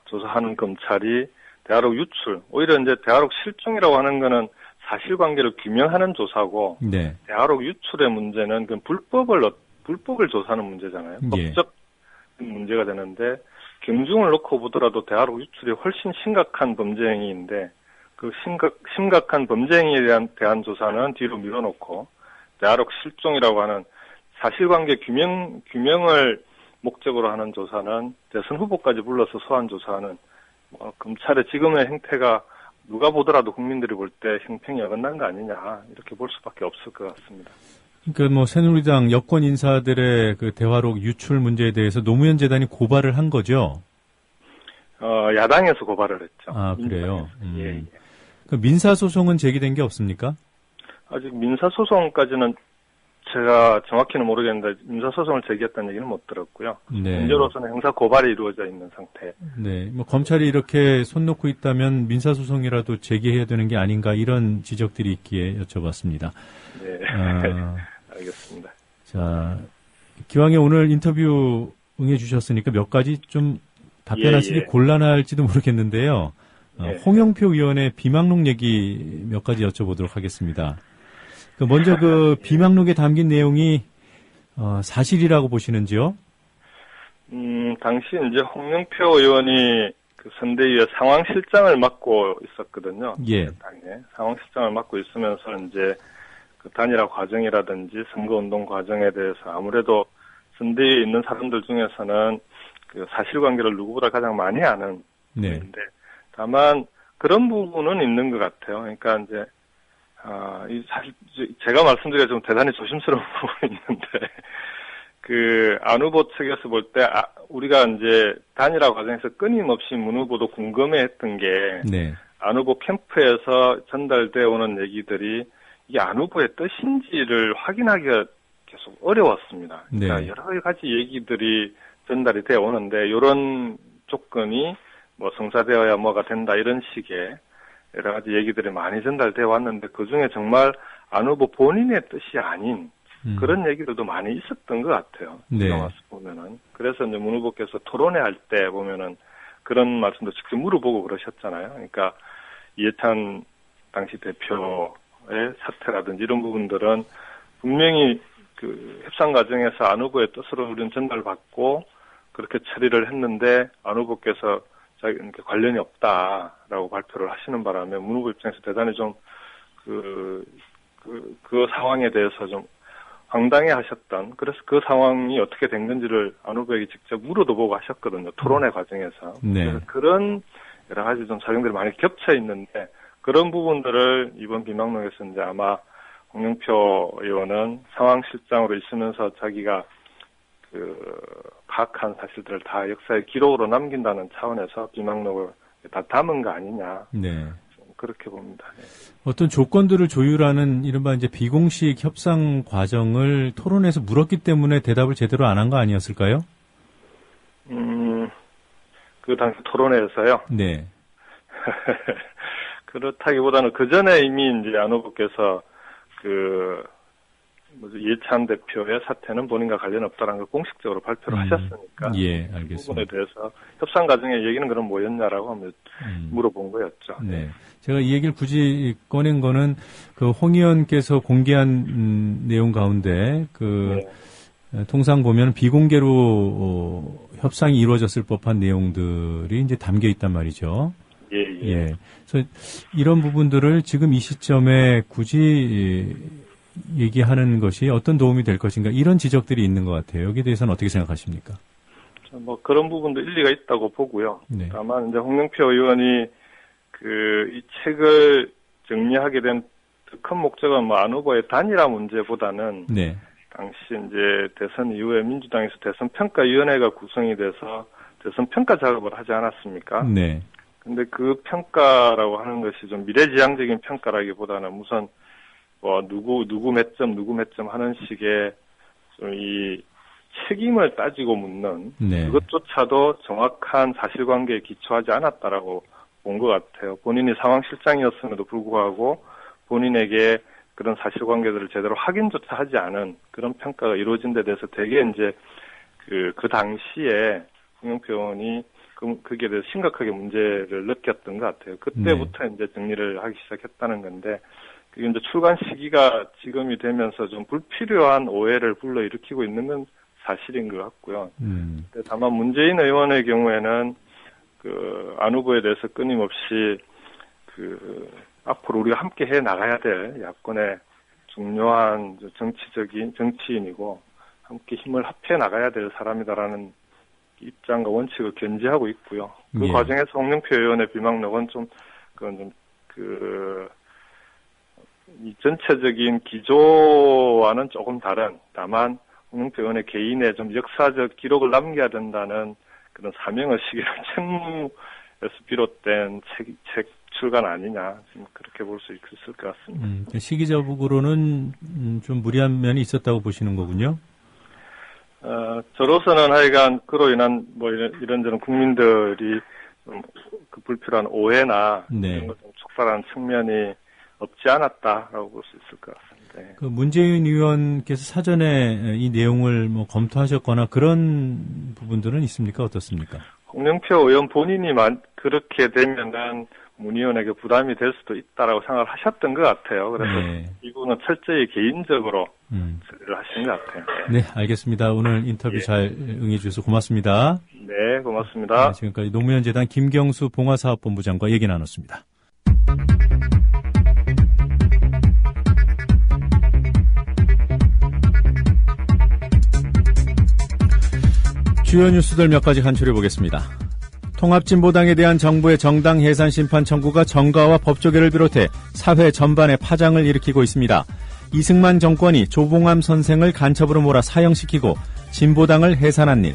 [SPEAKER 7] 조사하는 검찰이 대화록 유출, 오히려 이제 대화록 실종이라고 하는 거는 사실관계를 규명하는 조사고,
[SPEAKER 3] 네.
[SPEAKER 7] 대화록 유출의 문제는 불법을 조사하는 문제잖아요. 법적 문제가 되는데 경중을 놓고 보더라도 대화록 유출이 훨씬 심각한 범죄 행위인데 그 심각한 범죄 행위에 대한 조사는 뒤로 밀어놓고 대화록 실종이라고 하는 사실관계 규명을 목적으로 하는 조사는 대선 후보까지 불러서 소환 조사하는 검찰의 지금의 행태가 누가 보더라도 국민들이 볼 때 형평이 어긋난 거 아니냐 이렇게 볼 수밖에 없을 것 같습니다.
[SPEAKER 3] 그러니까 새누리당 여권 인사들의 대화록 유출 문제에 대해서 노무현 재단이 고발을 한 거죠?
[SPEAKER 7] 야당에서 고발을 했죠.
[SPEAKER 3] 아, 그래요?
[SPEAKER 7] 예.
[SPEAKER 3] 민사소송은 제기된 게 없습니까?
[SPEAKER 7] 아직 민사소송까지는 제가 정확히는 모르겠는데 민사소송을 제기했다는 얘기는 못 들었고요.
[SPEAKER 3] 네.
[SPEAKER 7] 현재로서는 형사 고발이 이루어져 있는 상태.
[SPEAKER 3] 네. 검찰이 이렇게 손 놓고 있다면 민사소송이라도 제기해야 되는 게 아닌가 이런 지적들이 있기에 여쭤봤습니다.
[SPEAKER 7] 네. 알겠습니다.
[SPEAKER 3] 자, 기왕에 오늘 인터뷰 응해주셨으니까 몇 가지 좀 답변하시기 곤란할지도 모르겠는데요. 홍영표 의원의 비망록 얘기 몇 가지 여쭤보도록 하겠습니다. 먼저 비망록에 담긴 내용이 사실이라고 보시는지요?
[SPEAKER 7] 당시 이제 홍영표 의원이 선대위의 상황실장을 맡고 있었거든요.
[SPEAKER 3] 예.
[SPEAKER 7] 당에 상황실장을 맡고 있으면서 이제 단일화 과정이라든지 선거운동 과정에 대해서 아무래도 선대위에 있는 사람들 중에서는 사실관계를 누구보다 가장 많이 아는 분인데 다만 그런 부분은 있는 것 같아요. 그러니까 이제 사실 제가 말씀드리기가 좀 대단히 조심스러운 부분이 있는데 안 후보 측에서 볼 때 우리가 이제 단일화 과정에서 끊임없이 문 후보도 궁금해했던 게 안 후보 캠프에서 전달되어 오는 얘기들이 이게 안 후보의 뜻인지를 확인하기가 계속 어려웠습니다. 그러니까 여러 가지 얘기들이 전달이 되어 오는데 이런 조건이 성사되어야 뭐가 된다 이런 식의 여러 가지 얘기들이 많이 전달되어 왔는데 그중에 정말 안 후보 본인의 뜻이 아닌 그런 얘기들도 많이 있었던 것 같아요.
[SPEAKER 3] 네.
[SPEAKER 7] 와서 보면은. 그래서 이제 문 후보께서 토론회 할 때 보면은 그런 말씀도 직접 물어보고 그러셨잖아요. 그러니까 이해찬 당시 대표의 사태라든지 이런 부분들은 분명히 협상 과정에서 안 후보의 뜻으로 우리는 전달받고 그렇게 처리를 했는데 안 후보께서 관련이 없다라고 발표를 하시는 바람에 문 후보 입장에서 대단히 좀 그 상황에 대해서 좀 황당해 하셨던, 그래서 그 상황이 어떻게 된 건지를 안 후보에게 직접 물어도 보고 하셨거든요. 토론회 과정에서.
[SPEAKER 3] 네.
[SPEAKER 7] 그래서 그런 여러 가지 좀 사정들이 많이 겹쳐 있는데, 그런 부분들을 이번 비망록에서 이제 아마 홍영표 의원은 상황실장으로 있으면서 자기가 파악한 사실들을 다 역사의 기록으로 남긴다는 차원에서 비망록을 다 담은 거 아니냐.
[SPEAKER 3] 네.
[SPEAKER 7] 그렇게 봅니다. 네.
[SPEAKER 3] 어떤 조건들을 조율하는 이른바 이제 비공식 협상 과정을 토론에서 물었기 때문에 대답을 제대로 안 한 거 아니었을까요?
[SPEAKER 7] 그 당시 토론회에서요?
[SPEAKER 3] 네.
[SPEAKER 7] 그렇다기보다는 그 전에 이미 이제 안 후보께서 이해찬 대표의 사퇴는 본인과 관련 없다라는 걸 공식적으로 발표를 하셨으니까.
[SPEAKER 3] 예,
[SPEAKER 7] 그
[SPEAKER 3] 알겠습니다.
[SPEAKER 7] 부분에 대해서 협상 과정의 얘기는 그럼 뭐였냐라고 하면 물어본 거였죠.
[SPEAKER 3] 네. 제가 이 얘기를 굳이 꺼낸 거는 홍 의원께서 공개한 내용 가운데 통상 보면 비공개로 협상이 이루어졌을 법한 내용들이 이제 담겨 있단 말이죠. 예. 그래서 이런 부분들을 지금 이 시점에 굳이 얘기하는 것이 어떤 도움이 될 것인가, 이런 지적들이 있는 것 같아요. 여기에 대해서는 어떻게 생각하십니까?
[SPEAKER 7] 그런 부분도 일리가 있다고 보고요.
[SPEAKER 3] 네.
[SPEAKER 7] 다만 이제 홍영표 의원이 이 책을 정리하게 된 큰 목적은 안 후보의 단일화 문제보다는
[SPEAKER 3] 네.
[SPEAKER 7] 당시 이제 대선 이후에 민주당에서 대선평가위원회가 구성이 돼서 대선평가 작업을 하지 않았습니까?
[SPEAKER 3] 네.
[SPEAKER 7] 근데 그 평가라고 하는 것이 좀 미래지향적인 평가라기보다는 우선 누구 몇 점 하는 식의 좀 이 책임을 따지고 묻는
[SPEAKER 3] 네.
[SPEAKER 7] 그것조차도 정확한 사실관계에 기초하지 않았다라고 본 것 같아요. 본인이 상황실장이었음에도 불구하고 본인에게 그런 사실관계들을 제대로 확인조차 하지 않은 그런 평가가 이루어진 데 대해서 되게 이제 그 당시에 홍영표 의원이 그게 대해서 심각하게 문제를 느꼈던 것 같아요. 그때부터 이제 정리를 하기 시작했다는 건데, 그게 이제 출간 시기가 지금이 되면서 좀 불필요한 오해를 불러일으키고 있는 건 사실인 것 같고요. 다만 문재인 의원의 경우에는 안 후보에 대해서 끊임없이 앞으로 우리가 함께 해 나가야 될 야권의 중요한 정치인이고 함께 힘을 합해 나가야 될 사람이다라는 입장과 원칙을 견지하고 있고요. 그 과정에서 홍영표 의원의 비망록은 이 전체적인 기조와는 조금 다른, 다만 홍영표 의원의 개인의 좀 역사적 기록을 남겨야 된다는 그런 사명의식이나 책무에서 비롯된 책 출간 아니냐, 지금 그렇게 볼 수 있을 것 같습니다.
[SPEAKER 3] 시기적으로는 좀 무리한 면이 있었다고 보시는 거군요.
[SPEAKER 7] 저로서는 하여간 그로 인한 이런저런 국민들이 좀 불필요한 오해나 이런 것 좀 촉발하는 측면이 없지 않았다라고 볼 수 있을 것 같습니다.
[SPEAKER 3] 문재인 의원께서 사전에 이 내용을 검토하셨거나 그런 부분들은 있습니까? 어떻습니까?
[SPEAKER 7] 홍영표 의원 본인이 그렇게 되면은 문 의원에게 부담이 될 수도 있다라고 생각을 하셨던 것 같아요. 그래서 이 부분은 철저히 개인적으로 처리를 하신 것 같아요.
[SPEAKER 3] 네, 알겠습니다. 오늘 인터뷰 잘 응해 주셔서 고맙습니다.
[SPEAKER 7] 네, 고맙습니다.
[SPEAKER 3] 지금까지 노무현재단 김경수 봉화사업본부장과 얘기 나눴습니다. 주요 뉴스들 몇 가지 간추려 보겠습니다. 통합진보당에 대한 정부의 정당 해산 심판 청구가 정가와 법조계를 비롯해 사회 전반에 파장을 일으키고 있습니다. 이승만 정권이 조봉암 선생을 간첩으로 몰아 사형시키고 진보당을 해산한 일,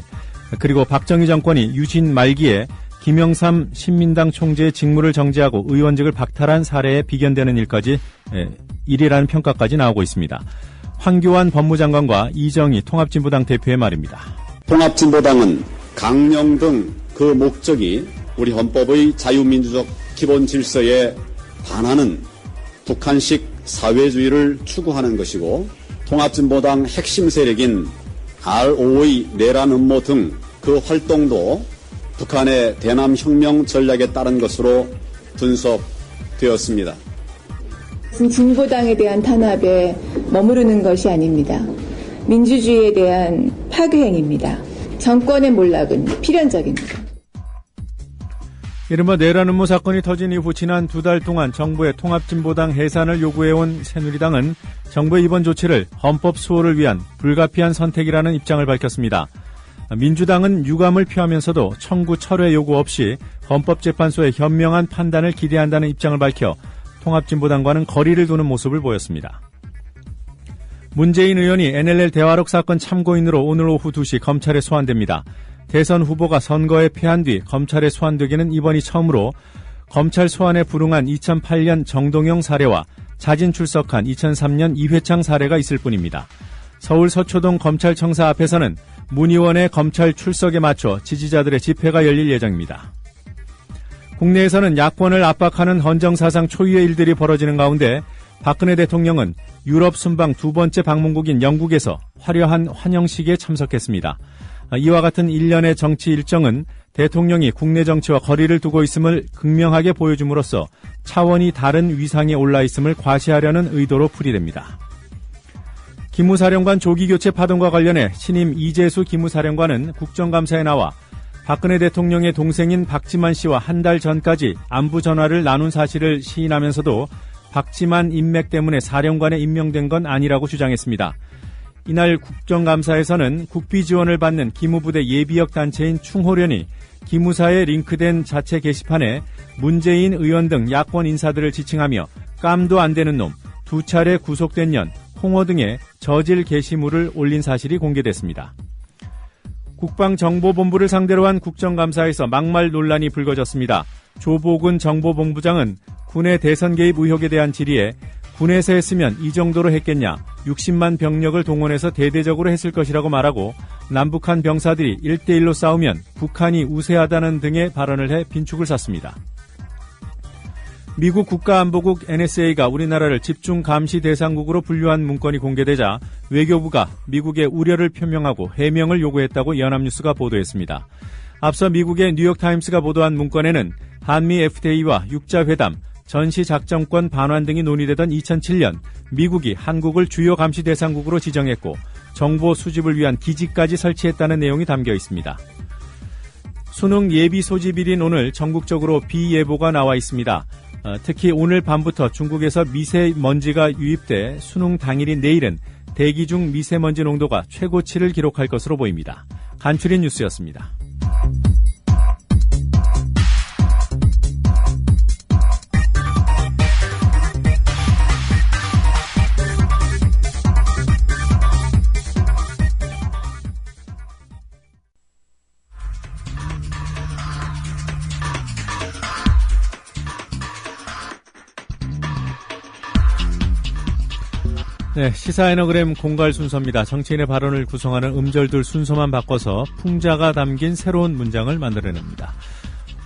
[SPEAKER 3] 그리고 박정희 정권이 유신 말기에 김영삼 신민당 총재의 직무를 정지하고 의원직을 박탈한 사례에 비견되는 일이라는 평가까지 나오고 있습니다. 황교안 법무장관과 이정희 통합진보당 대표의 말입니다.
[SPEAKER 9] 통합진보당은 강령 등 그 목적이 우리 헌법의 자유민주적 기본 질서에 반하는 북한식 사회주의를 추구하는 것이고, 통합진보당 핵심 세력인 RO의 내란 음모 등 그 활동도 북한의 대남혁명 전략에 따른 것으로 분석되었습니다.
[SPEAKER 5] 진보당에 대한 탄압에 머무르는 것이 아닙니다. 민주주의에 대한 파괴행위입니다. 정권의 몰락은 필연적입니다.
[SPEAKER 3] 이른바 내란음모 사건이 터진 이후 지난 2달 동안 정부의 통합진보당 해산을 요구해온 새누리당은 정부의 이번 조치를 헌법 수호를 위한 불가피한 선택이라는 입장을 밝혔습니다. 민주당은 유감을 표하면서도 청구 철회 요구 없이 헌법재판소의 현명한 판단을 기대한다는 입장을 밝혀 통합진보당과는 거리를 두는 모습을 보였습니다. 문재인 의원이 NLL 대화록 사건 참고인으로 오늘 오후 2시 검찰에 소환됩니다. 대선 후보가 선거에 패한 뒤 검찰에 소환되기는 이번이 처음으로 검찰 소환에 불응한 2008년 정동영 사례와 자진 출석한 2003년 이회창 사례가 있을 뿐입니다. 서울 서초동 검찰청사 앞에서는 문 의원의 검찰 출석에 맞춰 지지자들의 집회가 열릴 예정입니다. 국내에서는 야권을 압박하는 헌정사상 초유의 일들이 벌어지는 가운데 박근혜 대통령은 유럽 순방 2번째 방문국인 영국에서 화려한 환영식에 참석했습니다. 이와 같은 일련의 정치 일정은 대통령이 국내 정치와 거리를 두고 있음을 극명하게 보여줌으로써 차원이 다른 위상에 올라 있음을 과시하려는 의도로 풀이됩니다. 기무사령관 조기교체 파동과 관련해 신임 이재수 기무사령관은 국정감사에 나와 박근혜 대통령의 동생인 박지만 씨와 한 달 전까지 안부 전화를 나눈 사실을 시인하면서도 박지만 인맥 때문에 사령관에 임명된 건 아니라고 주장했습니다. 이날 국정감사에서는 국비 지원을 받는 기무부대 예비역 단체인 충호련이 기무사에 링크된 자체 게시판에 문재인 의원 등 야권 인사들을 지칭하며 깜도 안 되는 놈, 2차례 구속된 년, 홍어 등의 저질 게시물을 올린 사실이 공개됐습니다. 국방정보본부를 상대로 한 국정감사에서 막말 논란이 불거졌습니다. 조보근 정보본부장은 군의 대선 개입 의혹에 대한 질의에 군에서 했으면 이 정도로 했겠냐, 60만 병력을 동원해서 대대적으로 했을 것이라고 말하고 남북한 병사들이 1대1로 싸우면 북한이 우세하다는 등의 발언을 해 빈축을 샀습니다. 미국 국가안보국 NSA가 우리나라를 집중 감시 대상국으로 분류한 문건이 공개되자 외교부가 미국의 우려를 표명하고 해명을 요구했다고 연합뉴스가 보도했습니다. 앞서 미국의 뉴욕타임스가 보도한 문건에는 한미 FTA와 육자회담, 전시작전권 반환 등이 논의되던 2007년 미국이 한국을 주요 감시 대상국으로 지정했고 정보 수집을 위한 기지까지 설치했다는 내용이 담겨 있습니다. 수능 예비 소집일인 오늘 전국적으로 비 예보가 나와 있습니다. 특히 오늘 밤부터 중국에서 미세먼지가 유입돼 수능 당일인 내일은 대기 중 미세먼지 농도가 최고치를 기록할 것으로 보입니다. 간추린 뉴스였습니다. 네, 시사 에너그램 공갈 순서입니다. 정치인의 발언을 구성하는 음절들 순서만 바꿔서 풍자가 담긴 새로운 문장을 만들어냅니다.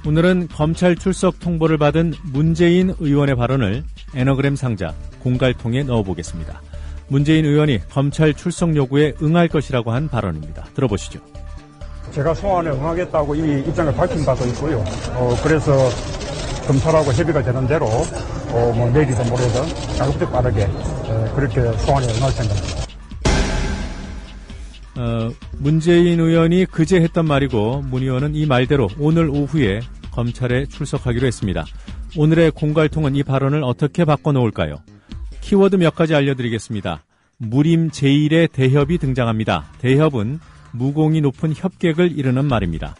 [SPEAKER 3] 오늘은 검찰 출석 통보를 받은 문재인 의원의 발언을 에너그램 상자 공갈통에 넣어보겠습니다. 문재인 의원이 검찰 출석 요구에 응할 것이라고 한 발언입니다. 들어보시죠.
[SPEAKER 8] 제가 소환에 응하겠다고 이미 입장을 밝힌 바도 있고요. 그래서 검찰하고 협의가 되는 대로 내일이든 모레든 자급적 빠르게 그렇게 소환에 응할 생각입니다.
[SPEAKER 3] 문재인 의원이 그제 했던 말이고 문 의원은 이 말대로 오늘 오후에 검찰에 출석하기로 했습니다. 오늘의 공갈통은 이 발언을 어떻게 바꿔놓을까요? 키워드 몇 가지 알려드리겠습니다. 무림 제1의 대협이 등장합니다. 대협은 무공이 높은 협객을 이르는 말입니다.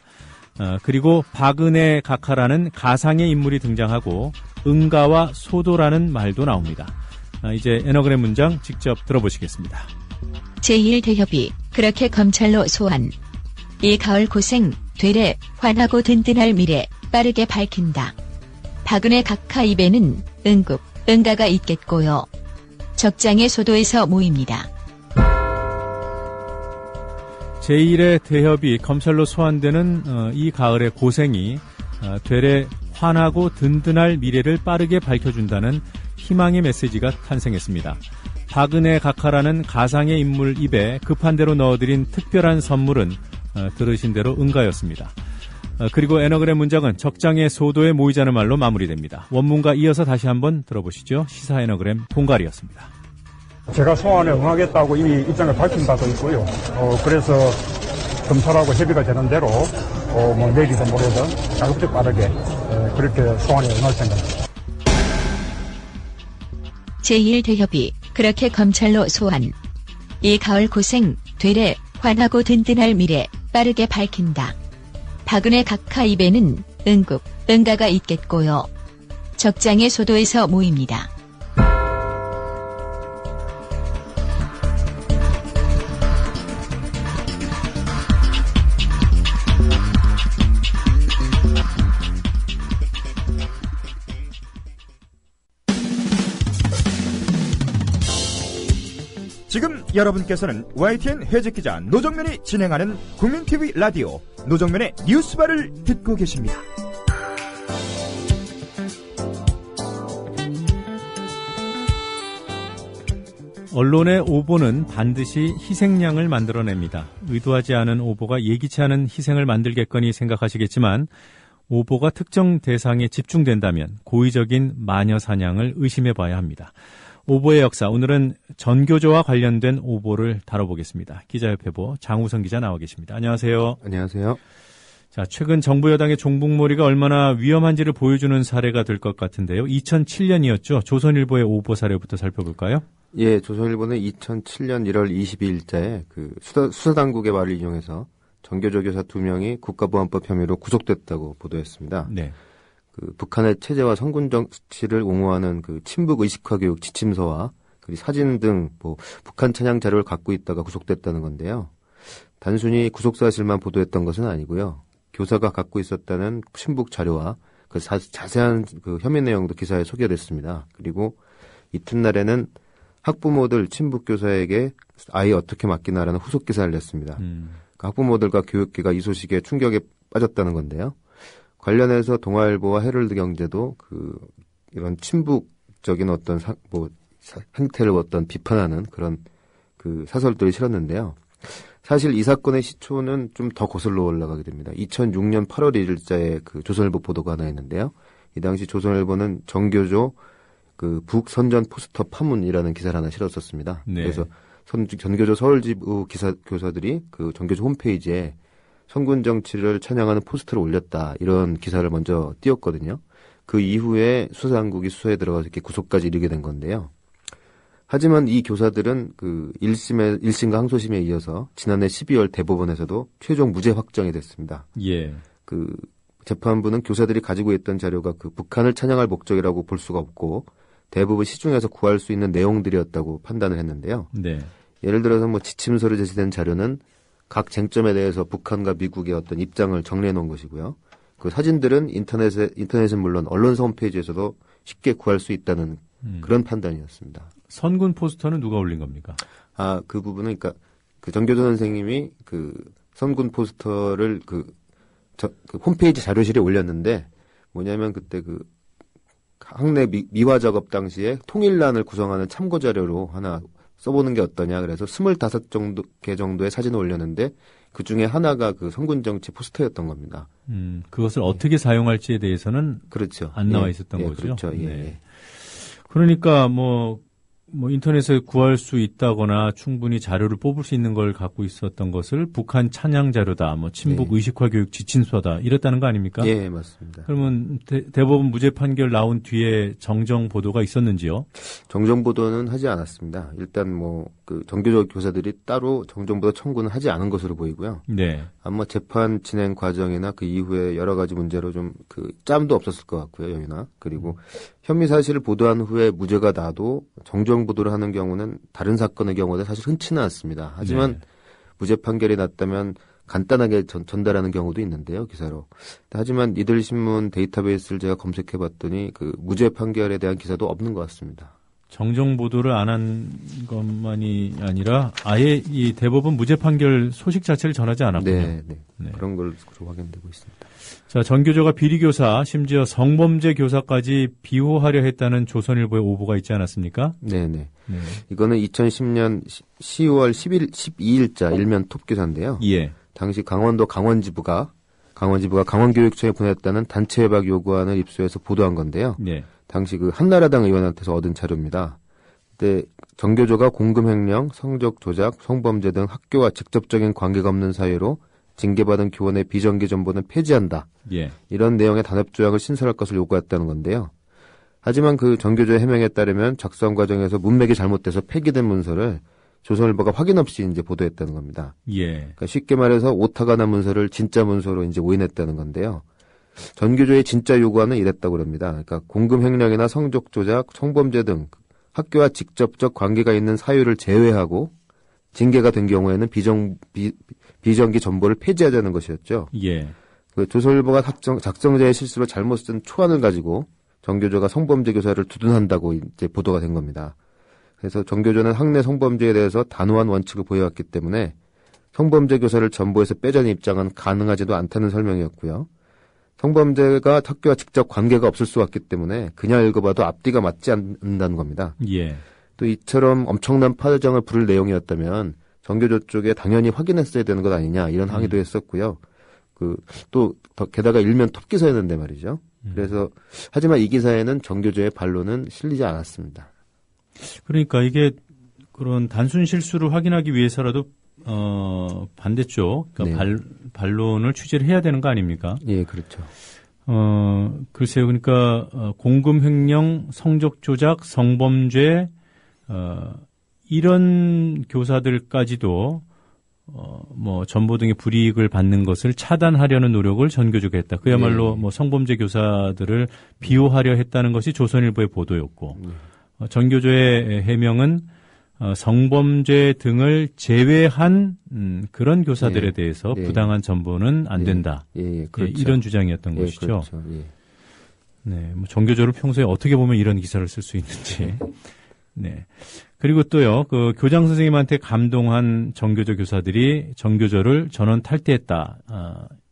[SPEAKER 3] 그리고 박은혜 각하라는 가상의 인물이 등장하고 응가와 소도라는 말도 나옵니다. 이제 에너그램 문장 직접 들어보시겠습니다.
[SPEAKER 12] 제1대협이 그렇게 검찰로 소환. 이 가을 고생 되레 환하고 든든할 미래 빠르게 밝힌다. 박은혜 각하 입에는 응급, 응가가 있겠고요. 적장의 소도에서 모입니다.
[SPEAKER 3] 제1의 대협이 검찰로 소환되는 이 가을의 고생이 되레 환하고 든든할 미래를 빠르게 밝혀준다는 희망의 메시지가 탄생했습니다. 박은혜 각하라는 가상의 인물 입에 급한 대로 넣어드린 특별한 선물은 들으신 대로 응가였습니다. 그리고 에너그램 문장은 적장의 소도에 모이자는 말로 마무리됩니다. 원문과 이어서 다시 한번 들어보시죠. 시사 에너그램 공갈이었습니다.
[SPEAKER 8] 제가 소환에 응하겠다고 이미 입장을 밝힌 바도 있고요. 그래서 검찰하고 협의가 되는 대로 뭐 내일이든 모레든 가급적 빠르게 그렇게 소환에 응할 생각입니다.
[SPEAKER 12] 제1대협이 그렇게 검찰로 소환. 이 가을 고생 되레 환하고 든든할 미래 빠르게 밝힌다. 박은혜 각하 입에는 응급, 응가가 있겠고요. 적장의 소도에서 모입니다.
[SPEAKER 10] 지금 여러분께서는 YTN 해직기자 노정면이 진행하는 국민TV 라디오 노정면의 뉴스바를 듣고 계십니다.
[SPEAKER 3] 언론의 오보는 반드시 희생양을 만들어냅니다. 의도하지 않은 오보가 예기치 않은 희생을 만들겠거니 생각하시겠지만 오보가 특정 대상에 집중된다면 고의적인 마녀 사냥을 의심해봐야 합니다. 오보의 역사, 오늘은 전교조와 관련된 오보를 다뤄보겠습니다. 기자협회보 장우성 기자 나와 계십니다. 안녕하세요.
[SPEAKER 11] 안녕하세요.
[SPEAKER 3] 자, 최근 정부 여당의 종북몰이가 얼마나 위험한지를 보여주는 사례가 될 것 같은데요. 2007년이었죠. 조선일보의 오보 사례부터 살펴볼까요?
[SPEAKER 11] 예, 조선일보는 2007년 1월 22일자에 그 수사당국의 말을 인용해서 전교조 교사 2명이 국가보안법 혐의로 구속됐다고 보도했습니다.
[SPEAKER 3] 네.
[SPEAKER 11] 그 북한의 체제와 선군 정치를 옹호하는 그 친북 의식화 교육 지침서와 그리고 사진 등 뭐 북한 찬양 자료를 갖고 있다가 구속됐다는 건데요. 단순히 구속 사실만 보도했던 것은 아니고요. 교사가 갖고 있었다는 친북 자료와 그 자세한 그 혐의 내용도 기사에 소개됐습니다. 그리고 이튿날에는 학부모들 친북 교사에게 아이 어떻게 맡기나라는 후속 기사를 냈습니다. 그 학부모들과 교육계가 이 소식에 충격에 빠졌다는 건데요. 관련해서 동아일보와 헤럴드 경제도 이런 친북적인 어떤 행태를 어떤 비판하는 그런 그 사설들을 실었는데요. 사실 이 사건의 시초는 좀 더 거슬러 올라가게 됩니다. 2006년 8월 1일자에 그 조선일보 보도가 하나 있는데요. 이 당시 조선일보는 정교조 그 북선전 포스터 파문이라는 기사를 하나 실었었습니다.
[SPEAKER 3] 네.
[SPEAKER 11] 그래서 전교조 서울지부 교사들이 그 정교조 홈페이지에 선군 정치를 찬양하는 포스터를 올렸다. 이런 기사를 먼저 띄웠거든요. 그 이후에 수사당국이 수사에 들어가서 이렇게 구속까지 이르게 된 건데요. 하지만 이 교사들은 그 1심과 항소심에 이어서 지난해 12월 대법원에서도 최종 무죄 확정이 됐습니다.
[SPEAKER 3] 예.
[SPEAKER 11] 그 재판부는 교사들이 가지고 있던 자료가 그 북한을 찬양할 목적이라고 볼 수가 없고 대부분 시중에서 구할 수 있는 내용들이었다고 판단을 했는데요.
[SPEAKER 3] 네.
[SPEAKER 11] 예를 들어서 뭐 지침서로 제시된 자료는 각 쟁점에 대해서 북한과 미국의 어떤 입장을 정리해 놓은 것이고요. 그 사진들은 인터넷은 물론 언론사 홈페이지에서도 쉽게 구할 수 있다는 그런 판단이었습니다.
[SPEAKER 3] 선군 포스터는 누가 올린 겁니까?
[SPEAKER 11] 아, 그 부분은 그러니까 그 정교조 선생님이 그 선군 포스터를 그 홈페이지 자료실에 올렸는데 뭐냐면 그때 그 학내 미화 작업 당시에 통일란을 구성하는 참고 자료로 하나 써보는 게 어떠냐 그래서 25개 정도의 사진을 올렸는데 그 중에 하나가 그 선군 정치 포스터였던 겁니다.
[SPEAKER 3] 그것을 어떻게 사용할지에 대해서는
[SPEAKER 11] 그렇죠.
[SPEAKER 3] 안 나와 있었던 거죠.
[SPEAKER 11] 그렇죠. 예.
[SPEAKER 3] 네. 그러니까 뭐 인터넷에 구할 수 있다거나 충분히 자료를 뽑을 수 있는 걸 갖고 있었던 것을 북한 찬양 자료다, 뭐 친북 의식화 교육 지침서다 이랬다는 거 아닙니까?
[SPEAKER 11] 예, 맞습니다.
[SPEAKER 3] 그러면 대법원 무죄 판결 나온 뒤에 정정 보도가 있었는지요?
[SPEAKER 11] 정정 보도는 하지 않았습니다. 일단 뭐 그 정교조 교사들이 따로 정정 보도 청구는 하지 않은 것으로 보이고요.
[SPEAKER 3] 네.
[SPEAKER 11] 아마 재판 진행 과정이나 그 이후에 여러 가지 문제로 좀 그 짬도 없었을 것 같고요, 여기나. 그리고 혐의 사실을 보도한 후에 무죄가 나도 정정 보도를 하는 경우는 다른 사건의 경우는 사실 흔치는 않습니다. 하지만 무죄 판결이 났다면 간단하게 전달하는 경우도 있는데요, 기사로. 하지만 이들 신문 데이터베이스를 제가 검색해 봤더니 그 무죄 판결에 대한 기사도 없는 것 같습니다.
[SPEAKER 3] 정정 보도를 안 한 것만이 아니라 아예 이 대법원 무죄 판결 소식 자체를 전하지 않았군요.
[SPEAKER 11] 네. 그런 걸로 확인되고 있습니다.
[SPEAKER 3] 자, 전교조가 비리교사, 심지어 성범죄 교사까지 비호하려 했다는 조선일보의 오보가 있지 않았습니까?
[SPEAKER 11] 네네. 이거는 2010년 10월 12일자 일면 톱 기사인데요.
[SPEAKER 3] 예.
[SPEAKER 11] 당시 강원도 강원지부가 강원교육청에 보냈다는 단체 협약 요구안을 입수해서 보도한 건데요.
[SPEAKER 3] 네.
[SPEAKER 11] 당시 그 한나라당 의원한테서 얻은 자료입니다. 그때 정교조가 공금 횡령, 성적 조작, 성범죄 등 학교와 직접적인 관계가 없는 사유로 징계받은 교원의 비정기 전보는 폐지한다.
[SPEAKER 3] 예.
[SPEAKER 11] 이런 내용의 단협 조약을 신설할 것을 요구했다는 건데요. 하지만 그 전교조의 해명에 따르면 작성 과정에서 문맥이 잘못돼서 폐기된 문서를 조선일보가 확인 없이 이제 보도했다는 겁니다.
[SPEAKER 3] 예.
[SPEAKER 11] 그러니까 쉽게 말해서 오타가 난 문서를 진짜 문서로 이제 오인했다는 건데요. 전교조의 진짜 요구안은 이랬다고 합니다. 그러니까 공금 횡령이나 성적 조작, 성범죄 등 학교와 직접적 관계가 있는 사유를 제외하고 징계가 된 경우에는 비정기 전보를 폐지하자는 것이었죠.
[SPEAKER 3] 예.
[SPEAKER 11] 그 조선일보가 작성자의 실수로 잘못 쓴 초안을 가지고 전교조가 성범죄 교사를 두둔한다고 이제 보도가 된 겁니다. 그래서 전교조는 학내 성범죄에 대해서 단호한 원칙을 보여왔기 때문에 성범죄 교사를 전보에서 빼자는 입장은 가능하지도 않다는 설명이었고요. 성범죄가 학교와 직접 관계가 없을 수 없기 때문에 그냥 읽어봐도 앞뒤가 맞지 않는다는 겁니다.
[SPEAKER 3] 예.
[SPEAKER 11] 또 이처럼 엄청난 파장을 부를 내용이었다면 전교조 쪽에 당연히 확인했어야 되는 것 아니냐 이런 항의도 했었고요. 또 게다가 일면 톱 기사였는데 말이죠. 그래서 하지만 이 기사에는 전교조의 반론은 실리지 않았습니다.
[SPEAKER 3] 그러니까 이게 그런 단순 실수를 확인하기 위해서라도 반대쪽 그러니까
[SPEAKER 11] 네.
[SPEAKER 3] 반론을 취재를 해야 되는 거 아닙니까?
[SPEAKER 11] 예, 그렇죠.
[SPEAKER 3] 글쎄요. 그러니까 공금 횡령, 성적 조작, 성범죄 이런 교사들까지도 뭐 전보 등의 불이익을 받는 것을 차단하려는 노력을 전교조가 했다. 그야말로 뭐 성범죄 교사들을 비호하려 했다는 것이 조선일보의 보도였고 전교조의 해명은 성범죄 등을 제외한 그런 교사들에 대해서 부당한 전보는 안 된다.
[SPEAKER 11] 그렇죠.
[SPEAKER 3] 이런 주장이었던 것이죠.
[SPEAKER 11] 그렇죠.
[SPEAKER 3] 네, 뭐 전교조를 평소에 어떻게 보면 이런 기사를 쓸 수 있는지. 네. 그리고 또요, 그 교장 선생님한테 감동한 전교조 교사들이 전교조를 전원 탈퇴했다.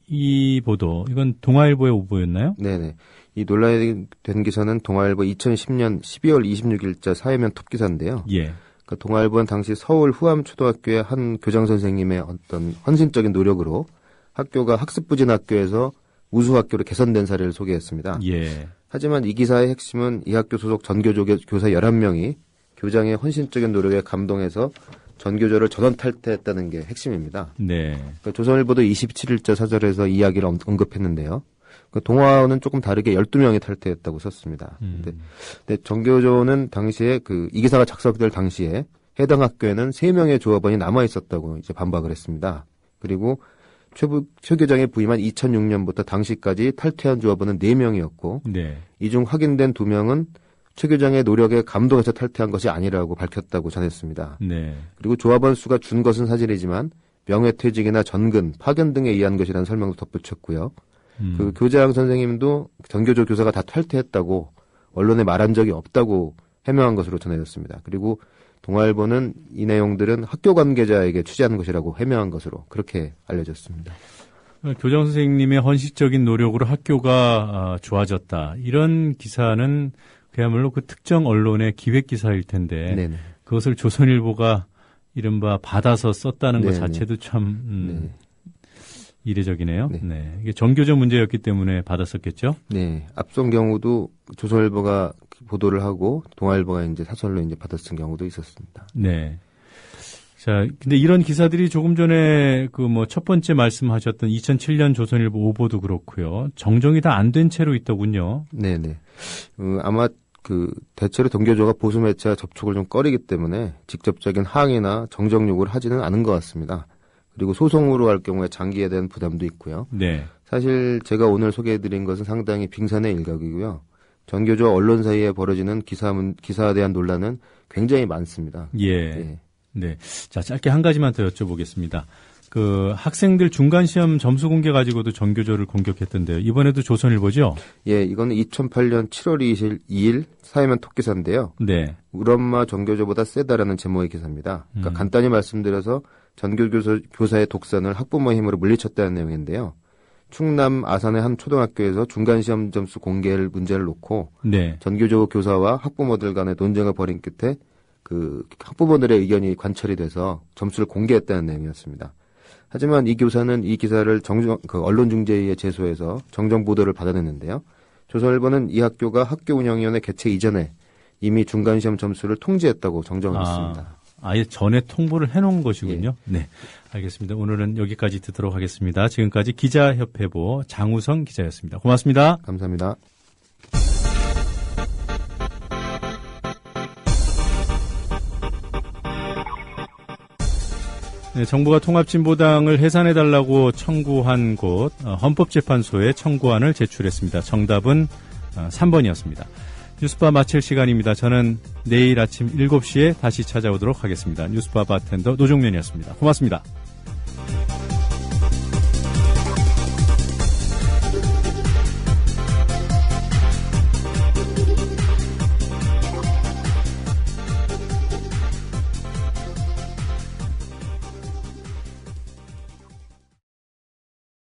[SPEAKER 3] 이 보도, 이건 동아일보의 오보였나요?
[SPEAKER 11] 네네. 이 논란이 된 기사는 동아일보 2010년 12월 26일자 사회면 톱 기사인데요.
[SPEAKER 3] 예.
[SPEAKER 11] 그러니까 동아일보는 당시 서울 후암초등학교의 한 교장 선생님의 어떤 헌신적인 노력으로 학교가 학습부진 학교에서 우수학교로 개선된 사례를 소개했습니다.
[SPEAKER 3] 예.
[SPEAKER 11] 하지만 이 기사의 핵심은 이 학교 소속 전교조 교사 11명이 교장의 헌신적인 노력에 감동해서 전교조를 전원 탈퇴했다는 게 핵심입니다.
[SPEAKER 3] 네.
[SPEAKER 11] 그러니까 조선일보도 27일자 사설에서 이야기를 언급했는데요. 그 동아는 조금 다르게 12명이 탈퇴했다고 썼습니다. 근데 전교조는 당시에 이 기사가 작성될 당시에 해당 학교에는 3명의 조합원이 남아 있었다고 이제 반박을 했습니다. 그리고 최 교장이 부임한 2006년부터 당시까지 탈퇴한 조합원은 4명이었고
[SPEAKER 3] 네.
[SPEAKER 11] 이 중 확인된 2명은 최 교장의 노력에 감동해서 탈퇴한 것이 아니라고 밝혔다고 전했습니다.
[SPEAKER 3] 네.
[SPEAKER 11] 그리고 조합원 수가 준 것은 사실이지만 명예퇴직이나 전근, 파견 등에 의한 것이라는 설명도 덧붙였고요. 그 교장 선생님도 전교조 교사가 다 탈퇴했다고 언론에 말한 적이 없다고 해명한 것으로 전해졌습니다. 그리고 동아일보는 이 내용들은 학교 관계자에게 취재한 것이라고 해명한 것으로 그렇게 알려졌습니다.
[SPEAKER 3] 교장 선생님의 헌신적인 노력으로 학교가 좋아졌다. 이런 기사는 그야말로 그 특정 언론의 기획 기사일 텐데
[SPEAKER 11] 네네.
[SPEAKER 3] 그것을 조선일보가 이른바 받아서 썼다는 것 자체도 참 이례적이네요. 네. 이게 전교조 문제였기 때문에 받았었겠죠?
[SPEAKER 11] 네. 앞선 경우도 조선일보가 보도를 하고 동아일보가 이제 사설로 이제 받았던 경우도 있었습니다.
[SPEAKER 3] 네. 자, 근데 이런 기사들이 조금 전에 그 뭐 첫 번째 말씀하셨던 2007년 조선일보 오보도 그렇고요. 정정이 다 안 된 채로 있더군요.
[SPEAKER 11] 네네. 아마 대체로 전교조가 보수 매체와 접촉을 좀 꺼리기 때문에 직접적인 항의나 정정 요구를 하지는 않은 것 같습니다. 그리고 소송으로 할 경우에 장기에 대한 부담도 있고요.
[SPEAKER 3] 네.
[SPEAKER 11] 사실 제가 오늘 소개해드린 것은 상당히 빙산의 일각이고요. 전교조와 언론 사이에 벌어지는 기사에 대한 논란은 굉장히 많습니다.
[SPEAKER 3] 예. 네. 자, 짧게 한 가지만 더 여쭤보겠습니다. 그 학생들 중간시험 점수 공개 가지고도 전교조를 공격했던데요. 이번에도 조선일보죠?
[SPEAKER 11] 예, 이거는 2008년 7월 2일 사회면 톡기사인데요.
[SPEAKER 3] 네.
[SPEAKER 11] 우리 엄마 전교조보다 세다라는 제목의 기사입니다. 그러니까 간단히 말씀드려서 전교교사의 독선을 학부모 힘으로 물리쳤다는 내용인데요. 충남 아산의 한 초등학교에서 중간시험 점수 공개를 문제를 놓고
[SPEAKER 3] 네.
[SPEAKER 11] 전교조 교사와 학부모들 간의 논쟁을 벌인 끝에 학부모들의 의견이 관철이 돼서 점수를 공개했다는 내용이었습니다. 하지만 이 교사는 이 기사를 언론중재위에 제소해서 정정 보도를 받아냈는데요. 조선일보는 이 학교가 학교운영위원회 개최 이전에 이미 중간시험 점수를 통지했다고 정정을 했습니다.
[SPEAKER 3] 아예 전에 통보를 해놓은 것이군요. 네, 알겠습니다. 오늘은 여기까지 듣도록 하겠습니다. 지금까지 기자협회보 장우성 기자였습니다. 고맙습니다.
[SPEAKER 11] 감사합니다.
[SPEAKER 3] 네, 정부가 통합진보당을 해산해달라고 청구한 곳 헌법재판소에 청구안을 제출했습니다. 정답은 3번이었습니다. 뉴스바 마칠 시간입니다. 저는 내일 아침 7시에 다시 찾아오도록 하겠습니다. 뉴스바 바텐더 노종면이었습니다. 고맙습니다.